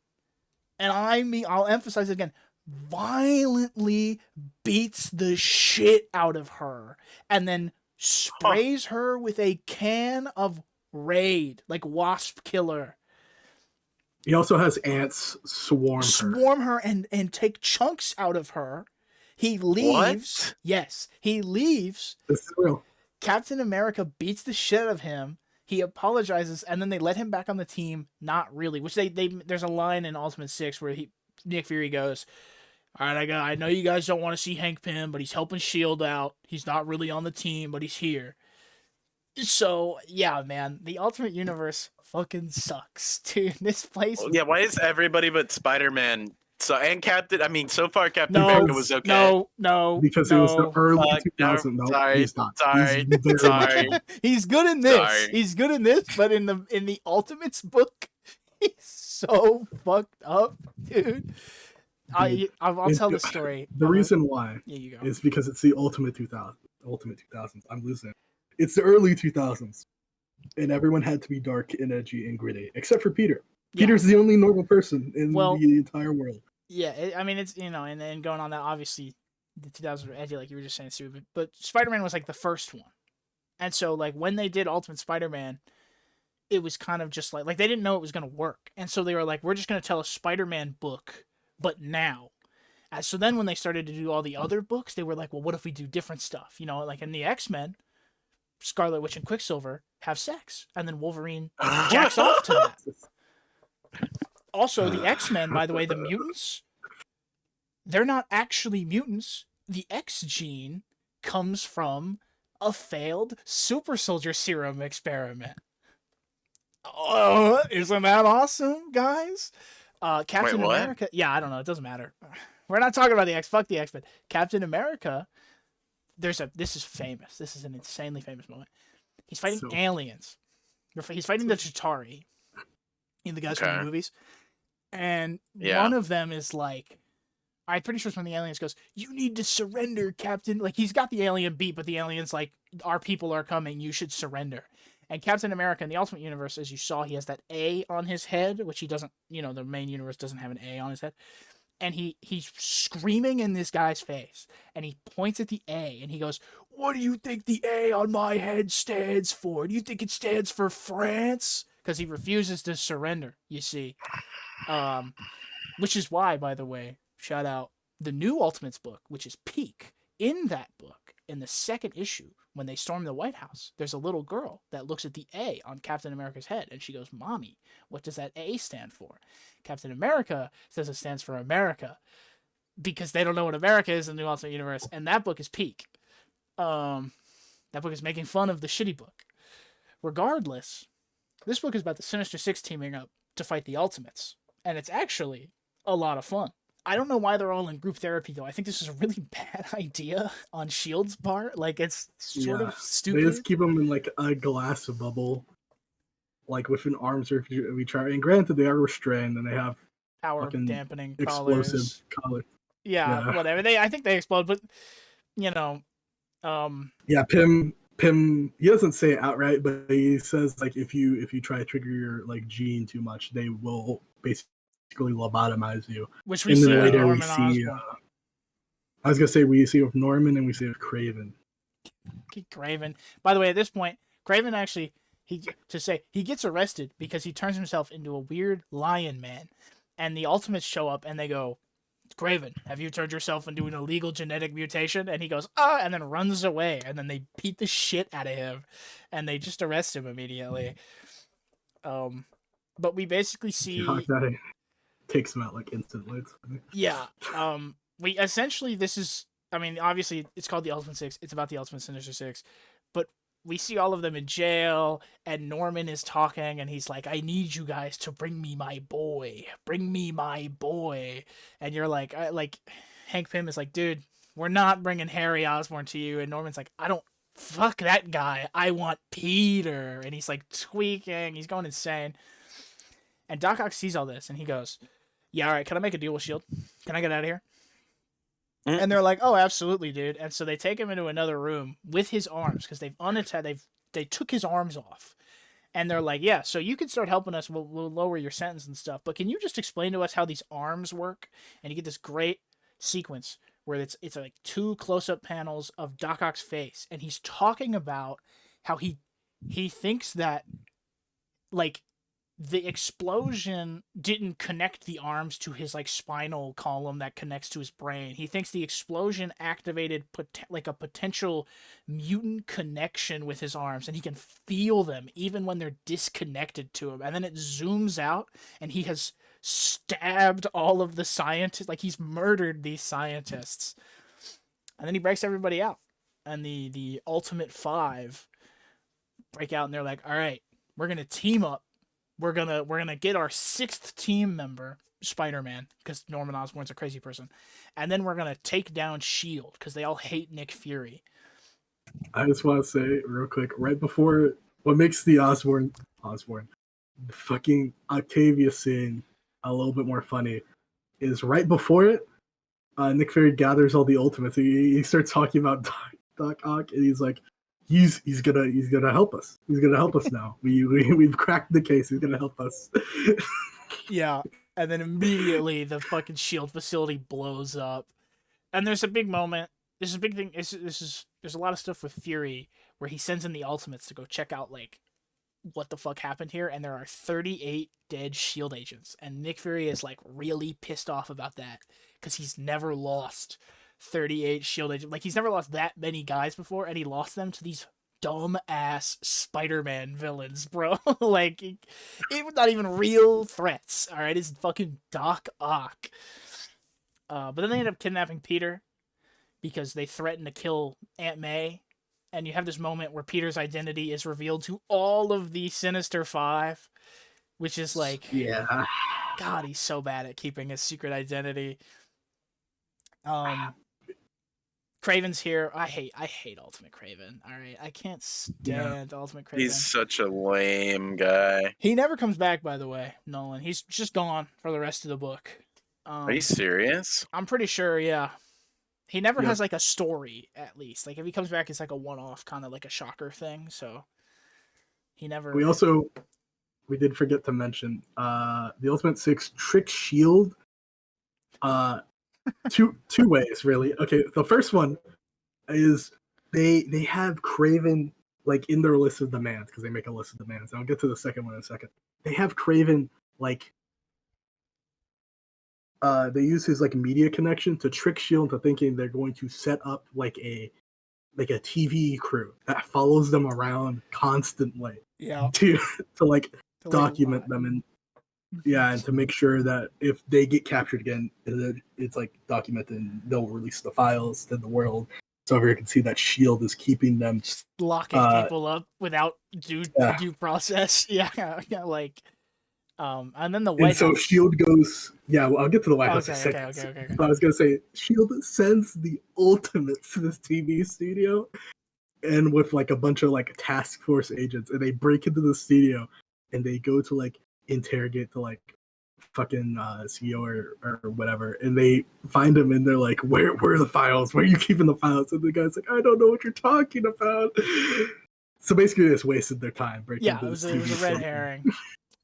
Speaker 2: and I'll emphasize it again, violently beats the shit out of her and then sprays her with a can of Raid, like Wasp Killer.
Speaker 3: He also has ants swarm
Speaker 2: her and take chunks out of her. He leaves.
Speaker 1: What?
Speaker 2: Yes, he leaves.
Speaker 3: This is real.
Speaker 2: Captain America beats the shit out of him. He apologizes, and then they let him back on the team. Not really, which there's a line in Ultimate 6 where Nick Fury goes, "All right, I know you guys don't want to see Hank Pym, but he's helping S.H.I.E.L.D. out. He's not really on the team, but he's here." So, yeah, man, the Ultimate Universe fucking sucks, dude. This place...
Speaker 1: Yeah, why is everybody but Spider-Man... So far Captain America was okay.
Speaker 2: No.
Speaker 3: Because it was the early 2000s. No,
Speaker 1: sorry,
Speaker 3: he's not.
Speaker 1: Sorry.
Speaker 2: He's good in this.
Speaker 1: Sorry.
Speaker 2: He's good in this, but in the Ultimates book, he's so fucked up, dude. I'll tell the story.
Speaker 3: The reason why
Speaker 2: you go.
Speaker 3: is because it's the Ultimate 2000s. I'm losing it. It's the early 2000s, and everyone had to be dark and edgy and gritty, except for Peter. Yeah. Peter's the only normal person in the entire world.
Speaker 2: Yeah, it's, and then going on that, obviously, the 2000s were edgy, like you were just saying, Stu, but Spider-Man was, like, the first one. And so, like, when they did Ultimate Spider-Man, it was kind of just like they didn't know it was going to work. And so they were like, we're just going to tell a Spider-Man book, but now. And so then when they started to do all the other books, they were like, well, what if we do different stuff? Like in the X-Men, Scarlet Witch and Quicksilver have sex, and then Wolverine jacks off to that. Also, the X-Men, by the way, the mutants, they're not actually mutants. The X gene comes from a failed super soldier serum experiment. Oh, isn't that awesome, guys? Captain America. Yeah, I don't know. It doesn't matter. We're not talking about the X. Fuck the X-Men. Captain America. This is famous. This is an insanely famous moment. He's fighting aliens. He's fighting the Chitauri. In the guys from the movies. And one of them is like, I'm pretty sure it's when the aliens goes, "You need to surrender, Captain." Like, he's got the alien beat, but the alien's like, "Our people are coming, you should surrender." And Captain America in the Ultimate Universe, as you saw, he has that A on his head, which he doesn't, the main universe doesn't have an A on his head. And he's screaming in this guy's face, and he points at the A, and he goes, "What do you think the A on my head stands for? Do you think it stands for France?" Because he refuses to surrender, you see. Which is why, by the way, shout out the new Ultimates book, which is Peak. In that book, in the second issue, when they storm the White House, there's a little girl that looks at the A on Captain America's head, and she goes, "Mommy, what does that A stand for?" Captain America says it stands for America, because they don't know what America is in the New Ultimate Universe, and that book is Peak. That book is making fun of the shitty book. Regardless, this book is about the Sinister Six teaming up to fight the Ultimates, and it's actually a lot of fun. I don't know why they're all in group therapy, though. I think this is a really bad idea on S.H.I.E.L.D.'s part. Like, it's sort of stupid.
Speaker 3: They just keep them in, like, a glass bubble, like, with an arms reach. And granted, they are restrained, and they have
Speaker 2: power dampening
Speaker 3: explosive colors.
Speaker 2: Yeah, whatever. I think they explode, but, you know...
Speaker 3: Yeah, Pym, he doesn't say it outright, but he says, like, if you try to trigger your, like, gene too much, they will basically lobotomize you.
Speaker 2: Which we see with Norman Osborn.
Speaker 3: I was gonna say we see with Norman and we see with Kraven.
Speaker 2: Kraven. By the way, at this point, Kraven actually he gets arrested because he turns himself into a weird lion man, and the Ultimates show up and they go, Kraven, have you turned yourself into an illegal genetic mutation? And he goes, and then runs away, and then they beat the shit out of him, and they just arrest him immediately. But we basically see
Speaker 3: takes him out like instantly.
Speaker 2: Yeah. We essentially, this is, I mean, obviously it's called the Ultimate Six. It's about the Ultimate Sinister Six, but we see all of them in jail, and Norman is talking, and he's like, I need you guys to bring me my boy. Bring me my boy. And you're like, Hank Pym is like, dude, we're not bringing Harry Osborn to you. And Norman's like, I don't, fuck that guy. I want Peter. And he's like tweaking. He's going insane. And Doc Ock sees all this, and he goes, yeah, all right, can I make a deal with S.H.I.E.L.D.? Can I get out of here? And they're like, oh, absolutely, dude. And so they take him into another room with his arms, because they took his arms off. And they're like, yeah, so you can start helping us. We'll lower your sentence and stuff. But can you just explain to us how these arms work? And you get this great sequence where it's like 2 close-up panels of Doc Ock's face. And he's talking about how he thinks that, like, the explosion didn't connect the arms to his, like, spinal column that connects to his brain. He thinks the explosion activated like a potential mutant connection with his arms, and he can feel them even when they're disconnected to him. And then it zooms out, and he has stabbed all of the scientists. Like, he's murdered these scientists. And then he breaks everybody out. And the Ultimate Five break out, and they're like, all right, we're going to team up. We're gonna get our 6th team member, Spider-Man, because Norman Osborn's a crazy person, and then we're gonna take down S.H.I.E.L.D. because they all hate Nick Fury.
Speaker 3: I just want to say real quick, right before, what makes the Osborn, the fucking Octavia scene a little bit more funny is right before it, Nick Fury gathers all the Ultimates. He starts talking about Doc Ock, and he's like, He's gonna help us. He's gonna help us now. We've cracked the case. He's gonna help us.
Speaker 2: Yeah, and then immediately the fucking S.H.I.E.L.D. facility blows up, and there's a big moment. There's a big thing. There's a lot of stuff with Fury where he sends in the Ultimates to go check out, like, what the fuck happened here, and there are 38 dead S.H.I.E.L.D. agents, and Nick Fury is, like, really pissed off about that because he's never lost 38 S.H.I.E.L.D. agents. Like, he's never lost that many guys before, and he lost them to these dumb-ass Spider-Man villains, bro. Like, it was not even real threats, alright? It's fucking Doc Ock. But then they end up kidnapping Peter because they threaten to kill Aunt May, and you have this moment where Peter's identity is revealed to all of the Sinister Five, which is like,
Speaker 3: yeah,
Speaker 2: God, he's so bad at keeping his secret identity. Kraven's here. I hate Ultimate Kraven. All right, I can't stand Ultimate Kraven.
Speaker 1: He's such a lame guy.
Speaker 2: He never comes back, by the way, Nolan. He's just gone for the rest of the book.
Speaker 1: Are you serious?
Speaker 2: I'm pretty sure. Yeah, he never has like a story. At least, like, if he comes back, it's like a one-off, kind of like a shocker thing. So he never.
Speaker 3: We did forget to mention the Ultimate Six trick S.H.I.E.L.D. two ways, really. Okay, the first one is they have Kraven, like, in their list of demands, because they make a list of demands. I'll get to the second one in a second. They have Kraven, like, they use his, like, media connection to trick S.H.I.E.L.D. into thinking they're going to set up like a TV crew that follows them around constantly.
Speaker 2: Yeah.
Speaker 3: To like document them and and to make sure that if they get captured again, it's like documented and they'll release the files to the world So over here, you can see that shield is keeping them
Speaker 2: just locking people up without due process. Yeah, like. And then the White
Speaker 3: House. Shield goes. Yeah, well, I'll get to the White House in a second.
Speaker 2: Okay.
Speaker 3: So I was gonna say, Shield sends the Ultimates to this TV studio, and with like a bunch of like task force agents, and they break into the studio, and they go to like interrogate the like fucking CEO or whatever, and they find him, and they're like, where are the files? Where are you keeping the files? And the guy's like, I don't know what you're talking about. So basically, they just wasted their time breaking into this TV.
Speaker 2: It was a red herring.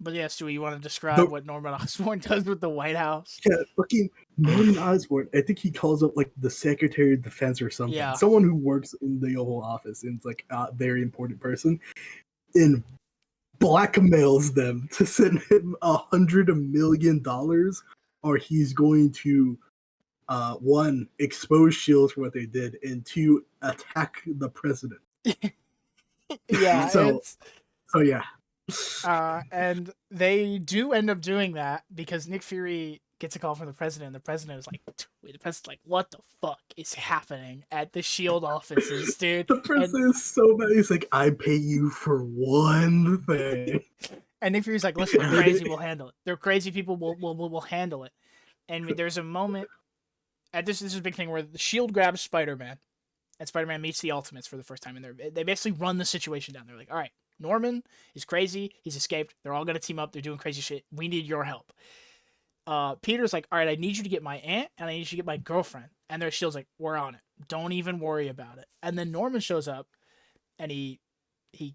Speaker 2: But yeah, Stewie, you want to describe what Norman Osborn does with the White House?
Speaker 3: Yeah, fucking Norman Osborn. I think he calls up like the Secretary of Defense or something.
Speaker 2: Yeah.
Speaker 3: Someone who works in the Oval Office, and it's like a very important person, and blackmails them to send him $100 million, or he's going to one, expose Shield for what they did, and two, attack the president.
Speaker 2: Yeah.
Speaker 3: So yeah.
Speaker 2: And they do end up doing that because Nick Fury gets a call from the president, and the president is like, what the fuck is happening at the Shield offices, dude?
Speaker 3: The president is so mad. He's like, I pay you for one thing.
Speaker 2: And Nick Fury's like, listen, they're crazy, we'll handle it. They're crazy people, we'll handle it. And there's a moment at this is a big thing where the Shield grabs Spider-Man, and Spider-Man meets the Ultimates for the first time, and they basically run the situation down. They're like, all right, Norman is crazy. He's escaped. They're all going to team up. They're doing crazy shit. We need your help. Peter's like, all right, I need you to get my aunt and I need you to get my girlfriend. And their Shield's like, we're on it. Don't even worry about it. And then Norman shows up and he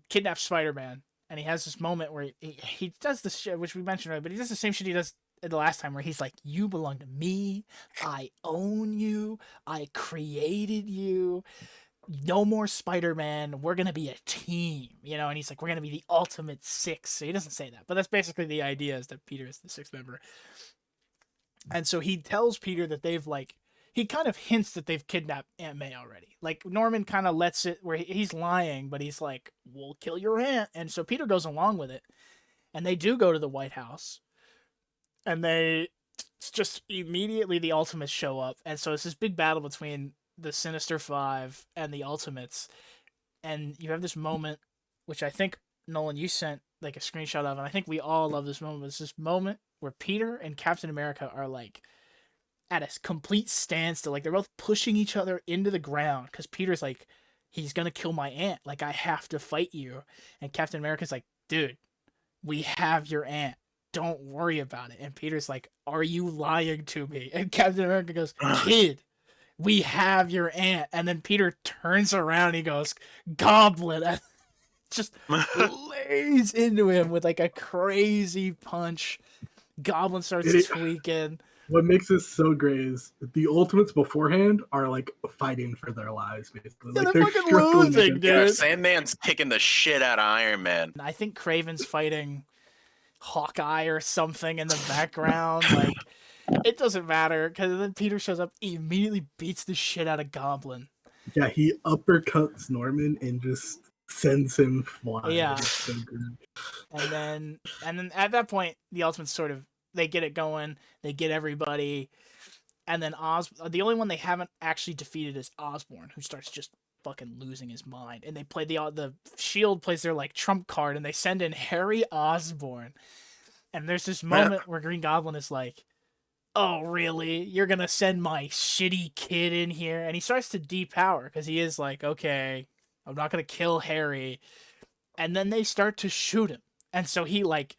Speaker 2: kidnaps Spider-Man, and he has this moment where he does this shit, which we mentioned earlier, but he does the same shit he does the last time, where he's like, you belong to me. I own you. I created you. No more Spider-Man. We're going to be a team, and he's like, we're going to be the Ultimate Six. So he doesn't say that, but that's basically the idea, is that Peter is the sixth member. And so he tells Peter that he kind of hints that they've kidnapped Aunt May already. Like, Norman kind of lets it where he's lying, but he's like, we'll kill your aunt. And so Peter goes along with it, and they do go to the White House, and they just immediately, the Ultimates show up. And so it's this big battle between the Sinister Five and the Ultimates, and you have this moment, which I think, Nolan, you sent like a screenshot of, and I think we all love this moment. It's this moment where Peter and Captain America are like at a complete standstill, like they're both pushing each other into the ground, because Peter's like, he's gonna kill my aunt, like I have to fight you, and Captain America's like, dude, we have your aunt, don't worry about it. And Peter's like, are you lying to me? And Captain America goes, kid, we have your aunt. And then Peter turns around and he goes, Goblin, and just lays into him with like a crazy punch. Goblin starts tweaking.
Speaker 3: What makes this so great is the Ultimates beforehand are like fighting for their lives, basically.
Speaker 2: Yeah,
Speaker 3: like
Speaker 2: they're fucking losing, dude.
Speaker 1: Yeah, Sandman's kicking the shit out of Iron Man.
Speaker 2: I think Kraven's fighting Hawkeye or something in the background. Like, it doesn't matter, because then Peter shows up, he immediately beats the shit out of Goblin.
Speaker 3: Yeah, he uppercuts Norman and just sends him flying.
Speaker 2: Yeah.
Speaker 3: So good.
Speaker 2: And then at that point, the Ultimates sort of, they get it going, they get everybody, and then the only one they haven't actually defeated is Osborn, who starts just fucking losing his mind. And they play the Shield plays their like trump card, and they send in Harry Osborn. And there's this moment where Green Goblin is like, oh, really? You're gonna send my shitty kid in here? And he starts to depower, because he is like, okay, I'm not gonna kill Harry. And then they start to shoot him. And so he like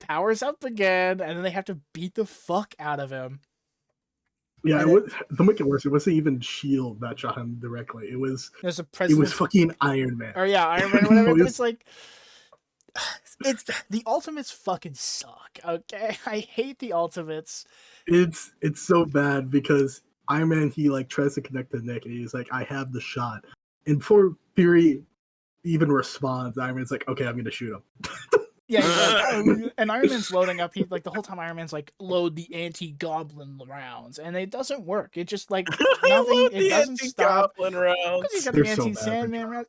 Speaker 2: powers up again, and then they have to beat the fuck out of him.
Speaker 3: Yeah, to make it worse, it wasn't even Shield that shot him directly. It was fucking Iron Man.
Speaker 2: Or yeah, Iron Man or whatever. But it's like, it's the Ultimates fucking suck. Okay, I hate the Ultimates.
Speaker 3: It's so bad, because Iron Man, he like tries to connect to Nick, and he's like, I have the shot. And before Fury even responds, Iron Man's like, okay, I'm gonna shoot him.
Speaker 2: Yeah, and Iron Man's loading up. He like the whole time Iron Man's like, load the anti-Goblin rounds, and it doesn't work. It just like nothing. It doesn't stop.
Speaker 1: Rounds.
Speaker 2: Because he's got the anti-Sandman round.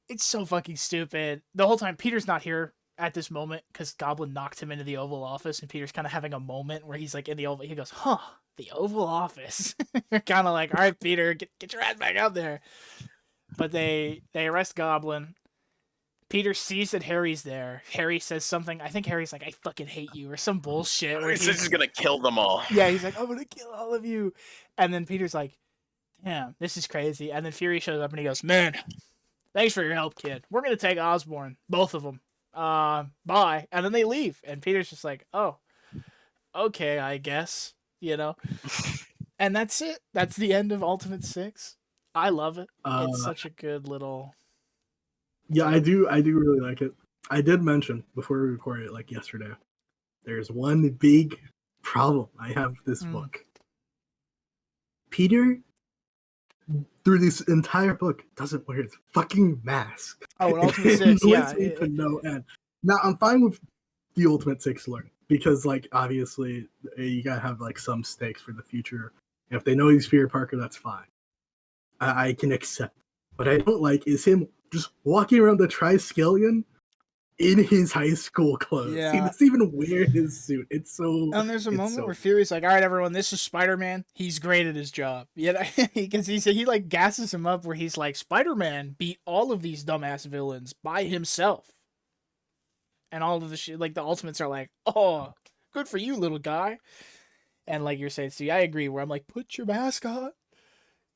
Speaker 2: It's so fucking stupid. The whole time Peter's not here at this moment, because Goblin knocked him into the Oval Office, and Peter's kind of having a moment where he's like in the Oval. He goes, huh, the Oval Office. They're kind of like, all right, Peter, get your ass back out there. But they arrest Goblin. Peter sees that Harry's there. Harry says something. I think Harry's like, I fucking hate you, or some bullshit.
Speaker 1: He's just gonna kill them all.
Speaker 2: Yeah, he's like, I'm gonna kill all of you. And then Peter's like, damn, this is crazy. And then Fury shows up and he goes, man, thanks for your help, kid. We're gonna take Osborn, both of them. Bye. And then they leave. And Peter's just like, oh, okay, I guess, you know. And that's it. That's the end of Ultimate 6. I love it. It's such a good little...
Speaker 3: Yeah, I do really like it. I did mention before we recorded it, like yesterday, there's one big problem I have with this book. Peter, through this entire book, doesn't wear his fucking mask.
Speaker 2: Oh, in Ultimate 6, yeah.
Speaker 3: To no end. Now, I'm fine with the Ultimate 6 learn, because, like, obviously, you gotta have, like, some stakes for the future. If they know he's Peter Parker, that's fine. I can accept. What I don't like is him just walking around the Triskelion in his high school clothes.
Speaker 2: Yeah.
Speaker 3: He doesn't even wear his suit. It's so...
Speaker 2: And there's a moment where Fury's like, all right, everyone, this is Spider-Man. He's great at his job. Yeah, because he like gasses him up where he's like, Spider-Man beat all of these dumbass villains by himself. And all of the shit, like the Ultimates are like, oh, good for you, little guy. And like you're saying, see, I agree, where I'm like, put your mask on.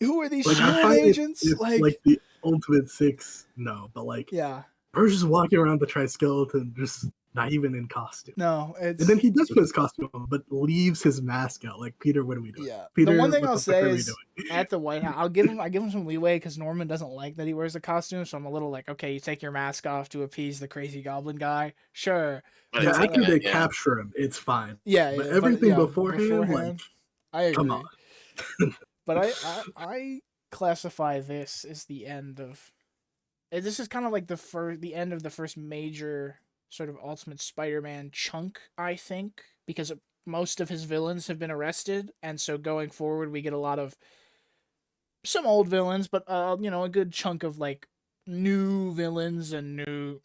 Speaker 2: Who are these shield agents?
Speaker 3: If, like the Ultimate 6, no, but like,
Speaker 2: yeah,
Speaker 3: we're just walking around the Triskeleton, just not even in costume.
Speaker 2: No, it's...
Speaker 3: And then he does put his costume on, but leaves his mask out. Like, Peter, what are we doing?
Speaker 2: Yeah.
Speaker 3: Peter,
Speaker 2: the one thing I'll say is, at the White House, I give him some leeway because Norman doesn't like that he wears a costume, so I'm a little like, okay, you take your mask off to appease the crazy goblin guy, sure.
Speaker 3: Yeah, after they capture him, it's fine.
Speaker 2: Yeah,
Speaker 3: but everything beforehand, like,
Speaker 2: I agree.
Speaker 3: Come on.
Speaker 2: But I classify this as the end of... This is kind of like the end of the first major sort of Ultimate Spider-Man chunk, I think, because most of his villains have been arrested, and so going forward we get a lot of some old villains, but you know, a good chunk of like new villains and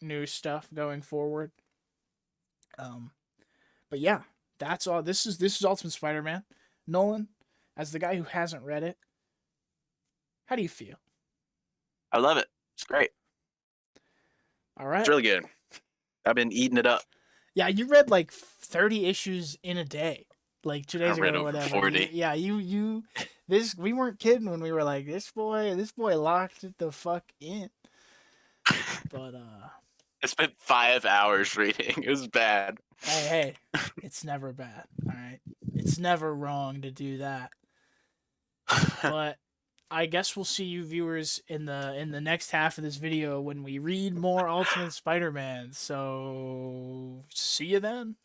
Speaker 2: new stuff going forward. But yeah, that's all. This is Ultimate Spider-Man. Nolan, as the guy who hasn't read it, how do you feel?
Speaker 1: I love it. It's great.
Speaker 2: All right.
Speaker 1: It's really good. I've been eating it up.
Speaker 2: Yeah, you read like 30 issues in a day, like 2 days ago or whatever.
Speaker 1: 40.
Speaker 2: Yeah, we weren't kidding when we were like, this boy locked it the fuck in. But
Speaker 1: I spent 5 hours reading. It was bad.
Speaker 2: Hey, it's never bad. All right, it's never wrong to do that. But I guess we'll see you viewers in the next half of this video when we read more Ultimate Spider-Man. So see you then.